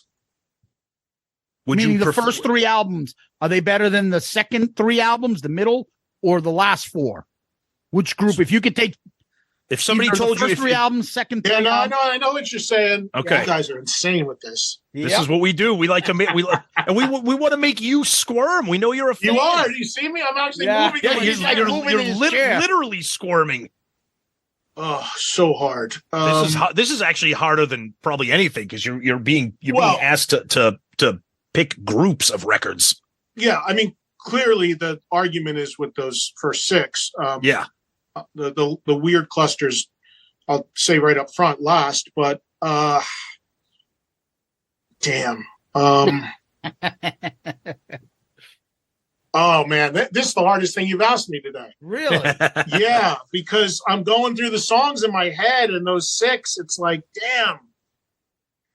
would Meaning you the first 3 albums, are they better than the second 3 albums, the middle, or the last 4? Which group, if you could take if somebody either told the you first 3 albums, second 3 albums? I know what you're saying. Okay. You guys are insane with this. This is what we do. We like to make we want to make you squirm. We know you're a fan. You are. You see me? I'm actually moving. Yeah, like you're this. literally squirming. Oh, so hard. This is actually harder than probably anything because you're being asked to pick groups of records. Yeah, I mean, clearly the argument is with those first 6. The weird clusters, I'll say right up front last, but damn. Oh man, this is the hardest thing you've asked me today. Really? Yeah, because I'm going through the songs in my head and those 6, it's like, damn.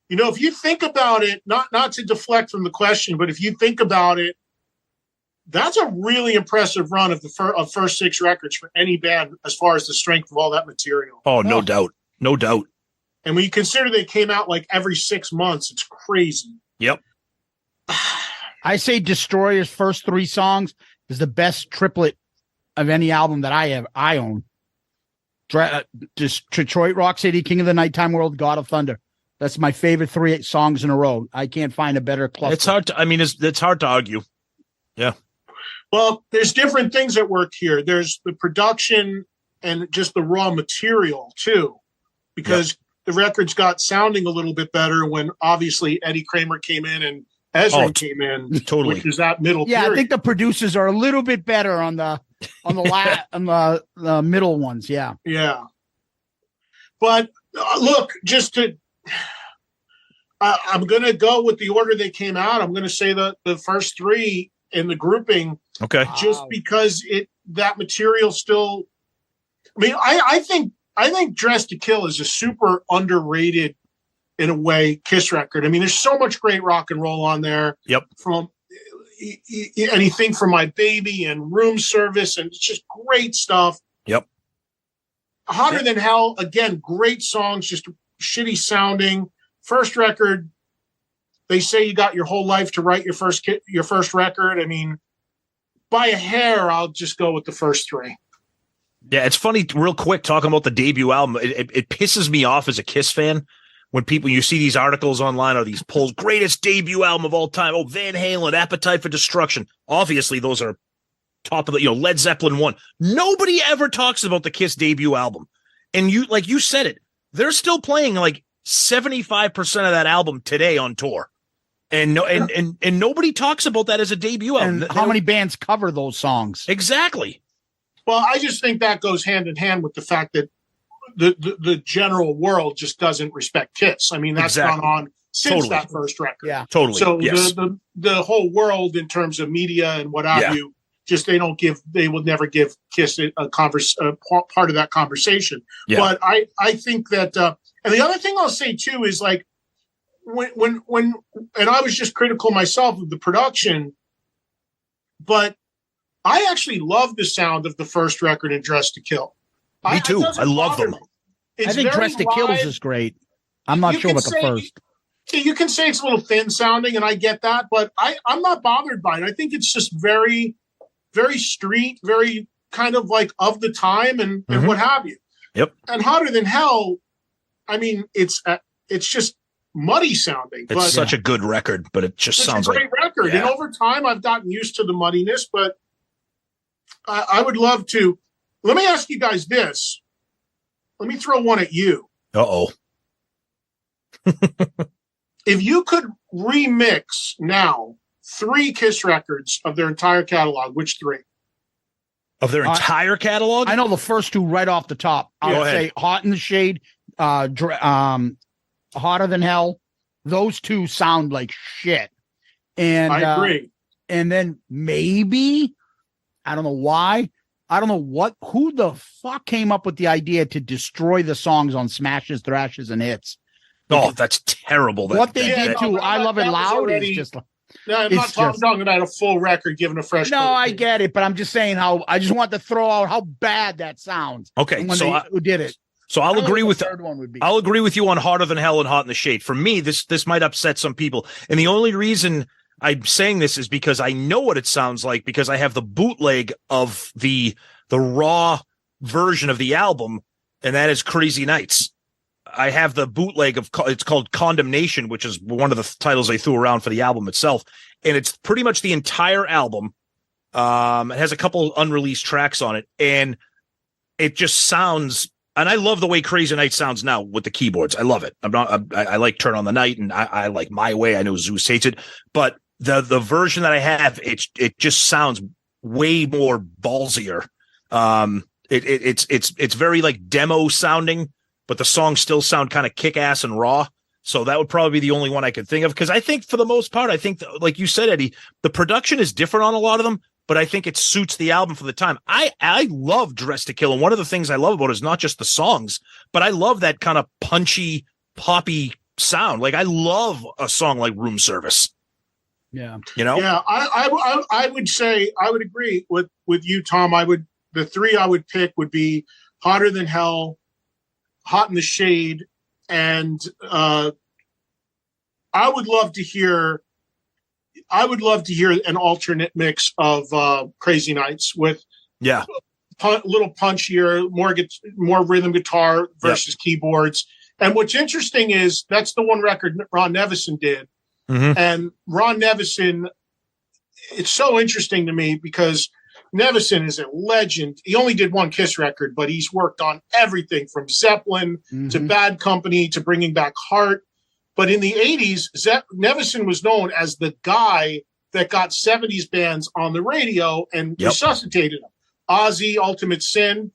You know, if you think about it, not to deflect from the question, but if you think about it, that's a really impressive run of the first 6 records for any band as far as the strength of all that material. Oh, no doubt. No doubt. And when you consider they came out like every 6 months, it's crazy. Yep. I say Destroyer's first 3 songs is the best triplet of any album that I own. Detroit Rock City, King of the Nighttime World, God of Thunder. That's my favorite 3 songs in a row. I can't find a better cluster. It's hard to, it's hard to argue. Yeah. Well, there's different things at work here. There's the production and just the raw material too, because the records got sounding a little bit better when obviously Eddie Kramer came in and Ezra came in, totally, which is that middle period. I think the producers are a little bit better on the middle ones. Yeah. But look, I'm going to go with the order they came out. I'm going to say the first 3 in the grouping. Okay. Just because that material still, I mean, I think Dressed to Kill is a super underrated, in a way, Kiss record. I mean, there's so much great rock and roll on there. Yep. From anything from My Baby and Room Service, and it's just great stuff. Yep. Hotter Than Hell, again, great songs, just shitty sounding. First record, they say you got your whole life to write your first record. I mean, by a hair, I'll just go with the first 3. Yeah, it's funny, real quick, talking about the debut album. It pisses me off as a Kiss fan when you see these articles online or these polls, greatest debut album of all time. Oh, Van Halen, Appetite for Destruction. Obviously, those are top of the, Led Zeppelin 1. Nobody ever talks about the Kiss debut album. And you said it, they're still playing like 75% of that album today on tour. And nobody talks about that as a debut album. And how many bands cover those songs? Exactly. Well, I just think that goes hand in hand with the fact that the general world just doesn't respect Kiss. I mean, that's gone on since that first record. Yeah, So the whole world, in terms of media and what have you, Just they will never give Kiss a part of that conversation. Yeah. But I think that, and the other thing I'll say too is like when and I was just critical myself of the production, but I actually love the sound of the first record in Dress to Kill. Me too. I love them. I think Dress to Kill is great. I'm not sure about the first. You can say it's a little thin sounding, and I get that, but I'm not bothered by it. I think it's just very, very street, very kind of like of the time and what have you. Yep. And Hotter Than Hell, I mean, it's just muddy sounding. It's such a good record, but it just sounds like a great record. Yeah. And over time, I've gotten used to the muddiness, but I would love to. Let me ask you guys this. Let me throw one at you. Uh-oh. If you could remix now 3 Kiss records of their entire catalog, which 3? Of their entire catalog? I know the first 2 right off the top. I would say Hot in the Shade, Hotter Than Hell. Those 2 sound like shit. And I agree. And then maybe, I don't know why, I don't know who the fuck came up with the idea to destroy the songs on Smashes, Thrashes, and Hits. Oh, that's terrible. What they did to I Love It Loud is just like. No, I'm not talking about a full record given a fresh. No, I get it, but I'm just saying I just want to throw out how bad that sounds. Okay, who did it? So I'll agree with third one would be. I'll agree with you on Harder Than Hell and Hot in the Shade. For me, this might upset some people, and the only reason I'm saying this is because I know what it sounds like because I have the bootleg of the raw version of the album, and that is Crazy Nights. I have the bootleg it's called Condemnation, which is one of the titles they threw around for the album itself. And it's pretty much the entire album. It has a couple unreleased tracks on it, and it just sounds, and I love the way Crazy Night sounds now with the keyboards. I love it. I like Turn on the Night, and I like My Way. I know Zeus hates it, but the version that I have, it just sounds way more ballsier. It's very like demo sounding, but the songs still sound kind of kick-ass and raw. So that would probably be the only one I could think of. Because I think for the most part, like you said, Eddie, the production is different on a lot of them, but I think it suits the album for the time. I love Dress to Kill. And one of the things I love about it is not just the songs, but I love that kind of punchy, poppy sound. Like I love a song like Room Service. Yeah. You know? Yeah, I would say, I would agree with you, Tom. The 3 I would pick would be Hotter Than Hell, Hot in the Shade, and I would love to hear an alternate mix of Crazy Nights with little punchier, more rhythm guitar versus keyboards. And what's interesting is that's the one record Ron Nevison did. Mm-hmm. And Ron Nevison, it's so interesting to me because Nevison is a legend. He only did 1 Kiss record, but he's worked on everything from Zeppelin to Bad Company to Bringing Back Heart. But in the 80s, Nevison was known as the guy that got 70s bands on the radio and resuscitated them. Ozzy, Ultimate Sin.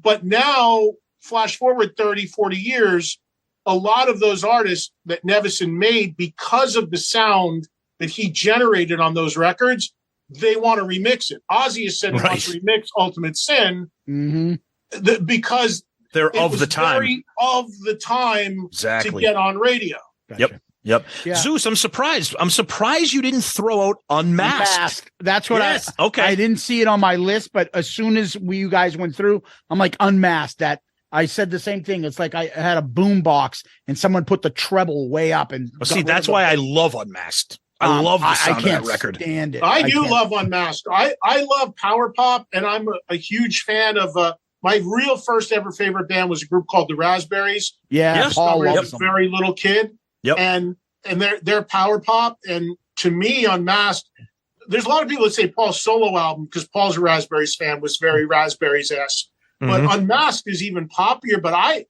But now, flash forward 30, 40 years, a lot of those artists that Nevison made, because of the sound that he generated on those records, they want to remix it. Ozzy has said he wants to remix Ultimate Sin because they're of the time. Very of the time to get on radio. Gotcha. Yep. Yeah. Zeus, I'm surprised. I'm surprised you didn't throw out Unmasked. That's what I didn't see it on my list, but as soon as you guys went through, I'm like, Unmasked. That I said the same thing. It's like I had a boom box and someone put the treble way up and see, that's why I love Unmasked. I love the sound of that record. Stand it. I do love Unmasked. I love power pop, and I'm a huge fan of my real first ever favorite band was a group called the Raspberries. Yeah, Paul was a very little kid. Yep. And they're power pop, and to me, Unmasked. There's a lot of people that say Paul's solo album, because Paul's a Raspberries fan, was very Raspberries-esque. But Unmasked is even poppier. But I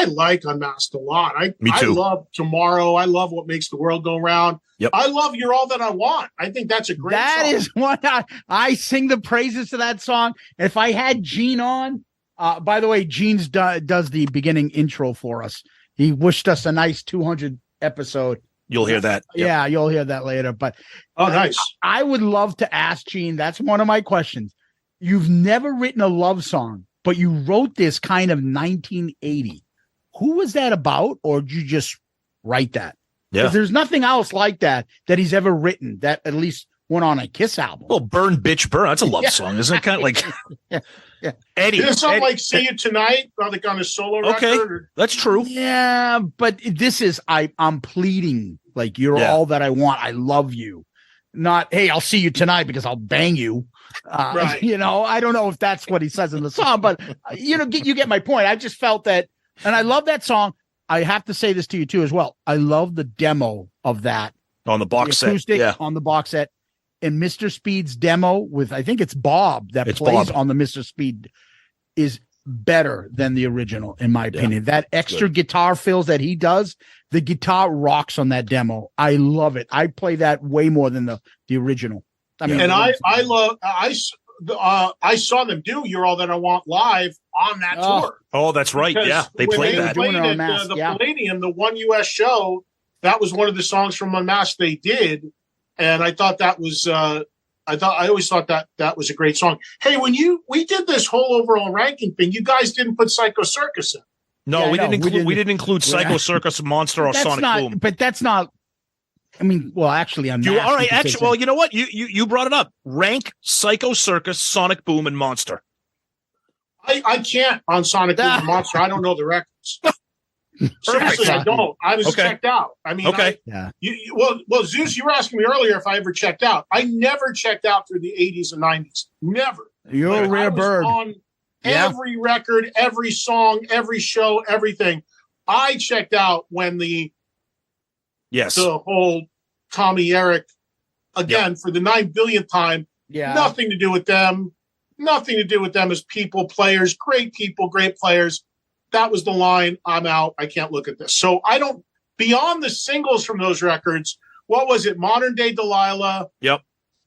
like Unmasked a lot. Me too. I love Tomorrow. I love What Makes the World Go Round. Yep. I love You're All That I Want. I think that's a great song. That is what I sing the praises to that song. If I had Gene on, by the way, Gene does the beginning intro for us. He wished us a nice 200 episode. You'll hear that. Yep. Yeah, you'll hear that later. But Oh, nice. I would love to ask Gene. That's one of my questions. You've never written a love song, but you wrote this kind of 1980. Who was that about, or did you just write that? Yeah. Because there's nothing else like that he's ever written that at least went on a Kiss album. Well, Burn Bitch Burn. That's a love song, isn't it? Kind of like Yeah. Eddie. Is it something Eddie- like "See You Tonight," like on a solo Okay. record? Or- That's true. Yeah, but this is I'm pleading, like, you're Yeah. all that I want. I love you. Not, hey, I'll see you tonight because I'll bang you. Right. You know, I don't know if that's what he says in the song, but you get my point. I just felt that, and I love that song. I have to say this to you too as well. I love the demo of that On the box set. acoustic Yeah. on the box set, and Mr. Speed's demo with, I think it's Bob that It's plays Bob. on the Mr. Speed, is better than the original, in my opinion. That extra guitar fills that he does, the guitar rocks on that demo. I love it. I play that way more than the original. I mean, And I saw them do "You're All That I Want" live on that Oh. tour. Oh, that's right. Because Yeah. They when played were that. doing it on at Mass, the yeah. Palladium, the one US show. That was one of the songs from Unmasked they did, and I thought that was. I always thought that was a great song. Hey, when we did this whole overall ranking thing, you guys didn't put Psycho Circus in. No, Yeah, we I didn't know. include. We We didn't include Psycho Yeah. Circus, Monster, or that's Sonic not, Boom. but that's not. I mean, well, actually, on You Mass, all you right? could say Actually, well, you know what? You brought it up. Rank Psycho Circus, Sonic Boom, and Monster. I can't on Sonic Boom and Monster. I don't know the records. Seriously, I don't. I was Okay. checked out. I mean, Okay. Yeah. Well, Zeus, you were asking me earlier if I ever checked out. I never checked out through the 80s and 90s. Never. You're a Like, I rare was bird. on Yeah. every record, every song, every show, everything. I checked out when the Yes. whole Tommy Eric, again, for the 9 billionth time, Yeah. nothing to do with them. Nothing to do with them as people, players, great people, great players. That was the line. I'm out. I can't look at this. So I don't, beyond the singles from those records, what was it? Modern Day Delilah. Yep.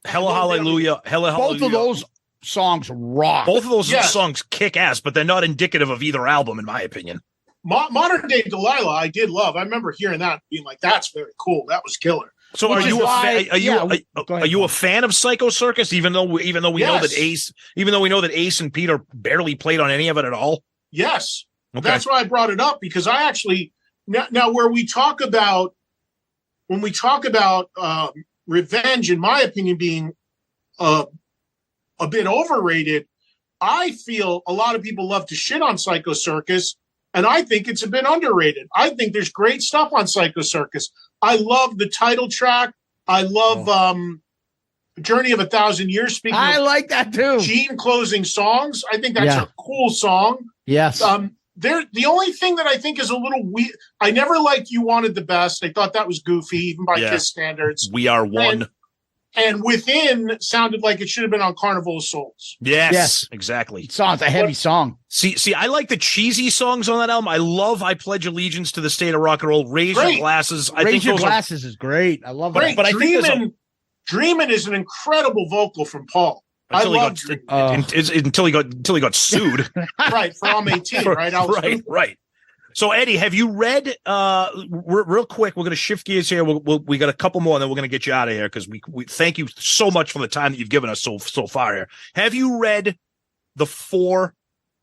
Hella Hallelujah. Hella Hallelujah. Both of those songs rock. Both of those Yes. songs kick ass, but they're not indicative of either album, in my opinion. Modern Day Delilah, I did love. I remember hearing that, being like, that's very cool. That was killer. So Which are is you a why- fan? Are you yeah, are, go ahead, are you a Tom. fan of Psycho Circus? Even though we know Yes. that Ace and Peter barely played on any of it at all. Yes. Okay. That's why I brought it up, because I actually, now where we talk about, when we talk about Revenge, in my opinion, being a bit overrated, I feel a lot of people love to shit on Psycho Circus, and I think it's a bit underrated. I think there's great stuff on Psycho Circus. I love the title track. I love Journey of a Thousand Years. Speaking I of like that too. Gene closing songs, I think that's Yeah. a cool song. Yes. The only thing that I think is a little weird, I never liked You Wanted the Best. I thought that was goofy, even by Yeah. Kiss standards. We Are One. And Within sounded like it should have been on Carnival of Souls. Yes, exactly. Song's a heavy song. See, I like the cheesy songs on that album. I love I Pledge Allegiance to the State of Rock and Roll. Raise Your Great. Glasses. I Raise think Your those Glasses is great. I love Great. it. but I think there's a- Dreamin' is an incredible vocal from Paul. until I he love got until he got sued. right for I'm 18, right? I was right. So Eddie, have you read? Real quick, we're going to shift gears here. We got a couple more, and then we're going to get you out of here because we thank you so much for the time that you've given us so far here. Have you read the 4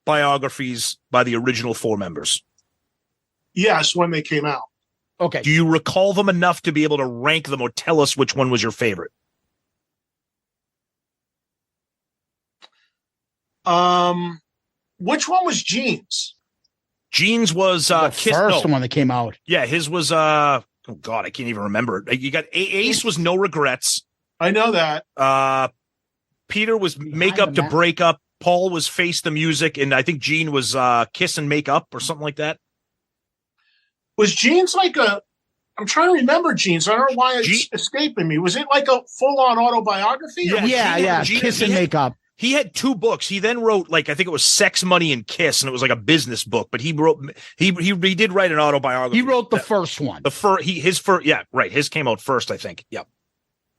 biographies by the original 4 members? Yes, when they came out. Okay. Do you recall them enough to be able to rank them or tell us which one was your favorite? Which one was Gene's? Gene's was The Kiss. first No. one that came out. Yeah, his was oh god, I can't even remember it. You got Ace was No Regrets. I know that. Peter was Make the Up to Mask. Break Up. Paul was Face the Music, and I think Gene was Kiss and Make Up or something like that. Was Gene's like a? I'm trying to remember Gene's. I don't know why it's escaping me. Was it like a full-on autobiography? Yeah. Yeah. Gene- Kiss and he had- Make Up. He had 2 books. He then wrote I think it was Sex, Money, and Kiss, and it was like a business book. But he did write an autobiography. He wrote the first one. His first, yeah, right. His came out first, I think. Yep.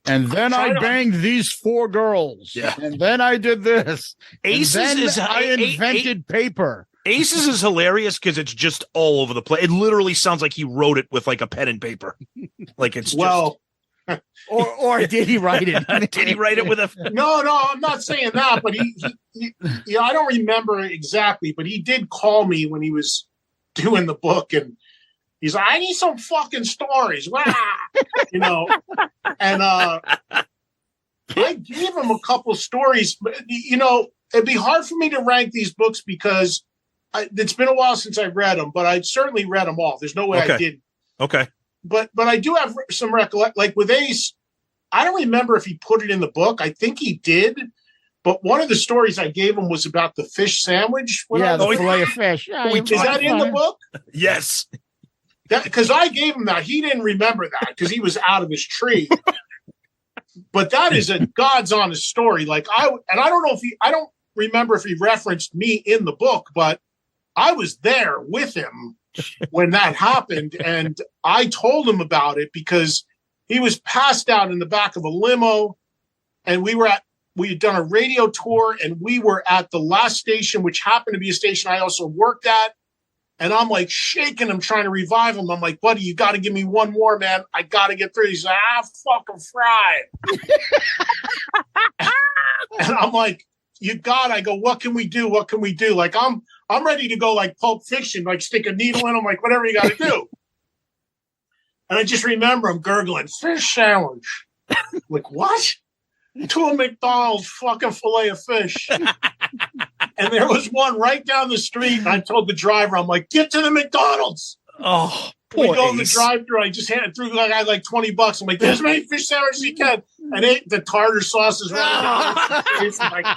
And then I banged these 4 girls. Yeah. And then I did this. Aces and then is I invented paper. Aces is hilarious because it's just all over the place. It literally sounds like he wrote it with like a pen and paper. Like it's or did he write it? Did he write it with a? No, I'm not saying that, but he I don't remember exactly, but he did call me when he was doing the book, and he's like, I need some fucking stories, you know, and I gave him a couple stories, but you know, it'd be hard for me to rank these books because it's been a while since I've read them, but I certainly read them all. There's no way I didn't. Okay. But I do have some recollection. Like with Ace, I don't remember if he put it in the book. I think he did. But one of the stories I gave him was about the fish sandwich. The fillet of fish. Is that in the book? Yes. Because I gave him that. He didn't remember that because he was out of his tree. But that is a God's honest story. Like I don't remember if he referenced me in the book, but I was there with him when that happened, and I told him about it because he was passed out in the back of a limo, and we had done a radio tour, and we were at the last station, which happened to be a station I also worked at, and I'm like shaking him, trying to revive him. I'm like, buddy, you got to give me one more, man. I got to get through. He's like, fucking fried. And I'm like, I go, what can we do? What can we do? Like, I'm ready to go like Pulp Fiction, like stick a needle in him, like whatever you got to do. And I just remember him gurgling, fish sandwich. Like, what? To a McDonald's fucking fillet of fish. And there was one right down the street. And I told the driver, I'm like, get to the McDonald's. Oh, we go in the drive-thru. I just handed through like $20. I'm like, there's as many fish sandwiches as you can. And ate the tartar sauces right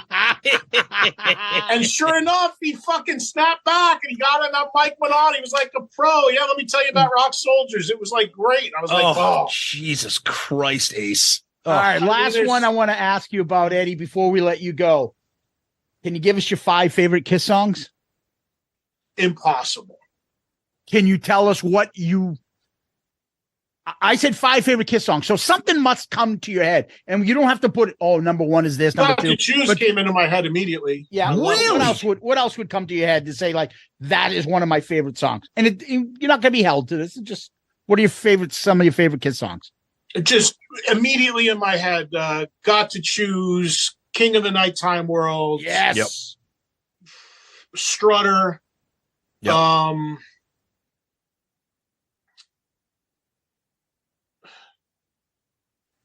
And sure enough, he fucking snapped back and he got on that mic, went on. He was like a pro. Yeah, let me tell you about Rock Soldiers. It was like great. I was like, oh, Jesus Christ, Ace. All right, last one I want to ask you about, Eddie, before we let you go. Can you give us your 5 favorite Kiss songs? Impossible. Can you tell us what I said 5 favorite Kiss songs. So something must come to your head. And you don't have to put, number 1 is this, number 2. The Choose came into my head immediately. Yeah. Really? What else would come to your head to say, like, that is one of my favorite songs? And you're not going to be held to this. It's just, what are some of your favorite Kiss songs? Just immediately in my head, Got to Choose, King of the Nighttime World. Yes. Yep. Strutter. Yep.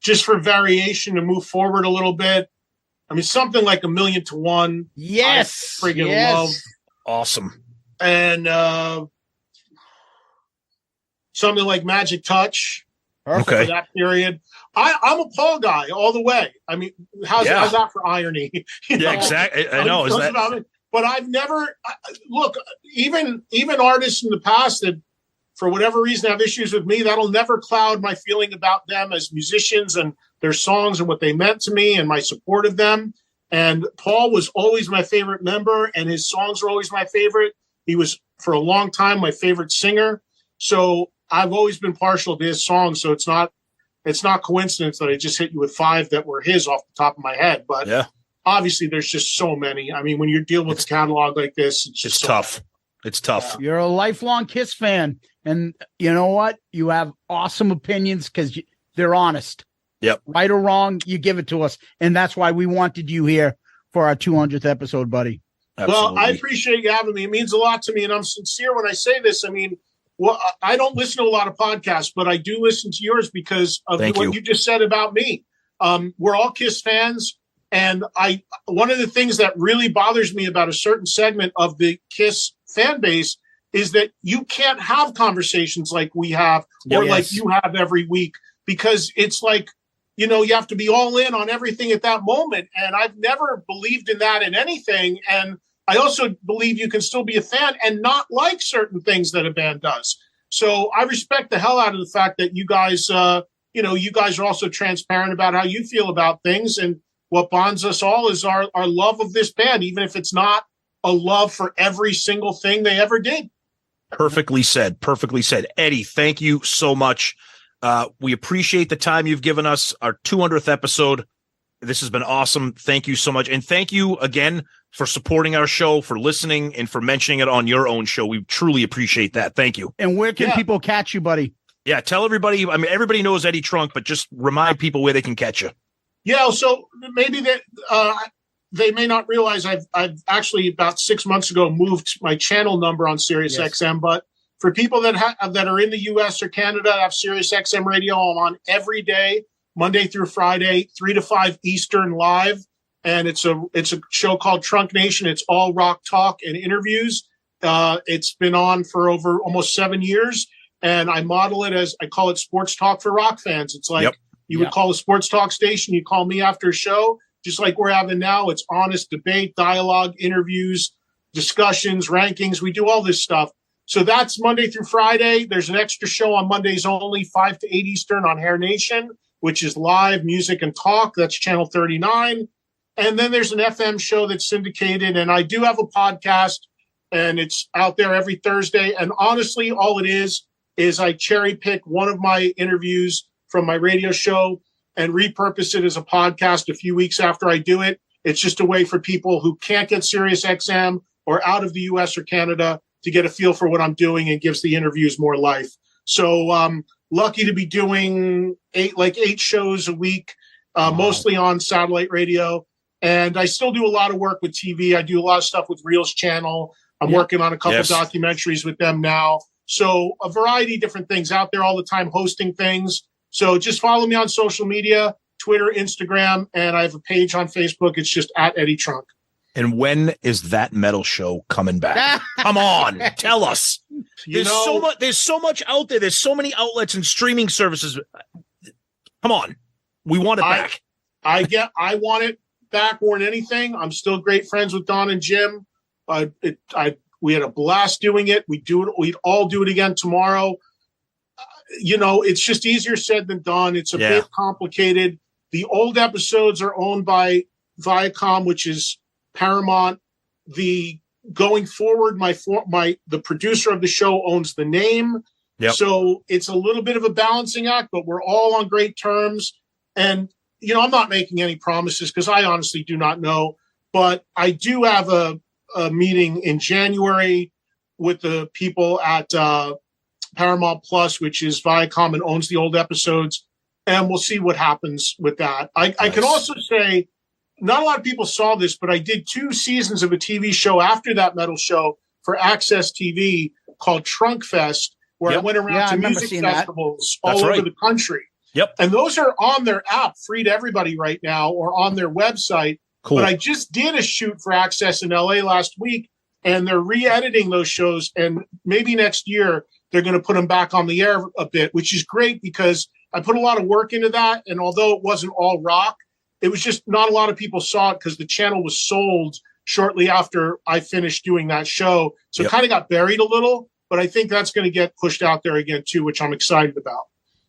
Just for variation to move forward a little bit. I mean, something like 1,000,000 to 1. Yes. I friggin' love. Awesome. And something like Magic Touch. Okay. For that period. I'm a Paul guy all the way. I mean, how's that for irony? Yeah, exactly. I know. But I've never look, even artists in the past that for whatever reason have issues with me, that'll never cloud my feeling about them as musicians and their songs and what they meant to me and my support of them. And Paul was always my favorite member, and his songs were always my favorite. He was, for a long time, my favorite singer. So I've always been partial to his songs. So it's not coincidence that I just hit you with 5 that were his off the top of my head. But obviously there's just so many. I mean, when you're dealing with a catalog like this, it's tough. It's tough. You're a lifelong Kiss fan. And you know what? You have awesome opinions because they're honest. Yep. Right or wrong, you give it to us. And that's why we wanted you here for our 200th episode, buddy. Absolutely. Well, I appreciate you having me. It means a lot to me. And I'm sincere when I say this. I mean, I don't listen to a lot of podcasts, but I do listen to yours because of what you just said about me. We're all Kiss fans. And one of the things that really bothers me about a certain segment of the Kiss fan base is that you can't have conversations like we have or like you have every week, because it's like, you have to be all in on everything at that moment. And I've never believed in that in anything. And I also believe you can still be a fan and not like certain things that a band does. So I respect the hell out of the fact that you guys, you guys are also transparent about how you feel about things. And what bonds us all is our love of this band, even if it's not a love for every single thing they ever did. Perfectly said. Perfectly said. Eddie, thank you so much. We appreciate the time you've given us. Our 200th episode. This has been awesome. Thank you so much. And thank you again for supporting our show, for listening, and for mentioning it on your own show. We truly appreciate that. Thank you. And where can people catch you, buddy? Yeah, tell everybody. I mean, everybody knows Eddie Trunk, but just remind people where they can catch you. Yeah, so maybe they may not realize I've actually about 6 months ago moved my channel number on SiriusXM. But for people that are in the U.S. or Canada, have SiriusXM radio. I'm on every day, Monday through Friday, 3 to 5 Eastern live. And it's a show called Trunk Nation. It's all rock talk and interviews. It's been on for over almost 7 years. And I model it as, I call it sports talk for rock fans. It's like you would call a sports talk station. You call me after a show, just like we're having now. It's honest debate, dialogue, interviews, discussions, rankings. We do all this stuff. So that's Monday through Friday. There's an extra show on Mondays only, 5 to 8 Eastern on Hair Nation, which is live music and talk. That's channel 39. And then there's an FM show that's syndicated. And I do have a podcast, and it's out there every Thursday. And honestly, all it is I cherry pick one of my interviews from my radio show and repurpose it as a podcast a few weeks after I do it. It's just a way for people who can't get SiriusXM or out of the US or Canada to get a feel for what I'm doing, and gives the interviews more life. So lucky to be doing 8 shows a week, mostly on satellite radio. And I still do a lot of work with TV. I do a lot of stuff with Reels Channel. I'm working on a couple documentaries with them now. So a variety of different things out there all the time, hosting things. So just follow me on social media, Twitter, Instagram, and I have a page on Facebook. It's just at Eddie Trunk. And when is that metal show coming back? Come on, tell us. There's so much out there. There's so many outlets and streaming services. Come on. We want it back. I want it back more than anything. I'm still great friends with Don and Jim. We had a blast doing it. We'd all do it again tomorrow. It's just easier said than done. It's a bit complicated. The old episodes are owned by Viacom, which is Paramount. Going forward, the producer of the show owns the name. Yep. So it's a little bit of a balancing act, but we're all on great terms. And, I'm not making any promises because I honestly do not know, but I do have a meeting in January with the people at Paramount Plus, which is Viacom and owns the old episodes. And we'll see what happens with that. I can also say, not a lot of people saw this, but I did 2 seasons of a TV show after that metal show for Access TV called Trunk Fest, where I went around to music festivals all over the country. Yep. And those are on their app, free to everybody right now, or on their website. Cool. But I just did a shoot for Access in LA last week, and they're re-editing those shows. And maybe next year they're going to put them back on the air a bit, which is great because I put a lot of work into that. And although it wasn't all rock, it was just not a lot of people saw it because the channel was sold shortly after I finished doing that show. So it kind of got buried a little, but I think that's going to get pushed out there again too, which I'm excited about.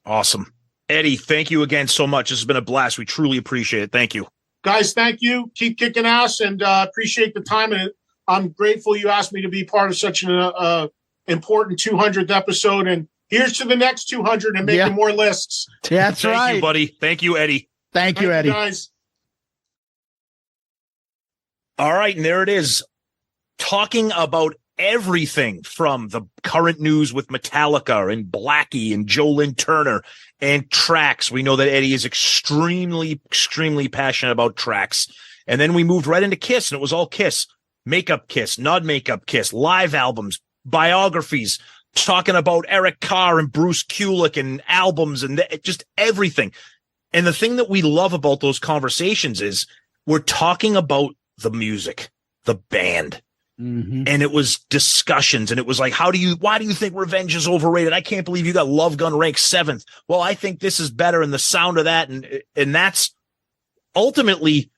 Awesome. Eddie, thank you again so much. This has been a blast. We truly appreciate it. Thank you. Guys, thank you. Keep kicking ass, and appreciate the time. And I'm grateful you asked me to be part of such an important 200th episode. And here's to the next 200 and making more lists. That's right. Thank you, buddy. Thank you, Eddie. Thank you, Eddie. Guys. All right, and there it is. Talking about everything from the current news with Metallica and Blackie and Joe Lynn Turner and tracks. We know that Eddie is extremely, extremely passionate about tracks. And then we moved right into Kiss, and it was all Kiss. Makeup Kiss, non-makeup Kiss, live albums, biographies, talking about Eric Carr and Bruce Kulick and albums and just everything. And the thing that we love about those conversations is we're talking about the music, the band. Mm-hmm. And it was discussions, and it was like, why do you think Revenge is overrated? I can't believe you got Love Gun ranked 7th. Well, I think this is better, and the sound of that. And that's ultimately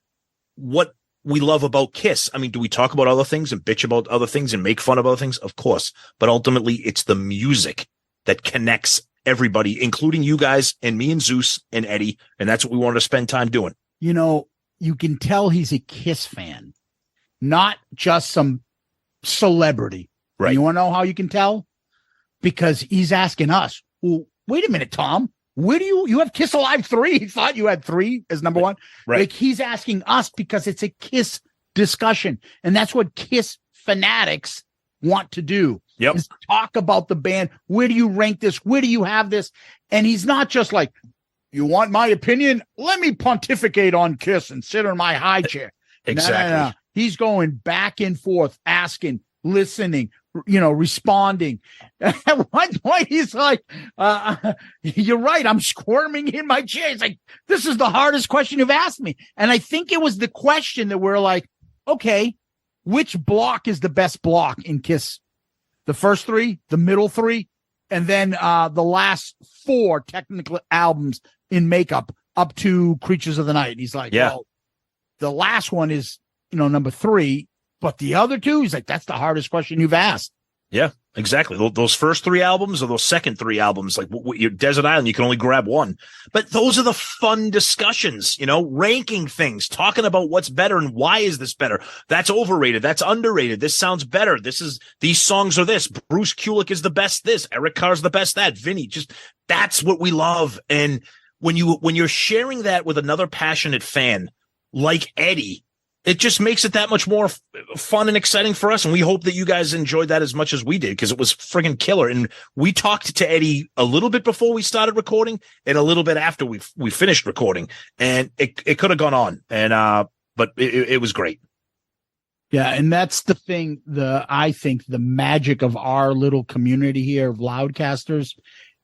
what we love about Kiss. I mean, do we talk about other things and bitch about other things and make fun of other things? Of course. But ultimately, it's the music that connects everybody, including you guys and me and Zeus and Eddie. And that's what we wanted to spend time doing. You can tell he's a Kiss fan, not just some celebrity. Right. And you want to know how you can tell? Because he's asking us, well, wait a minute, Tom, where do you have Kiss Alive 3? He thought you had 3 as number 1. Right. Like, he's asking us because it's a Kiss discussion. And that's what Kiss fanatics want to do. Yep. Is talk about the band. Where do you rank this? Where do you have this? And he's not just like, you want my opinion? Let me pontificate on Kiss and sit in my high chair. Exactly. No. He's going back and forth, asking, listening, responding. At one point, he's like, you're right. I'm squirming in my chair. He's like, this is the hardest question you've asked me. And I think it was the question that we're like, okay, which block is the best block in Kiss? The first 3, the middle 3, and then the last 4 technical albums in makeup up to Creatures of the Night. He's like, well, the last one is, number 3, but the other 2, he's like, that's the hardest question you've asked. Yeah, exactly. Those first 3 albums or those second 3 albums, like your Desert Island, you can only grab one. But those are the fun discussions, ranking things, talking about what's better and why is this better. That's overrated. That's underrated. This sounds better. These songs are this. Bruce Kulick is the best this. Eric Carr's the best that. Vinny, that's what we love. And when you're sharing that with another passionate fan like Eddie, it just makes it that much more fun and exciting for us. And we hope that you guys enjoyed that as much as we did, because it was friggin' killer. And we talked to Eddie a little bit before we started recording and a little bit after we finished recording. And it could have gone on. And, but it was great. Yeah. And that's the thing, I think the magic of our little community here of Loudcasters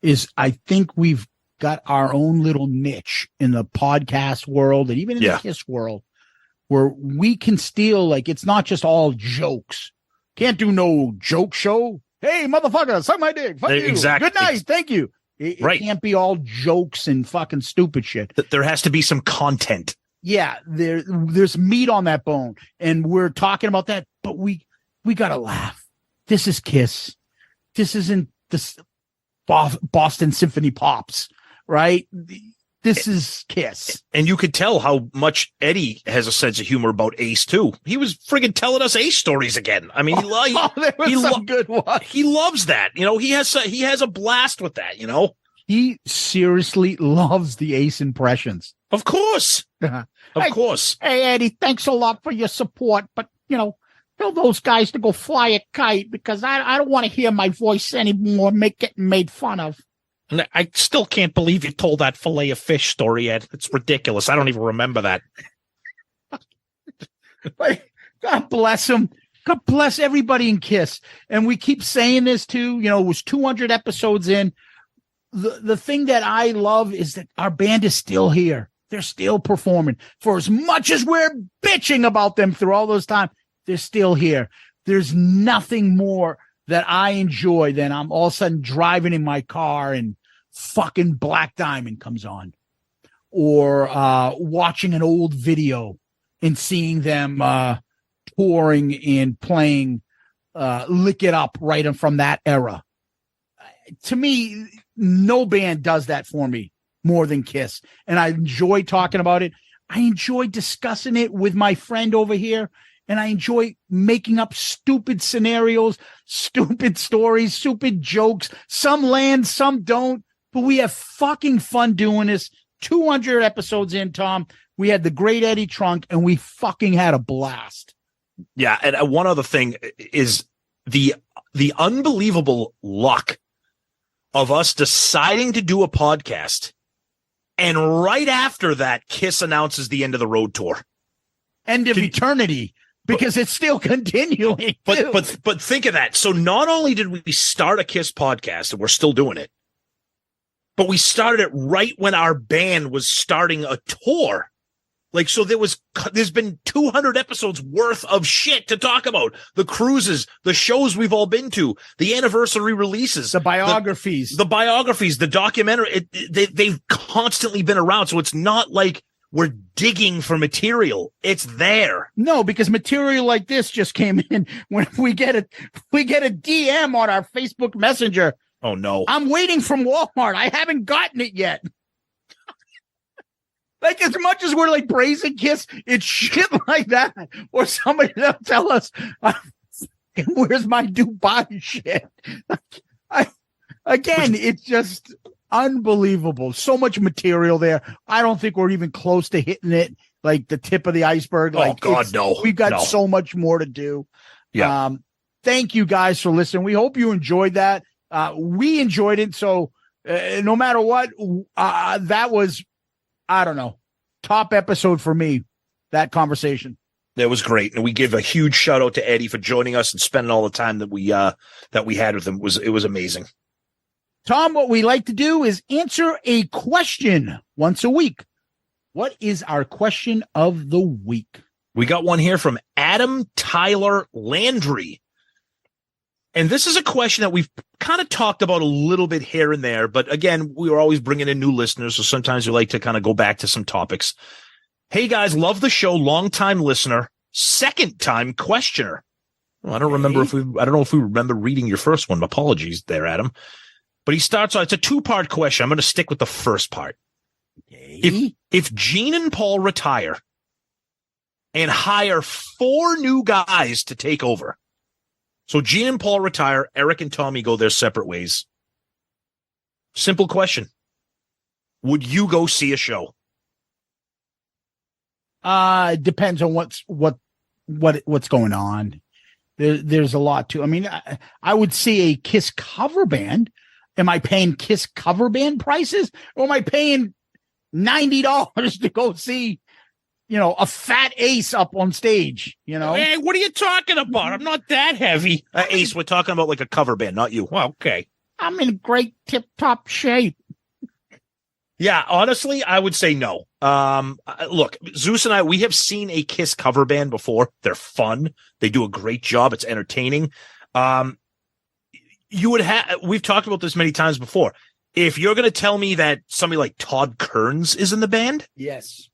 is I think we've got our own little niche in the podcast world and even in the Kiss world, where we can steal, like, it's not just all jokes. Can't do no joke show. Hey, motherfucker, suck my dick. Fuck you. Exactly. Good night. Thank you. It can't be all jokes and fucking stupid shit. There has to be some content. Yeah, there's meat on that bone. And we're talking about that, but we got to laugh. This is Kiss. This isn't this Boston Symphony Pops, right? This is Kiss. And you could tell how much Eddie has a sense of humor about Ace too. He was friggin' telling us Ace stories again. I mean, there was some good one. He loves that. He has a blast with that, He seriously loves the Ace impressions. Of course. Of course. Hey, Eddie, thanks a lot for your support, but tell those guys to go fly a kite because I don't want to hear my voice anymore getting made fun of. And I still can't believe you told that fillet of fish story, Ed. It's ridiculous. I don't even remember that. God bless him. God bless everybody in Kiss. And we keep saying this too. It was 200 episodes in. The thing that I love is that our band is still here. They're still performing. For as much as we're bitching about them through all those time, they're still here. There's nothing more that I enjoy than I'm all of a sudden driving in my car and fucking Black Diamond comes on, or watching an old video and seeing them touring and playing Lick It Up right from that era. To me, no band does that for me more than Kiss. And I enjoy talking about it. I enjoy discussing it with my friend over here. And I enjoy making up stupid scenarios, stupid stories, stupid jokes. Some land, some don't. But we have fucking fun doing this. 200 episodes in, Tom. We had the great Eddie Trunk, and we fucking had a blast. Yeah, and one other thing is the unbelievable luck of us deciding to do a podcast, and right after that, Kiss announces the end of the road tour. End of eternity. Because it's still continuing. But think of that. So not only did we start a Kiss podcast, and we're still doing it, but we started it right when our band was starting a tour. Like, so there's been 200 episodes worth of shit to talk about. The cruises, the shows we've all been to, the anniversary releases, the biographies, the documentary. They've constantly been around. So it's not like we're digging for material. It's there. No, because material like this just came in when we get a DM on our Facebook Messenger. Oh no. I'm waiting from Walmart. I haven't gotten it yet. Like, as much as we're like praising Kiss, it's shit like that. Or somebody that'll tell us, where's my Dubai shit? It's just, unbelievable. So much material there. I don't think we're even close to hitting it, like the tip of the iceberg. Oh, God, no. We've got No. so much more to do. Yeah. Thank you guys for listening. We hope you enjoyed that. We enjoyed it. So no matter what, that was, I don't know, top episode for me, that conversation. That was great. And we give a huge shout out to Eddie for joining us and spending all the time that we had with him. It was amazing. Tom, what we like to do is answer a question once a week. What is our question of the week? We got one here from Adam Tyler Landry. And this is a question that we've kind of talked about a little bit here and there. But again, we are always bringing in new listeners. So sometimes we like to kind of go back to some topics. Hey, guys, love the show. Long-time listener. Second-time questioner. Well, I don't know if we remember reading your first one. Apologies there, Adam. But he starts out, it's a two-part question. I'm going to stick with the first part. Okay. If Gene and Paul retire and hire 4 new guys to take over. So Gene and Paul retire, Eric and Tommy go their separate ways. Simple question. Would you go see a show? It depends on what's going on. There's a lot to. I mean, I would see a Kiss cover band. Am I paying Kiss cover band prices, or am I paying $90 to go see, a fat Ace up on stage? Hey, what are you talking about? I'm not that heavy. Ace, we're talking about like a cover band, not you. Well, okay. I'm in great tip-top shape. Yeah, honestly, I would say no. Look, Zeus and I, we have seen a Kiss cover band before. They're fun. They do a great job. It's entertaining. We've talked about this many times before. If you're going to tell me that somebody like Todd Kearns is in the band, yes,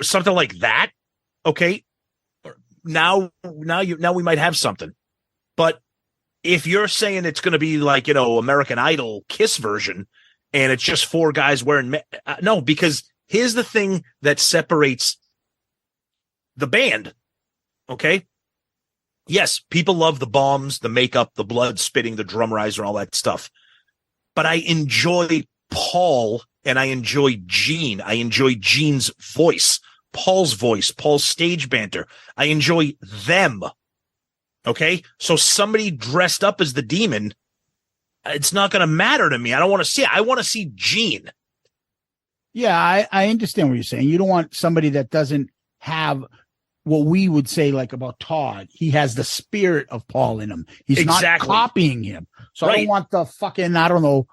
something like that, okay, now we might have something. But if you're saying it's going to be like, American Idol Kiss version, and it's just 4 guys wearing no, because here's the thing that separates the band. Okay. Yes, people love the bombs, the makeup, the blood spitting, the drum riser, all that stuff. But I enjoy Paul and I enjoy Gene. I enjoy Gene's voice, Paul's stage banter. I enjoy them. Okay. So somebody dressed up as the Demon, it's not going to matter to me. I don't want to see it. I want to see Gene. Yeah, I understand what you're saying. You don't want somebody that doesn't have what we would say like about Todd. He has the spirit of Paul in him. He's not copying him. So right. I don't want the fucking, the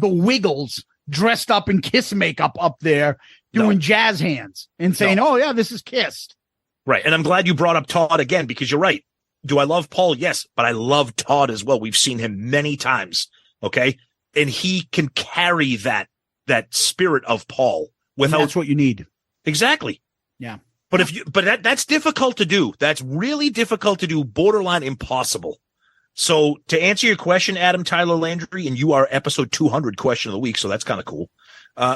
Wiggles dressed up in Kiss makeup up there doing jazz hands and saying, oh, yeah, this is Kiss. Right. And I'm glad you brought up Todd again, because you're right. Do I love Paul? Yes, but I love Todd as well. We've seen him many times. Okay. And he can carry that spirit of Paul without. And that's what you need. Exactly. Yeah. But that's difficult to do. That's really difficult to do. Borderline impossible. So to answer your question, Adam Tyler Landry, and you are episode 200 question of the week. So that's kind of cool.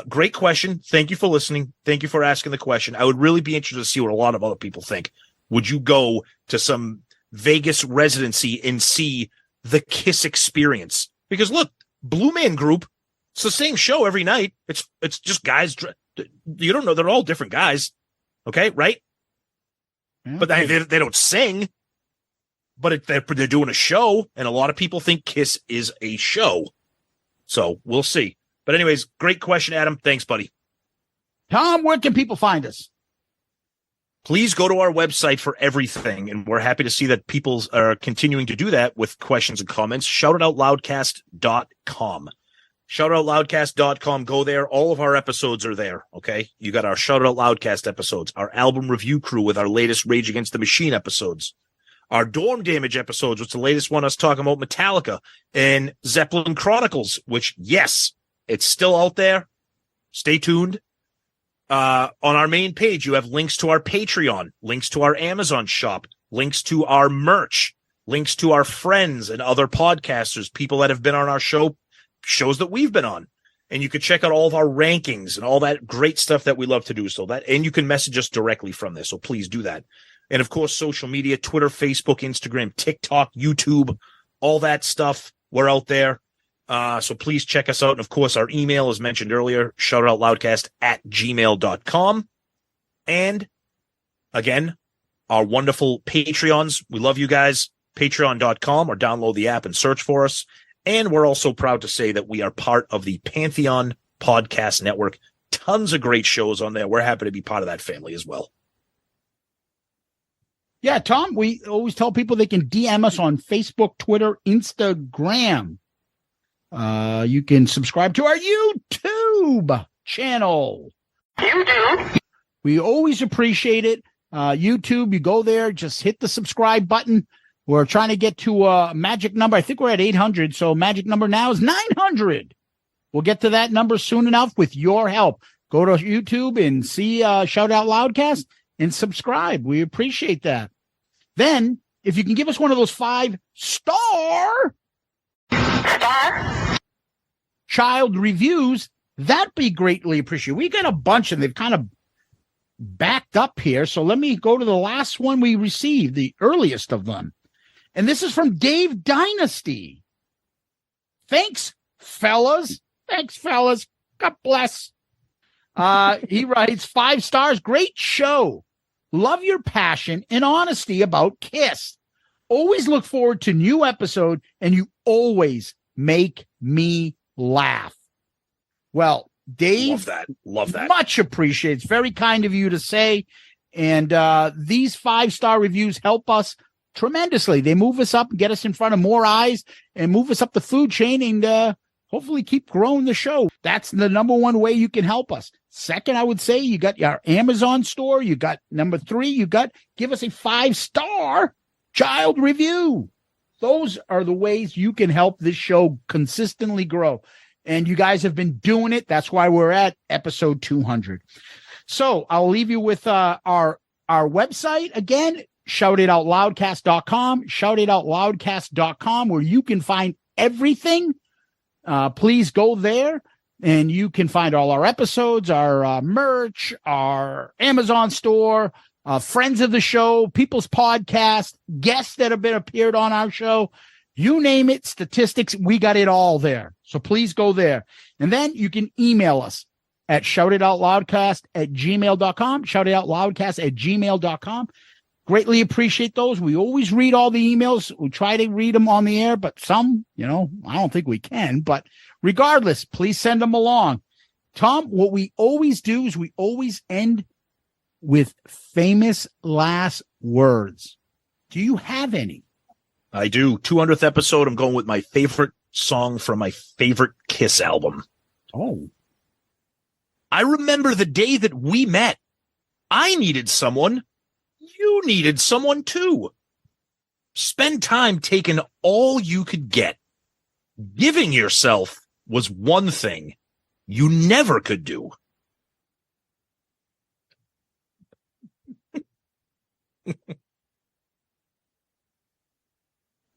Great question. Thank you for listening. Thank you for asking the question. I would really be interested to see what a lot of other people think. Would you go to some Vegas residency and see the Kiss experience? Because look, Blue Man Group, it's the same show every night. It's just guys. You don't know. They're all different guys. Okay. Right. Yeah. But they don't sing, but they're doing a show. And a lot of people think Kiss is a show. So we'll see. But anyways, great question, Adam. Thanks, buddy. Tom, where can people find us? Please go to our website for everything, and we're happy to see that people are continuing to do that with questions and comments. ShoutItOutLoudcast.com. ShoutItOutLoudcast.com. Go there. All of our episodes are there, okay? You got our Shout It Out Loudcast episodes, our album review crew with our latest Rage Against the Machine episodes, our Dorm Damage episodes, which is the latest one, us talking about Metallica, and Zeppelin Chronicles, which, yes, it's still out there. Stay tuned. On our main page, you have links to our Patreon, links to our Amazon shop, links to our merch, links to our friends and other podcasters, people that have been on our shows that we've been on. And you can check out all of our rankings and all that great stuff that we love to do. And you can message us directly from there. So please do that. And of course, social media, Twitter, Facebook, Instagram, TikTok, YouTube, all that stuff. We're out there. So please check us out. And of course, our email, as mentioned earlier, shoutitoutloudcast@gmail.com. And again, our wonderful Patreons. We love you guys. Patreon.com, or download the app and search for us. And we're also proud to say that we are part of the Pantheon Podcast Network. Tons of great shows on there. We're happy to be part of that family as well. Yeah, Tom, we always tell people they can DM us on Facebook, Twitter, Instagram. You can subscribe to our YouTube channel. We always appreciate it. YouTube, you go there, just hit the subscribe button. We're trying to get to a magic number. I think we're at 800, so magic number now is 900. We'll get to that number soon enough with your help. Go to YouTube and see Shout Out Loudcast and subscribe. We appreciate that. Then, if you can give us one of those 5-star child reviews, that'd be greatly appreciated. We got a bunch, and they've kind of backed up here. So let me go to the last one we received, the earliest of them. And this is from Dave Dynasty. Thanks, fellas. God bless. He writes 5 stars. Great show. Love your passion and honesty about Kiss. Always look forward to new episode, and you always make me laugh. Well, Dave, love that. Much appreciated. It's very kind of you to say. And these 5-star reviews help us tremendously. They move us up and get us in front of more eyes and move us up the food chain and hopefully keep growing the show. That's the number one way you can help us. Second, I would say you got your Amazon store. You got number 3, give us a 5-star child review. Those are the ways you can help this show consistently grow. And you guys have been doing it. That's why we're at episode 200. So I'll leave you with our website again, shoutitoutloudcast.com, shoutitoutloudcast.com, where you can find everything. Please go there, and you can find all our episodes, our merch, our Amazon store, friends of the show, people's podcast, guests that have been appeared on our show. You name it, statistics, we got it all there. So please go there. And then you can email us at shoutitoutloudcast@gmail.com, shoutitoutloudcast@gmail.com. Greatly appreciate those. We always read all the emails. We try to read them on the air, but some, I don't think we can. But regardless, please send them along. Tom, what we always do is we always end with famous last words. Do you have any? I do. 200th episode, I'm going with my favorite song from my favorite Kiss album. Oh. I remember the day that we met. I needed someone. You needed someone too. Spend time taking all you could get. Giving yourself was one thing you never could do.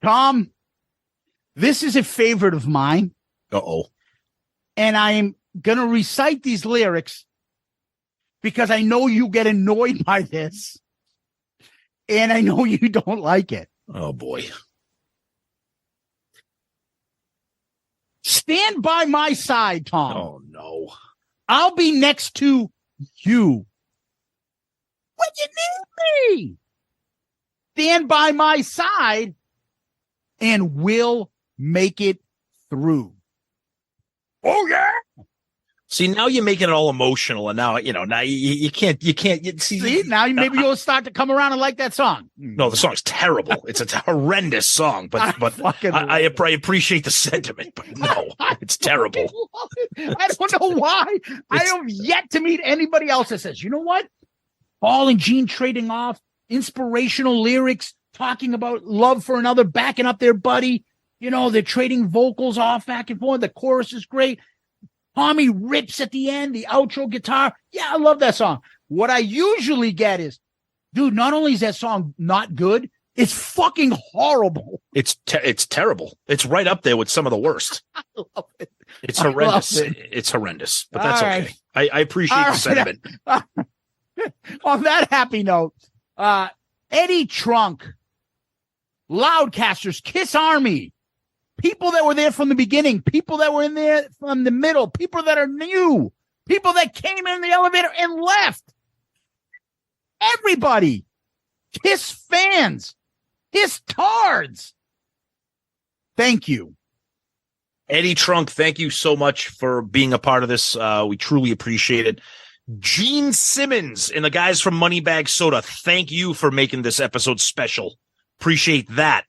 Tom, this is a favorite of mine. Uh-oh. And I'm going to recite these lyrics because I know you get annoyed by this. And I know you don't like it. Oh, boy. Stand by my side, Tom. Oh, no. I'll be next to you when you need me. Stand by my side and we'll make it through. Oh, yeah. See, now you're making it all emotional, and now you can't. See, now maybe you'll start to come around and like that song. No, the song's terrible. It's a horrendous song, but I appreciate the sentiment. But no, it's terrible. I don't know why. I have yet to meet anybody else that says, you know what? Paul and Gene trading off, inspirational lyrics, talking about love for another, backing up their buddy. They're trading vocals off back and forth. The chorus is great. Tommy rips at the end, the outro guitar. Yeah, I love that song. What I usually get is, dude, not only is that song not good, it's fucking horrible. It's terrible. It's right up there with some of the worst. I love it. It's horrendous. It's horrendous, but that's all okay. Right. I appreciate the sentiment. On that happy note, Eddie Trunk, Loudcasters, Kiss Army, People that were there from the beginning, people that were in there from the middle, people that are new, people that came in the elevator and left. Everybody. Kiss fans. Kiss tards. Thank you. Eddie Trunk, thank you so much for being a part of this. We truly appreciate it. Gene Simmons and the guys from Moneybag Soda, thank you for making this episode special. Appreciate that.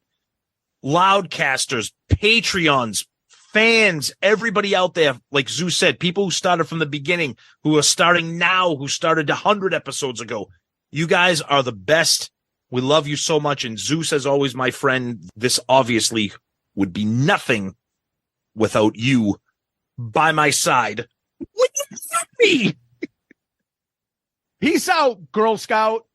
Loudcasters, Patreons, fans, everybody out there, like Zeus said, people who started from the beginning, who are starting now, who started 100 episodes ago. You guys are the best. We love you so much. And Zeus, as always, my friend, this obviously would be nothing without you by my side. What does that mean? Peace out, Girl Scout.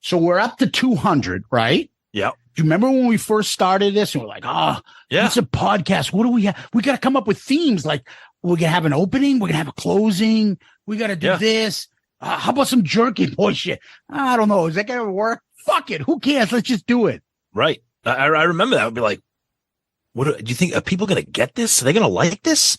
So we're up to 200, right? Yeah. Do you remember when we first started this and we're like, yeah, it's a podcast. What do we have? We got to come up with themes. Like we're going to have an opening. We're going to have a closing. We got to do this. How about some jerky boy shit? I don't know. Is that going to work? Fuck it. Who cares? Let's just do it. Right. I remember that. I'd be like, what do you think? Are people going to get this? Are they going to like this?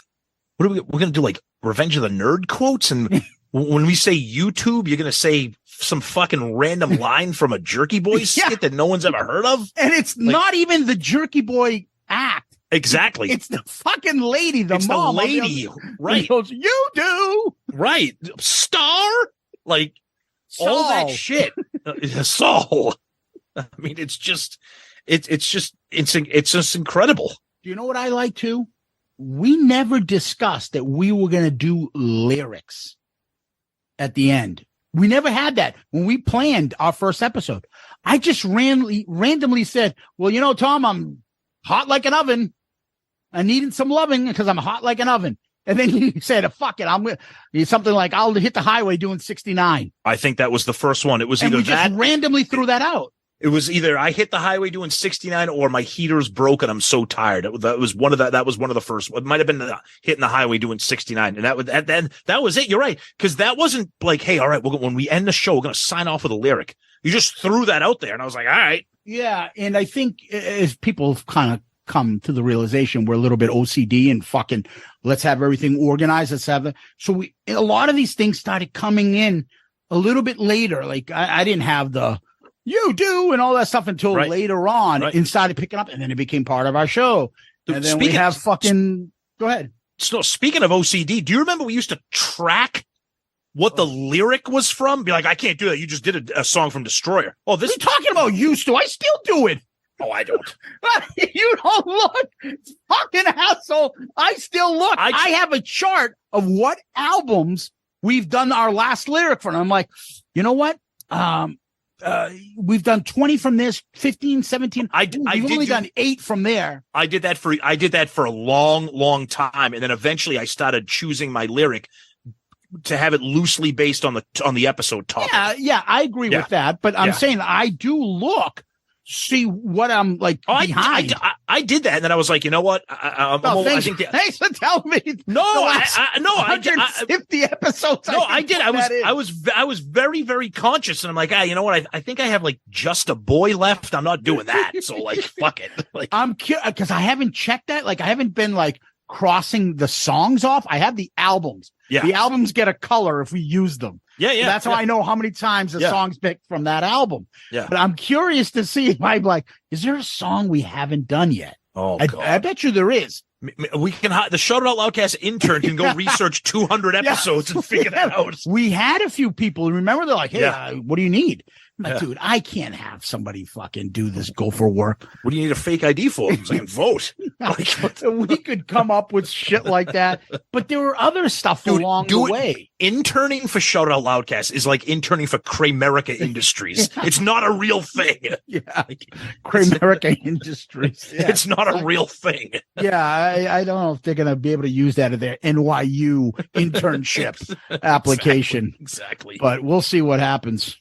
What are we're going to do? Like Revenge of the Nerd quotes? And when we say YouTube, you're going to say some fucking random line from a Jerky Boy skit that no one's ever heard of? And it's not even the Jerky Boy act. Exactly. It's the fucking lady, the mom. The lady, right. Goes, you do. Right. Star? Like, Saul. all that shit. Saul. I mean, it's just incredible. Do you know what I like too? We never discussed that we were going to do lyrics at the end. We never had that when we planned our first episode. I just randomly said, well, Tom, I'm hot like an oven. I needed some loving because I'm hot like an oven. And then he said, fuck it. I'm something like, I'll hit the highway doing 69. I think that was the first one. It was and either we just randomly threw that out. It was either I hit the highway doing 69 or my heater's broken. I'm so tired. That was one of the first. It might have been hitting the highway doing 69. And that was it. You're right. Cause that wasn't like, hey, all right, when we end the show, we're going to sign off with a lyric. You just threw that out there. And I was like, all right. Yeah. And I think as people have kind of come to the realization, we're a little bit OCD and fucking let's have everything organized. So a lot of these things started coming in a little bit later. Like I didn't have the, you do and all that stuff until later on and started picking up, and then it became part of our show. And then we have fucking go ahead. So speaking of OCD, do you remember we used to track what the lyric was from? Be like, I can't do that. You just did a song from Destroyer. Oh, this what are you talking about used to? I still do it. Oh, I don't. You don't look. Fucking asshole. I still look. I have a chart of what albums we've done our last lyric for. And I'm like, you know what? We've done 20 from this, 15, 17. We've only done 8 from there. I did that for a long, long time. And then eventually I started choosing my lyric to have it loosely based on the episode topic. Yeah, I agree with that. But I'm saying I do look, see what I'm like behind. I did that, and then I was like, you know what? Thanks for telling me. I did 50 episodes. I did. I was very, very conscious, and I'm like, you know what? I think I have like Just a Boy left. I'm not doing that. So like, fuck it. Like, I'm curious because I haven't checked that. Like, I haven't been like crossing the songs off. I have the albums. Yeah, the albums get a color if we use them. Yeah. That's how I know how many times the song's picked from that album. Yeah. But I'm curious to see if I'm like, is there a song we haven't done yet? Oh, I bet you there is. We can the Shout It Out Loudcast intern can go research 200 episodes and figure that out. We had a few people. Remember, they're like, hey, what do you need? I'm like, dude, I can't have somebody fucking do this, go for work. What do you need a fake ID for? So I can vote. We could come up with shit like that. But there were other stuff along the way. Interning for Shout It Out Loudcast is like interning for Kramerica Industries. It's not a real thing. Yeah. Kramerica Industries. Yeah. It's not a real thing. Yeah. I don't know if they're going to be able to use that in their NYU internship application. Exactly. But we'll see what happens.